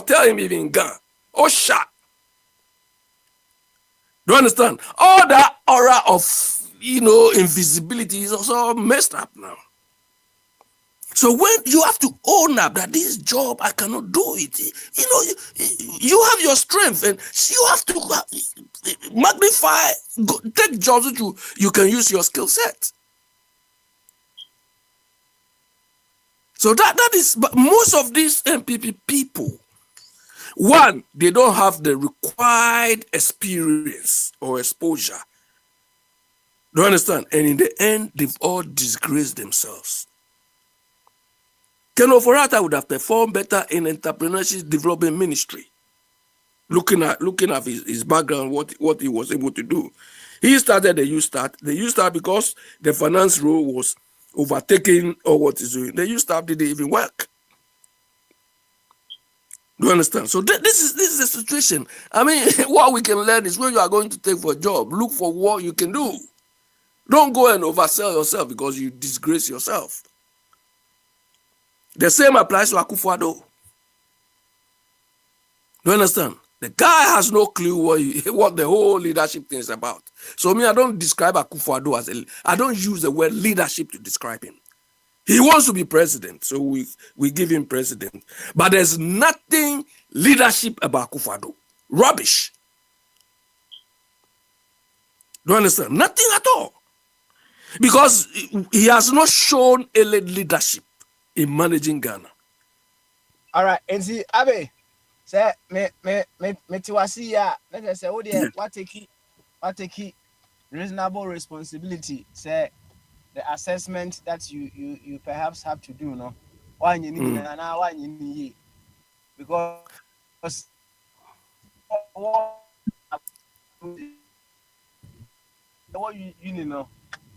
tell him even in Ghana, oh, shot. Do you understand? All that aura of, invisibility is also messed up now. So when you have to own up that this job, I cannot do it, you have your strength and you have to magnify, take jobs that you can use your skill set. So that is, but most of these MPP people, one, they don't have the required experience or exposure. Do you understand? And in the end, they've all disgraced themselves. Ken Ofori-Atta would have performed better in entrepreneurship development ministry. Looking at his background, what he was able to do. He started the U-Start. The U-Start, because the finance role was overtaking or what is doing. The U-Start didn't even work. Do you understand? So this is the situation. I mean, what we can learn is when you are going to take for a job, look for what you can do. Don't go and oversell yourself because you disgrace yourself. The same applies to Akufo-Addo. Do you understand? The guy has no clue what the whole leadership thing is about. So I don't describe Akufo-Addo as I don't use the word leadership to describe him. He wants to be president, so we give him president. But there's nothing leadership about Akufo-Addo. Rubbish. Do you understand? Nothing at all. Because he has not shown any leadership in managing Ghana. All right, and see, Abe, say me tiwasi ya. Let's say, oh dear, what take reasonable responsibility. Say the assessment that you perhaps have to do, no? Why you need now? Why you need because what you know.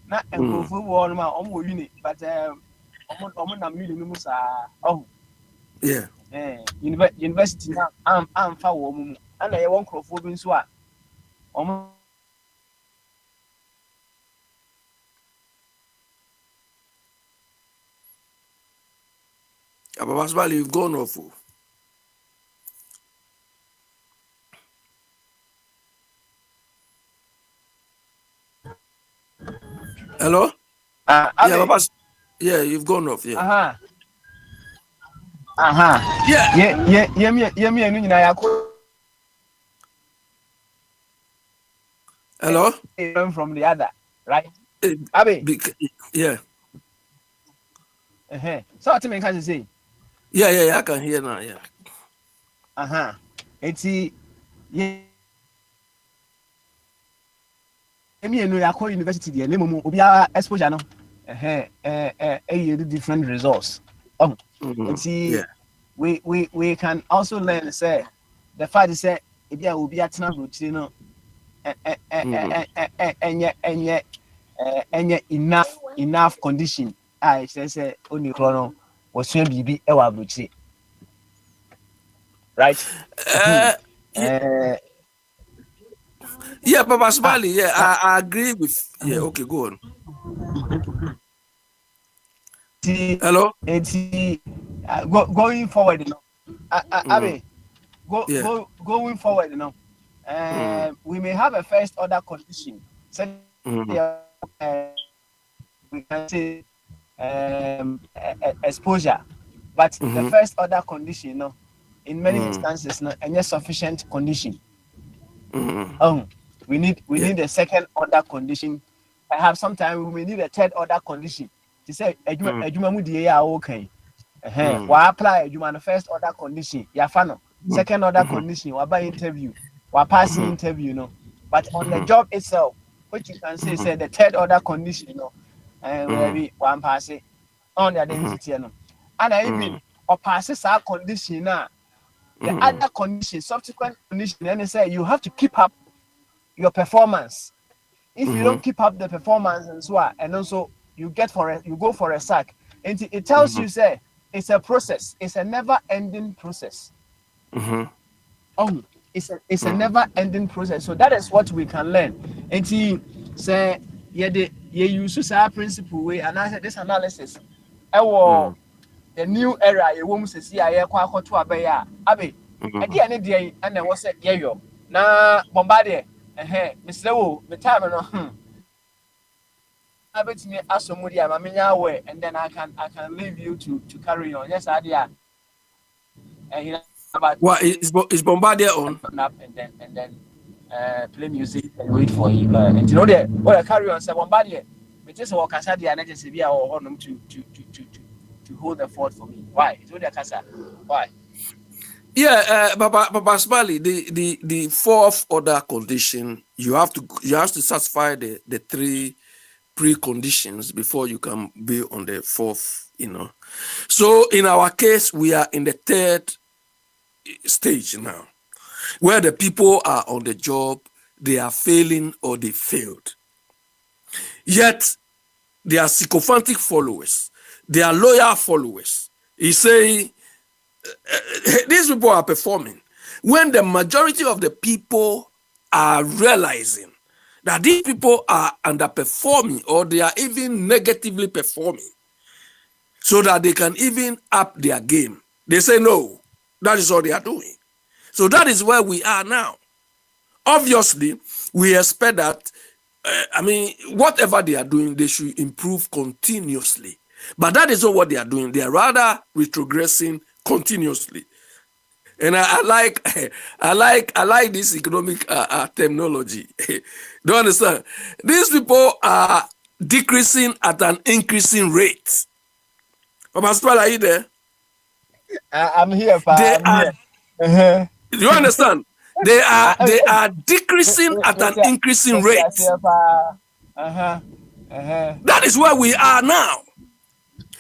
Na enkofu wo no ma omo uni but omo na mi no musa oh yeah university na am fa wo mu ana ye won krofo bi nso a omo Ababasbali, you've gone off. Hello? Yeah, you've gone off. Yeah. Hello? From the other, right? Yeah. So what you can say? Yeah, I can hear now. Yeah. It's university there name mo obi exposure no different results we can also learn say the fact is say ebi a obi atena routine no enough condition I say only chrono was swim bibi e wa routine right yeah, Papa Smiley, I agree with. Yeah, okay, go on. Hello? Going forward, you know. Going forward, you know. We may have a first order condition. We can say exposure. But the first order condition, you know, in many instances, no, and sufficient condition. We need a second order condition. Perhaps sometimes we may need a third order condition. To say ejuma mu die ya okay. We apply ejuma the first order condition. Ya fano. Second order condition. We by interview. We pass interview, no. But on the job itself, which you can say the third order condition, you know, where we one pass it on the identity, no. And I even or passes our condition now. The other condition, subsequent condition, and they say you have to keep up your performance. If you don't keep up the performance and so on, and also you go for a sack. And it tells you say it's a process. It's a never-ending process. It's a never-ending process. So that is what we can learn. And say you use our principle way and I said this analysis. The new era you won't see I quite to abaya abe at the end of the day and then was it yo na bombardier Mr. Wo the time no I bet me ask somebody I'm away and then I can leave you to carry on. Yes idea and about what is bombardier on and then play music and wait for you and you know that what I carry on say bombardier but just walk aside and just be our honor to hold the fort for me. Why? Why? Yeah, Papa Smiley, the fourth order condition, you have to satisfy the three preconditions before you can be on the fourth, you know. So in our case, we are in the third stage now, where the people are on the job, they are failing or they failed. Yet they are sycophantic followers. They are loyal followers. He say these people are performing. When the majority of the people are realizing that these people are underperforming or they are even negatively performing, so that they can even up their game, they say no. That is all they are doing. So that is where we are now. Obviously, we expect that, whatever they are doing, they should improve continuously. But that is not what they are doing. They are rather retrogressing continuously. And I like this economic terminology. Do you understand? These people are decreasing at an increasing rate. Papa Spell, are you there? I'm here, Pa. Do you understand? They are decreasing at an increasing rate. That is where we are now.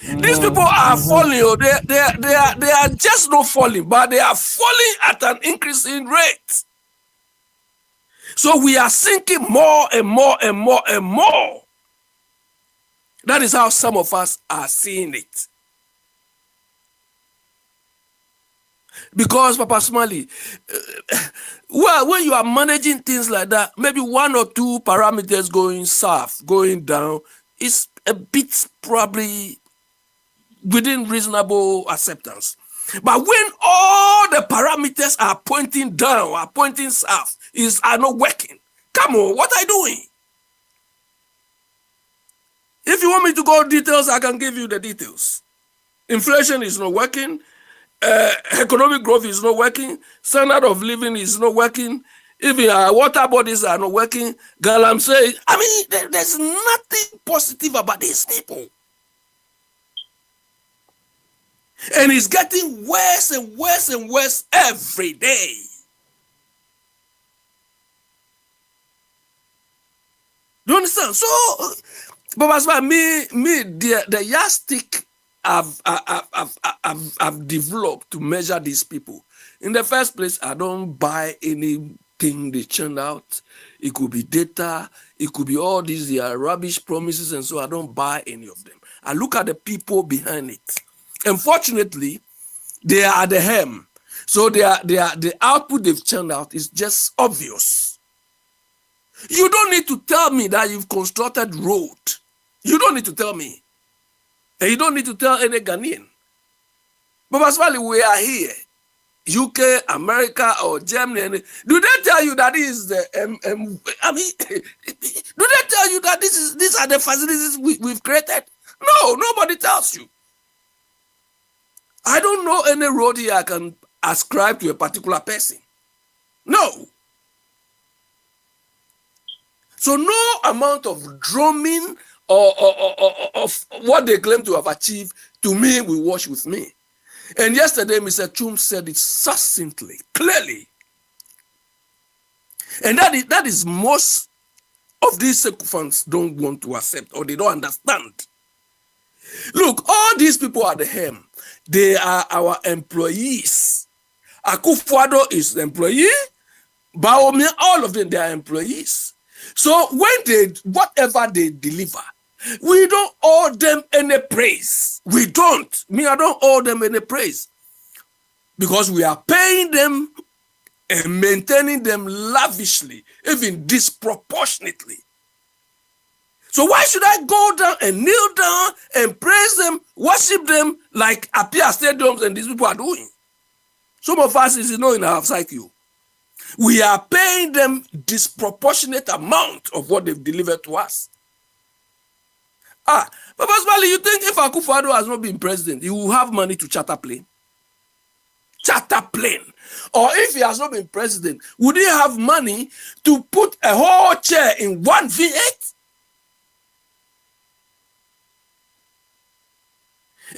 These people are falling. They are just not falling, but they are falling at an increasing rate. So we are sinking more and more and more and more. That is how some of us are seeing it. Because, Papa Smiley, well, when you are managing things like that, maybe one or two parameters going south, going down, is a bit probably within reasonable acceptance. But when all the parameters are pointing down, are pointing south, are not working, come on, what are you doing? If you want me to go details, I can give you the details. Inflation is not working. Economic growth is not working. Standard of living is not working. Even our water bodies are not working. Galamsey, there's nothing positive about these people. And it's getting worse and worse and worse every day. Do you understand? So, but as for me, the yardstick I've developed to measure these people. In the first place, I don't buy anything they churn out. It could be data, it could be all these rubbish promises, and so I don't buy any of them. I look at the people behind it. Unfortunately, they are the hem. So the output they've churned out is just obvious. You don't need to tell me that you've constructed road. You don't need to tell me. And you don't need to tell any Ghanaian. But as well, we are here. UK, America, or Germany. Do they tell you that this is the do they tell you that these are the facilities we've created? No, nobody tells you. I don't know any road here I can ascribe to a particular person. No. So no amount of drumming or of what they claim to have achieved, to me, will wash with me. And yesterday, Mr. Chum said it succinctly, clearly. And that is most of these sycophants don't want to accept, or they don't understand. Look, all these people are the hem. They are our employees. Akufo-Addo is the employee. Bawumia, all of them, they are employees. So when whatever they deliver, we don't owe them any praise. We don't. I don't owe them any praise. Because we are paying them and maintaining them lavishly, even disproportionately. So why should I go down and kneel down and praise them, worship them like Apia Stadiums and these people are doing? Some of us is not in our cycle. We are paying them disproportionate amount of what they've delivered to us. But personally, you think if Akufo-Addo has not been president, he will have money to charter plane? Charter plane. Or if he has not been president, would he have money to put a whole chair in one V8?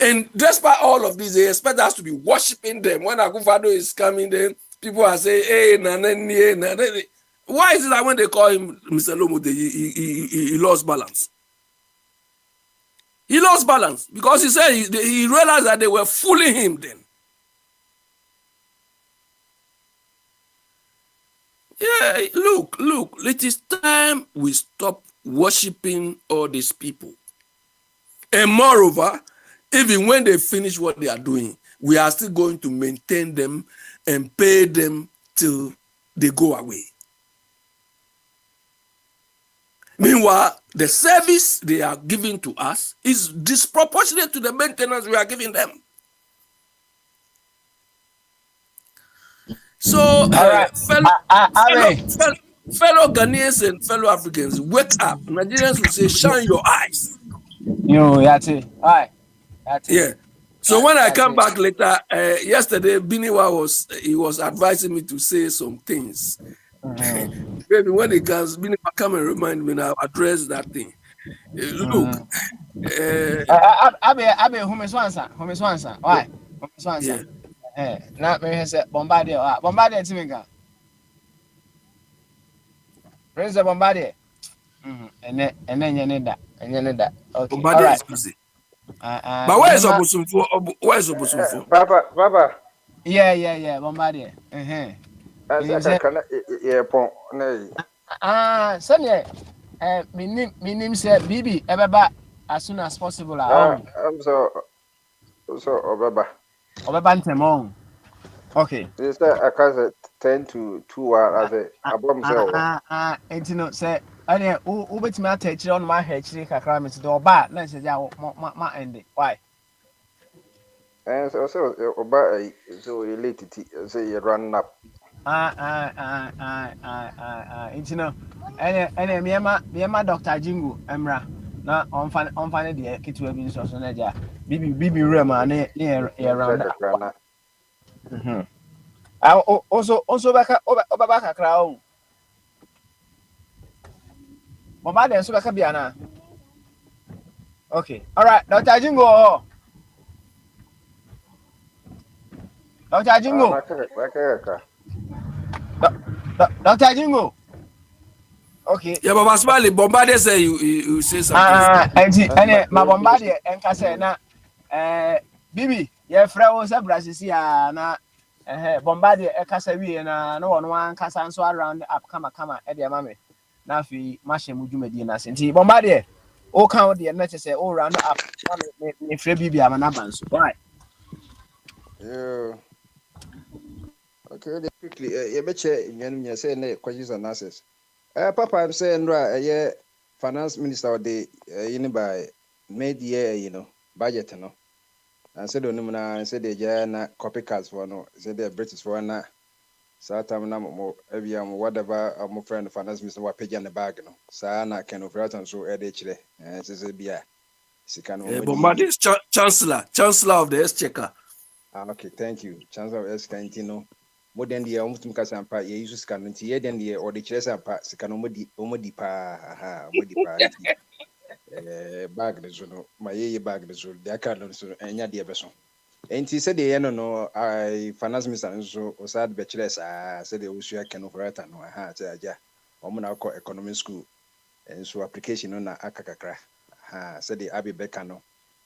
And despite all of this, they expect us to be worshiping them. When Akufo-Addo is coming, then people are saying, hey, nanani. Why is it that when they call him Mr. Lomo, he lost balance? He lost balance because he said he realized that they were fooling him then. Yeah, look, it is time we stop worshiping all these people. And moreover, even when they finish what they are doing, we are still going to maintain them and pay them till they go away. Meanwhile, the service they are giving to us is disproportionate to the maintenance we are giving them. So, All right. fellow Ghanaians and fellow Africans, wake up. Nigerians will say, shine your eyes. Yati. All right. Yati. Yeah. So when I come back later, yesterday, Biniwa was advising me to say some things. Maybe when it comes, Biniwa come and remind me, and I'll address that thing. Look. Abe, who is one, why? Yeah. Not me, say Bombardier. Bombardier, Timika. Praise the Bombardier. And then you need that. Okay. Bombardier is busy. But where is Obosumfo? Where is Obosumfo? Papa. Yeah, Bombardier. Sunday. Minim said Bibi Ebeba as soon as possible. I'm so Obeba. Obebantemon. Okay. This I can 10 to 2 hours. And you know, say, I wait me take on my head, kakra, Mr. Doba, let's say, my end. Why? And so Oba, so you late say you run up. You know, and me and Dr. Jingo, Emra, now on find the kit to have been so soon. Bibi Rema near around. Also back a crowd. Mama, so back a biana. Okay, all right, Dr. Jingo. Dr. Jingo. Dr. Jingo. Okay. Yeah, but Smiley, Bombardier say you say something. And my Bombardier and Casse na Bibi, your friend was a Brazilian na Bombardier a Cassavi and no one Cassan so around up kama at the mammy. Now fi Masha Mujumedina Sinti Bombardier. Oh, count the necessary all round up. If Bibi am an abans. Why? Yeah. Okay, quickly. You betcha you say questions and answers. Papa, I'm saying right. Finance minister the by mid-year, budget, and said on and said they na copycats for no, said they're British for na. So time na mo every whatever my friend the finance minister was paying in the bag, no. So na can of and so chile and says be a. Bombardier is chancellor of the Exchequer. Okay, thank you. Chancellor of Exchequer, more than the almost Mukasampa, you use scan here than the or the chess and parts, Omodi pa, bag the zone, my bag the zone, the account, and Yadia Besson. And he said, the no, I finance Miss and so was sad bachelors, said the Usia can operate and I had ja, Omanako Economic School, and so application on Akakakra, said the Abbey Becano,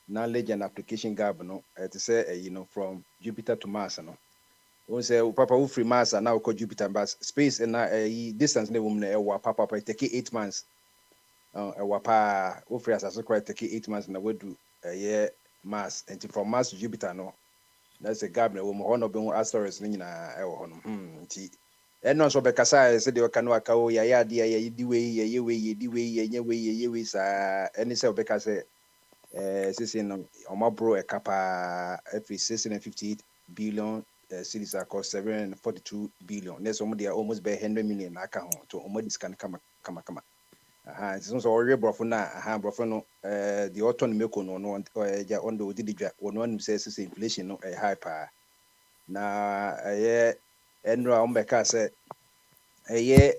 knowledge and application governor, to say, from Jupiter to Mars, no. We say Papa who free Mars and now call Jupiter, but space and distance the woman Papa take 8 months. Wapa who free as quite take 8 months and we do a year Mars and from Mars to Jupiter no. That's a gap woman one of them asteroids in and no so Becasa said the canoe cow ya dear ye way sa any say Becasa sissing on my bro a kappa every 658 billion. Cities are cost 742 billion. There's somebody almost by 100 million account to almost can come. It's also already brofuna, brofono, the autumn milk on on the Didija, one says inflation no a hyper. Now, a year, Enra Ombeka said, a year,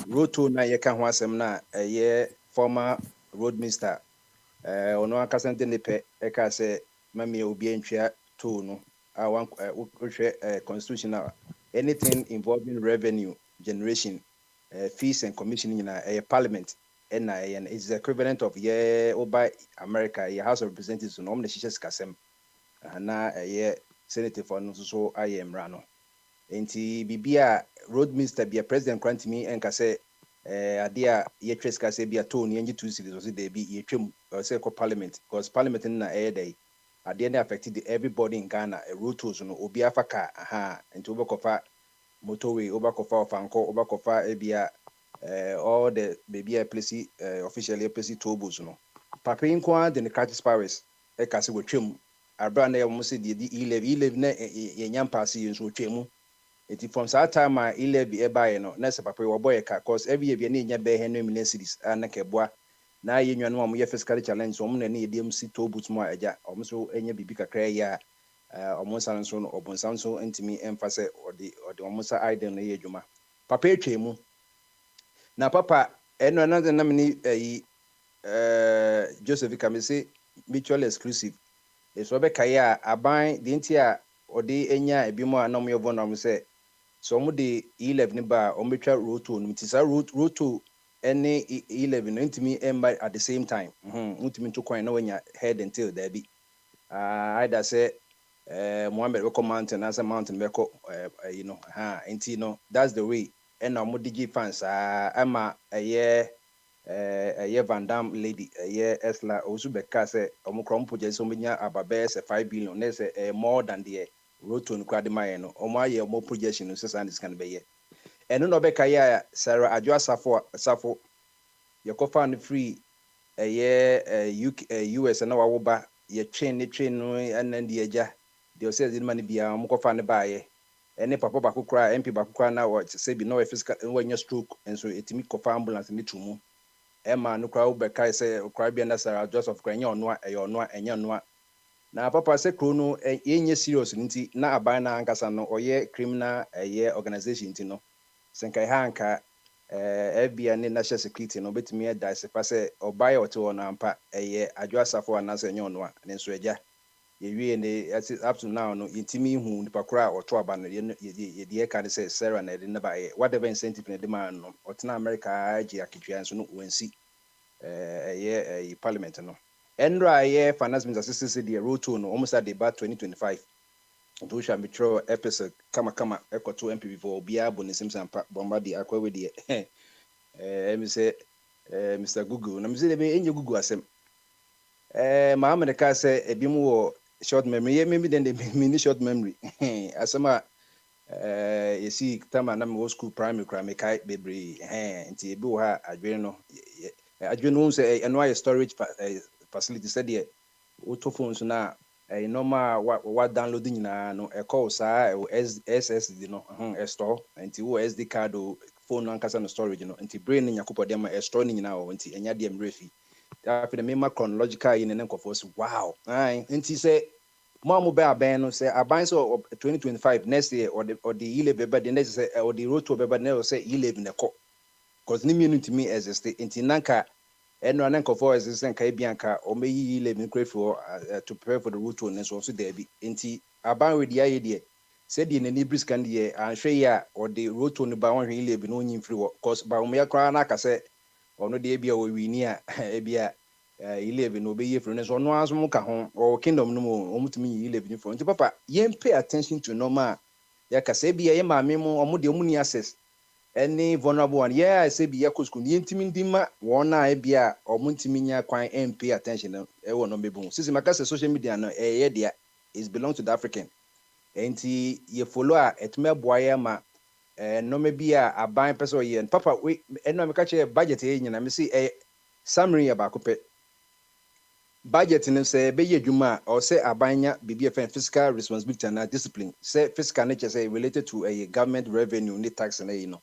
road to na yekan wasem na, a year, former road minister, on one castle in the pet, Eka say, Mammy will be in chair too, no. I want constitutional anything involving revenue generation, fees and commissioning in a parliament, and it's the equivalent of by America, a House of Representatives, no one the Kasem, and now a year senator for so I am Rano. And be a road minister, be a president grant me and Kase, a dear Yetres Kase be a tone, and 2 cities, or they be a trim or circle parliament, because parliament in a day. at the end affected everybody in Ghana. A road tools no obi afaka into Obakofa motorway, Obakofa Fanko, Obakofa Ebia, all the baby a place officially a place tobus no. Papa inqua then the Curtis Paris, a castle with trim. Our brand name almost said the 11 yam passy so chemu. It from that time my 11 a buy no, Nessa Papa or boy cause every year near Bay Henry million cities and a kebwa. Now you know my fiscal challenge, so many DMC tobus more aja, almost any bibica craya, almost Sanson or Bonsanso and to me emphasis or the almost idea na juma. Papa chemu. Now Papa and another nominee Joseph Kamisi mutually exclusive. It's Robert Kaya, a bind the intia or the enya a bimo and nomi of one say. Some the 11 bar or mutual route to Mitisa route to any 11 into me and by at the same time. Ultimate to coin knowing your head until there be. I'd say Mohammed Roko Mountain as a mountain record, you know, that's the way. And now Modigi fans, I'm a year. Van Dam lady, Esla Ozubeka say, Omicron project so many ababes 5 billion, there's more than the road to Cradimano, or my year more projection, and this can be here. And no Becca, Sarah Adjoa Safo, your co free a year, US and our Woba, your train, and then the Aja, they say the money be a Mokofan by any papa baku cry, MP baku cry now, or say be no fiscal when your stroke, and so it meet cofa ambulance in the tumu. Emma no crowd Becca say, cry be Sarah Joseph Cranyon, no, na papa say chrono yenye serious nti na abana ankasa no oye criminal organization nti no senkai hanka FBI ne national security no betimi da se pa say obaye oto na ampa adwasafo anase enye ono a ne nso agya ye wie ne up to now no intimi hu nipa kura oto aba no ye de ka ne say Sarah na de ne ba ye whatever incentive ne de man no otena America agi akitwa nso no wensi parliament no Enra ye finance minister said the road to no almost at the about 2025. To shall be true episode kama echo to MP before Bia Bonisim and Bombadi Aqua with the say Mr. Google. I'm saying in your Google as my America say a bit more short memory, maybe then they mini short memory. As some you see, Tama Nam school primary crime, kite baby, and Tibuha, Adreno say a storage facility said here auto phones na normal what downloading na no e call sa SSD no store nti wo SD card o phone no ankasa no storage no nti brain nya kopo dem e store ni nyina o nti enya dem refi after the mema chronological yin ne nkofo so wow nti say mo be aban no say aban so 2025 next year or the 11 be the next say or the road to be no say 11 ne ko cause ni me to me exist nti nanka and one for as and Caribbeanca or may ye live in for to prepare for the route to and so there be inti about with the idea said in any brisk and ye and share or the road to the bound he live in only free cause by me a crown like I said or no day be we near ebia 11 obey from us or no as muka home or kingdom no more to me ye live in front papa yen pay attention to normal yakasebia yema memo or mudi muni access any vulnerable one I say be yakos kun yentimi ndima wona ebia omuntimi nya kwan pay attention e wo no mebu sisi makasa social media no dia is belong to the African enti ye follow a etme boaye ma no me bia aban person ye papa we eno me ka che budget e nyina me see summary about ko budget no say be yedwuma or say abanya bibia fiscal responsibility and discipline say fiscal nature say related to a government revenue ni tax na you know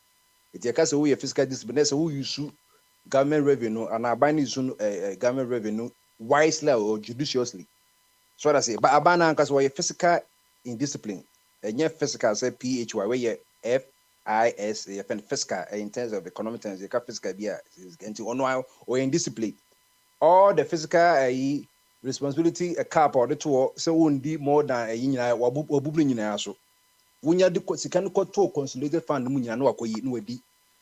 it yakase who fiscal discipline say who use government revenue and abani use government revenue wisely or judiciously so that say but abana because we fiscal in discipline and fiscal say phy where FIS fiscal in terms of economic terms you fiscal be into on or in discipline all the physical responsibility a cap or the two so won't be more than a year or bubbling in our so when you do can to consolidated fund munya no akoyi no adi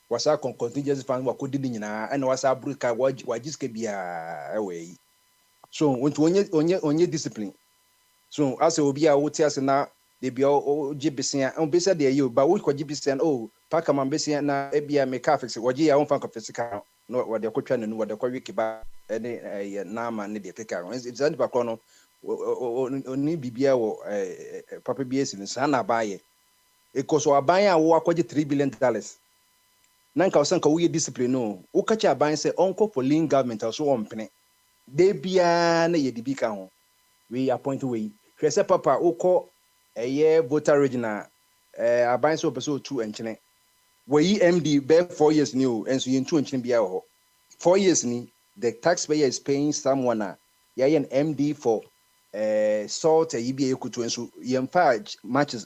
was our contingency fund what could and was our broker what just can be away so when you discipline so as will be a wotias na they be all GBC and besa there you but we could GBC and pack a mambesi na ebia make fix what you own funk physical no what they could try and what the wiki ba any nama need the take it's on the back oni bibia wo papa BS no sa na baye because aban a wo akwaje $3 billion na nka osanka wo ye discipline no wo kacha aban say onko for lean government also ompene de bia na ye dibi ka ho we appoint we hwe se papa ukọ voter regional aban so person otu enchene we MD be 4 years ni o enso ye ntu enchene bia ho 4 years ni the taxpayer is paying someone yeah an MD for salt bia ekutu enso ye mfa matches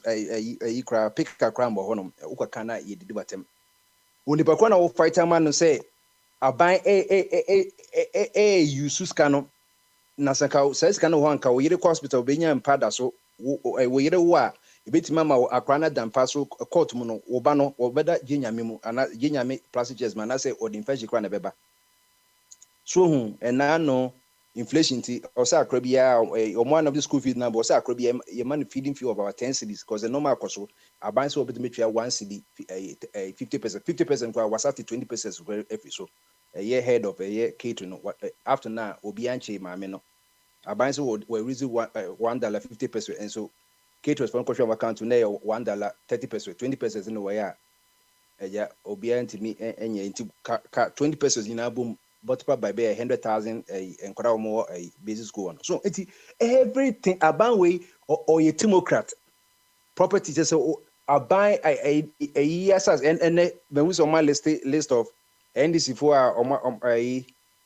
kra pick kra mbo honom ukaka na ye didi batem onipa kwa na wo fighter man no say aban use scan na saka says kana ho anka wo yire hospital benya mpada so wo yire wo a ebetima ma akra na dampa so court mu no wo ba no wo beda genyame mu ana genyame plastic man na say odinfashi kra na beba so hu ena no inflation ti o say akra bia o mo of the school fees na bo say akra bia ye man feeding fee of our 10 cedis because the normal cost so aban so obetime twa 1 cedi 50% kwa wasati 20% every so a year head of a year catering after now obi anche maame no aban so we reason $1.50 and so caterers from question account na $1 30% 20% in the way ya obi antimi enye nti 20% in abum but by 100,000 and kwara more a basic school one so it's everything aban way or a democrat property just aban a yes and when we saw my list of NDC for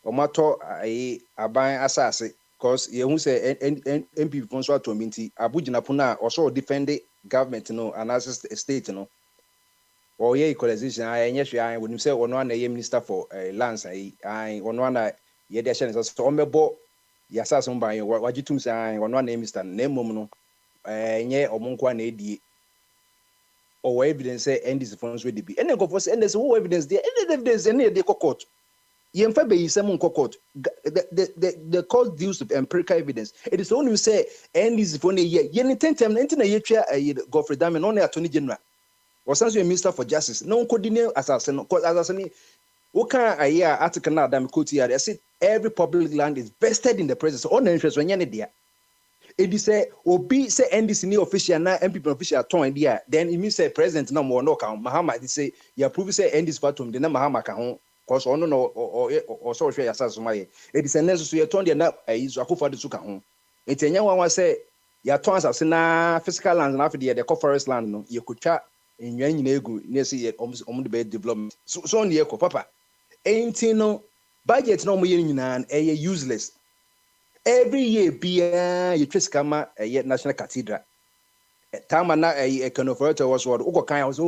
omato aban asase because ye hu say MP for so to minti abugina puna also defend the government no analysis state no or ye equalization enye hwe an wonu say ono na ye minister for lands ono na ye de hye so omebo ya sase mban wagitum say ono na minister na emom no enye omonko na edie or evidence say NDC funds with the be. And go for say there's no evidence there. Any evidence any they court. Yemfa be yisem court. The court deals with empirical evidence. It is only say NDC fund ye ni tentem na ye twa Godfrey Dame no na attorney general. Or sans minister for justice. No coordinate assassin cause assassin who can a year article na Dame quote here. I said every public land is vested in the presence on interest when you there. It say obi say NDC ni official na MPP official ton dia then it means say president na mo no kan Mahama it say you approve say NDC fatum de na Mahama ka ho cause ono no o so hwe yasa so maye it say neso so ye ton de na izu akofo de so ka ho etenya wan say ya ton asase na physical land na afide de forest land no ye kotwa enwa nyina egu na say de be development so on ye ko papa enti no budget no mo ye nyina useless. Every year, be you trace kama National Cathedral. Time na Econoforto was what Oko Kaya was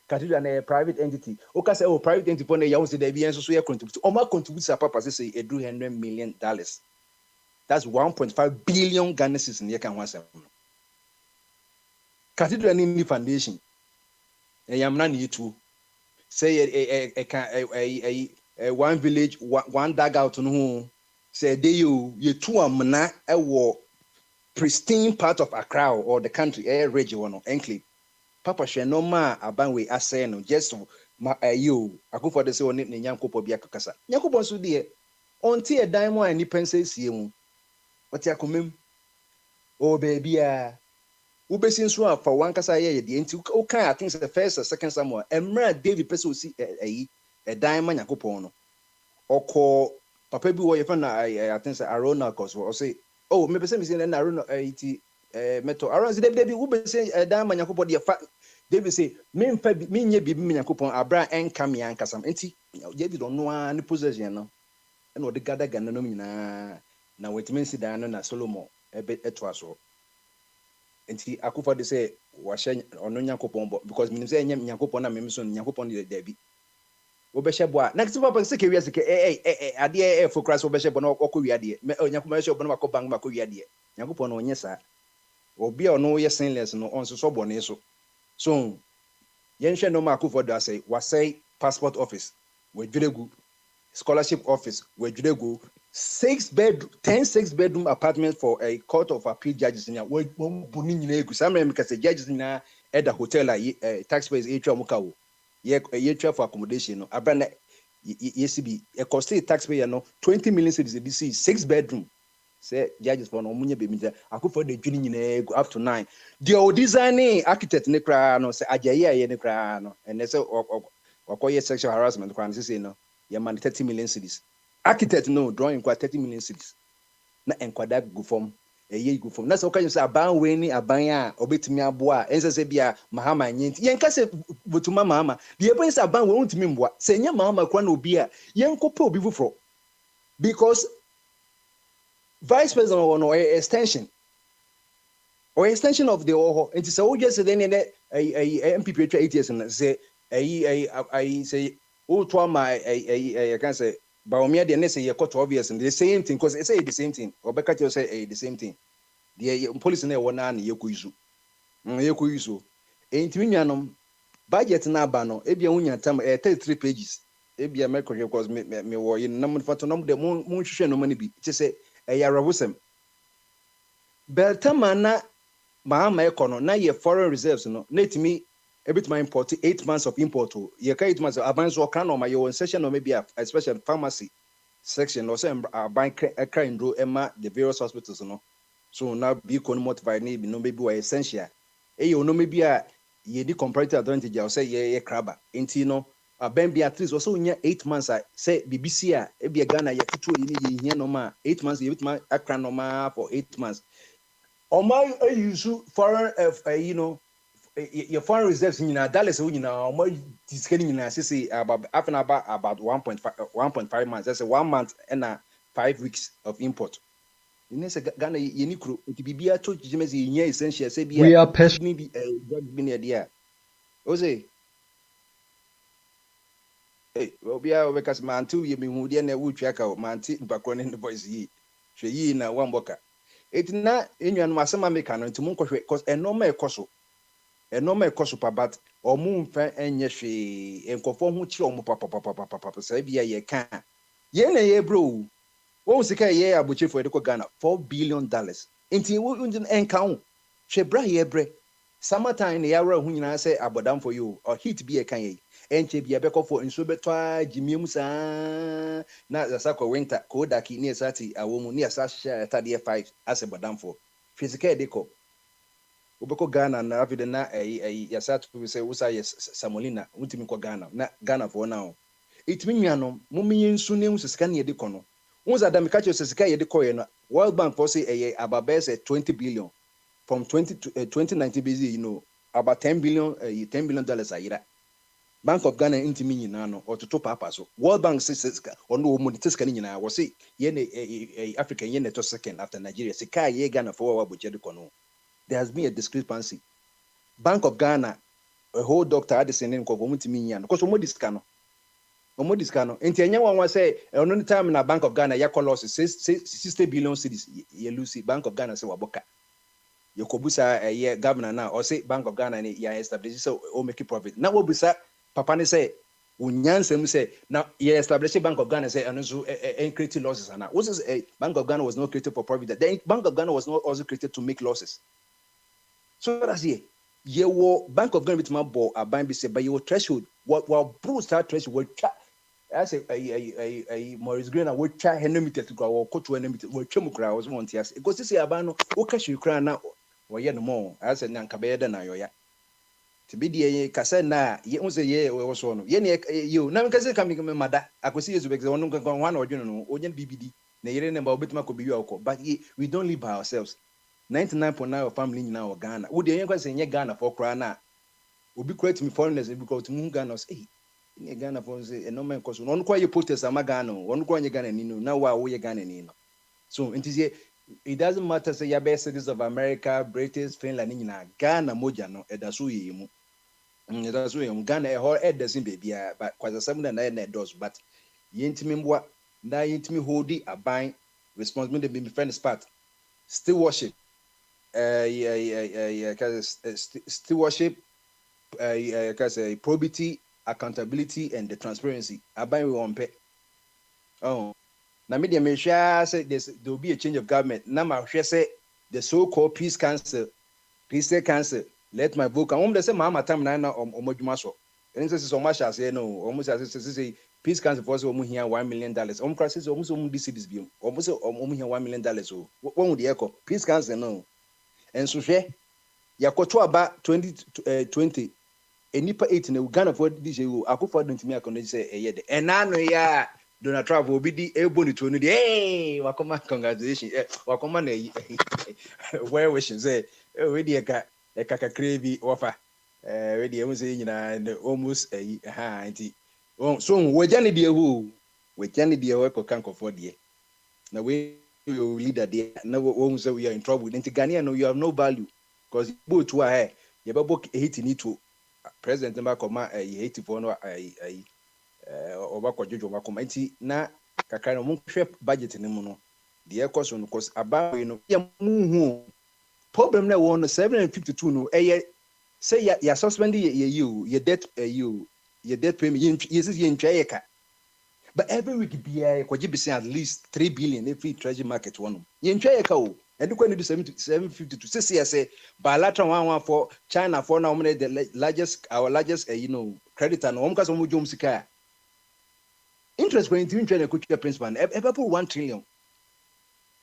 cathedral and a private entity. Oka say private entity for the Yaws de Bian so ya contribute. Oma contributes a papa say $200 million. That's 1.5 billion Ghana cedis in year once. Cathedral in the foundation. Yamna ni tu. Say a one village, one dugout no. Say they you two amna a pristine part of Accra or the country region or enclave. Papa she no ma abanwe ase no just ma you akufo de say oni ne nyankopɔ bia kakasa. Nyankopɔ so de onti e dan mo ani pense sie mu. Oti akomem. O baby a ubesi nso afa wankasa ye de enti o kan I think the first or second Samuel emra David pese osi e dan ma nyankopɔ no. Oko papa bi wo ye fa na I think say Arona cause o say oh me pese me say na Arona iti meto Arona say David wo be say dan ma nyankopɔ de fa David say me mfa me nye bi me nyankopɔ abra enka me ankasam enti David ono an possession no e no de gada gana no nyina na wetime si dan no na Solomon eto aso enti akufo de say wa hye ono nyankopɔ because me say nyankopɔ na me so nyankopɔ de David obehye bo a next papa se ke wiase ke ade focus obehye bo na okɔ wiade me nyankopɔ hye bo na makɔ bank makɔ wiade nyankopɔ no onye sa obi a no ye sinless no on so bo ne so yen hwe no makɔ do asay wasay passport office we dwelegu scholarship office we dwelegu 10 bedroom apartment for a court of appeal judges nya we buni nyina egu samre me kase judges nya at the hotel taxpayers etwa mukawo ye try for accommodation no abana yesibi e cost taxpayer no 20 million cedis this is 6 bedroom say judges for no munye be media akufo de dwini nyina up to 9 the designing architect ne kra no say ajaye aye ne kra no and say okoye sexual harassment kwan say no ye man 30 million cedis architect no drawing kwa 30 million cedis na enkwada go form eye go form na say okayo say aban we ni aban a obetimi aboa ense say bia mahama nyenti yen ka say botuma mahama the point say aban we untimi mboa say nya mahama kwa na obi a yen kope obi fufro because vice president or extension of the oho and so just then MPP 8 years and say I say oh to my I can say Baumia the say you got obvious and the same thing because say the same thing or Becca say the same thing the police na one na yekuizu yekuizu entiminyanom budget na ba no ebia unya tam 33 pages ebia me because me wo yin nam fato nam de mun hwehwe no mani bi ti say Yarawusem. Beltamana Mahama Econo, na ye foreign reserves, no, net me a bit my import 8 months of import to ye 8 months of advance or can or my own session or maybe a special pharmacy section or some bank a crime do Emma the various hospitals, no. So now be motivated, maybe no maybe essential. You no maybe a ye de comparative advantage, I'll say ye crabber, intino. Ben Beatrice also in 8 months. I say BBC a be a Ghana ya tutu in here no ma 8 months. You my akra no ma for 8 months. Or my use foreign your foreign reserves in Dallas in my discussing in say about half an hour about 1.5 months. That's a 1 month and 5 weeks of import. In this Ghana Yenikru to be a to Jimmy's in essential say be a maybe a idea. Ose. Well, be our because man too, you mean who didn't would check out man back on in the voice ye. She na one boka. It's not in your Masama mechanic to Munko because a normal coso. A normal coso, but or moon fan and yeshi and conform which your papa say be a ye can. Ye bro. What was the car ye abuchi for the Ghana? $4 billion. Inti wouldn't encounter. She bra ye bre. Summertime the hour when I say abodam for you or heat be a kanye. Enche bia beko for nso betwa jimiem saa na zasako winter kodaki ni sati awomu ni asasha tade 5 as a badam for physical deco ubeko Ghana na afide na yasatu we say usa yes Samolina untimi ko Ghana na Ghana for now itimi nwanom mumiye nsu ne hu sika ne deco no unza da mekacho sika ye deco ye no World Bank for say ababese 20 billion from 2019 busy about $10 billion a year. Bank of Ghana intimi nyina no ototo papa so World Bank says ono mo de sika nyina wo say ye Africa ye to second after Nigeria sika ye Ghana for wa budget kono. There has been a discrepancy. Bank of Ghana a whole doctor Addison in ko mutimi nyina because omo disika no enti enya wan say ono time na Bank of Ghana ya loss 60 billion cedis ye lose. Bank of Ghana say waboka yokobusa ye governor now or say Bank of Ghana ni ya establish so o make profit na wo busa papa ne say unyansem say now you establish Bank of Ghana say and also create losses and what is a Bank of Ghana was not created for profit. The Bank of Ghana was not also created to make losses. So that's here you Bank of Ghana with my ball a bank be say by your threshold what Bruce start threshold will as a Maurice Green and would try Henry to go or coach when we chemukra was one tears because this is abano o cash you cry now or yet no more as a nankabeda na yoya to be the Casa na ye was a year or so. You never can say coming mother. I could see you because one or BBD, Nayan about Bitma could be your but we don't live by ourselves. 99.9 of family now Ghana. Would the young say Ghana for Krana? Would be great me foreigners because to Munganos, Ghana for a no man cause one quite you put us a Magano, one quite Ghana Nino, now why we Ghana Nino. So it doesn't matter say your best cities of America, British, Finland, Ghana Mojano, Edasui. That's why Ghana a whole head doesn't be but quite a 7 and 9 doors. But yintimi what na yintimi holdi a buying responsibility be friend spot. Stewardship. Stewardship, probity, accountability, and the transparency. I buy we on pay. Oh, now media may share say there will be a change of government. Now my say the so-called peace council, let my book. I'm the same mama time now or Mojumaso. And this is so much as no, almost as say Peace Council for us here $1 million. Crisis almost DCDs be almost here $1 million. So one would the echo Peace Council no. And so share Yakoto about 2020. A nipa 8 in Uganda for this year. I could find to me. I can say a year. And I know ya. Donald Trump will be the able to know the hey, welcome, congratulations, welcome, where we should say, already a kaka cravey offer, already I was saying, and almost a hand. So, we're Johnny dear who, with Johnny dear work or can't afford the now we will lead a day, never won't say we are in trouble. Then Ghana, no, you have no value because both to a you have a book 80 to President Makoma, a 80 for no, obakwa jojo makoma nti na kakra no monhwɛ budget ne mu no de ekɔ so no cause abawe no ya muhu problem na won 752 no ɛyɛ say ya suspend ye debt ye debt payment ye ntwa ye ka but every week bia kwaji be at least 3 billion every treasury market one ye ntwa ye ka o edukwa ne do 752 say bilateral one for China for now the largest our largest creditor no omka so mo jom sika interest going to try to coach your principal. Put 1 trillion.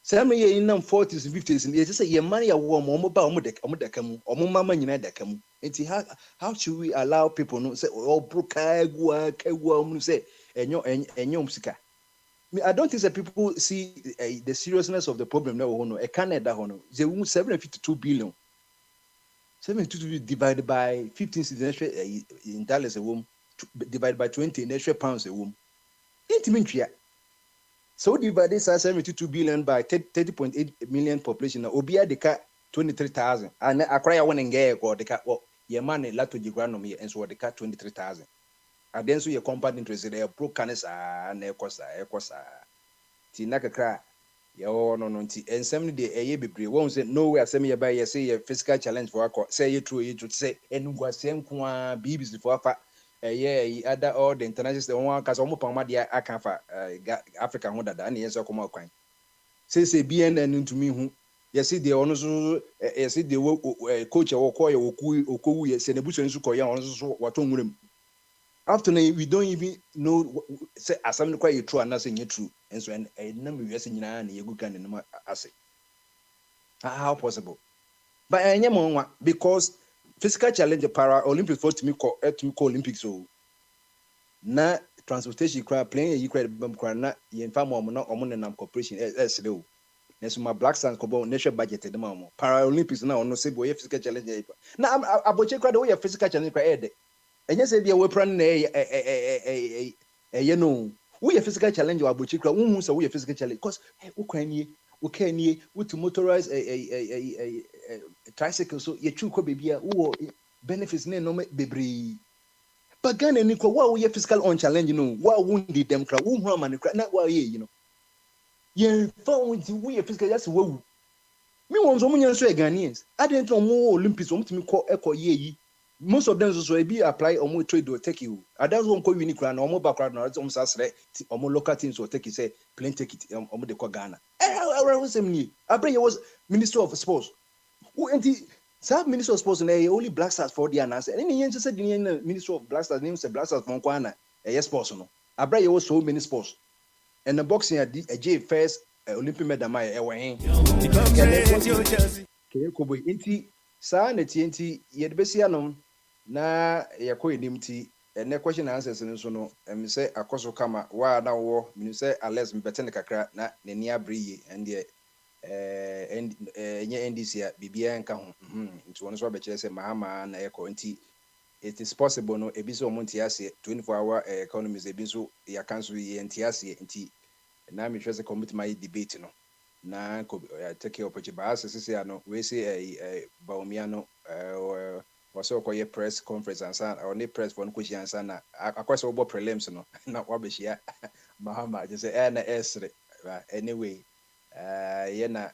Some year in 40s and 50s, and just say your money a warm or mobile or mama in that come. And how should we allow people to say, oh, broke say, and your musica? I don't think that people see the seriousness of the problem now. A Canada, they won 752 billion. 752 divided by 15 in dollars a womb, divided by 20 in extra pounds a womb. Intimately, so divided 72 billion by 30.8 million population. Obia deka 23,000. And I cry one and gay or the cat. Your money lato geogranomy and so the cat 23,000. And then so your compound interest there pro canis and ecosa. Tinaka cry. Yo no and 70 day a year be won't say no way. Send me by you say a physical challenge for say you true you say and was same kwa BBC for other all the international one cause almost pama dia aka fa Africa ho dada na yeso koma kwan say BNN to me hu yesi de ono so yesi de coach e wo koye okowu yesi na buso nsu koye ono so wato nwurem after now we don't even know say asam kwa true and say nye true and so and we yesi nyina na yegu kan na ase how possible but anyamo because physical challenge para Olympics for to me call Olympics so na transportation crowd playing you credit bam crowd na ye mfa mo na omo na corporation slow na so my Black Stars ko national budget de ma para Olympics na ono say boy physical challenge na aboche crowd we physical challenge crowd enye say bia we plan na no we physical challenge wa aboche crowd we say we physical challenge because we can nie we to motorize a tricycle so ye chu ko bebia wo benefits ne no bebre but Ghana ni ko wa we physical on challenge no wa wounded them kra wo hu amane kra na wa ye ye found we physical just wo me won so munyan so Ghanaians I didn't know more Olympics o mutimi ko ye most of them so be apply or more trade or take you that's one ko unique kra na o mo background na o sasre o mo local teams or take say plane take it o mo de ko Ghana around same ni abray was Minister of Sports who anti South Minister of Sports na only Black Stars for the announce and any just said the Minister of Black Stars name say Black Stars from Kwana sports no abray was so many sports and the boxing a J first Olympic medal my ewe ko boy anti sa na TNT ye de besia no na yakɔ enim ti ene question answers nso no em say akoso kama wa na wo me say Alex mbete ne kakra na nani abriye ende enye NDC a bibia nka ho nti wono so abekere say mahama na yɛkɔ nti it is possible no ebi so omonti ase 24-hour economies ebi so ya cancel ye nti ase nti na me hwese committee my debate no na ko take opportunity ba ase sisi ano we say Baumia no waso koye press conference ansa or ne press for no question ansa na akwese obo prelims no na wabehia mahama je say na esre anyway ye na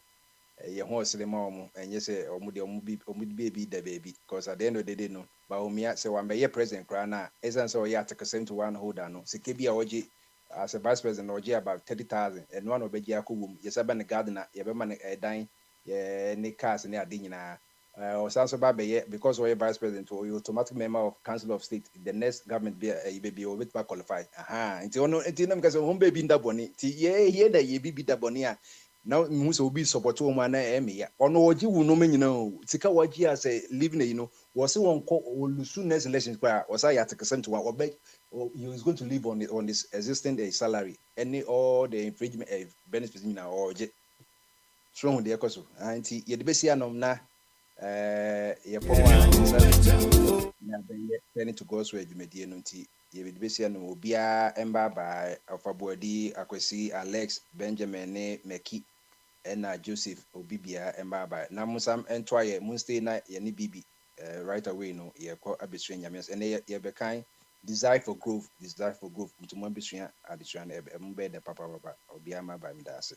ye ho sele ma omo enye say omo de omo bi da baby because at the end of the day no Baumia say wa be president kra na esan say oya take 71 holder no sike bia oje as a vice president oje about 30,000 and one obeji akowum ye say be ne gardener ye be man dan ye ne cars ne ade nyina or Sanso Babe, because we're vice president or you automatic member of Council of State, the next government be a baby or with qualify. Aha, until no, because home baby in the bonnie, here that ye be the bonia. Now, Musa will be support to one emmy. Or no, you will know, Tika Wajia say, living, was one call or soon as elections was I at a consent to what beg, or he was going to live on this existing salary, any all the infringement benefits in our jet. Strong the ecoso, and ye the best na turning to God's way, you may dear nunti. Ye the best no bia emba by Alphabody, Akwesi, Alex, Benjamin, Meki, and Joseph Obibia emba by Namusam and try Munstay night any bibi right away no ye call Abistran Yamas and ye be kind. Desire for growth to one between Abistran Mbe the Papa Obiama by Midasi.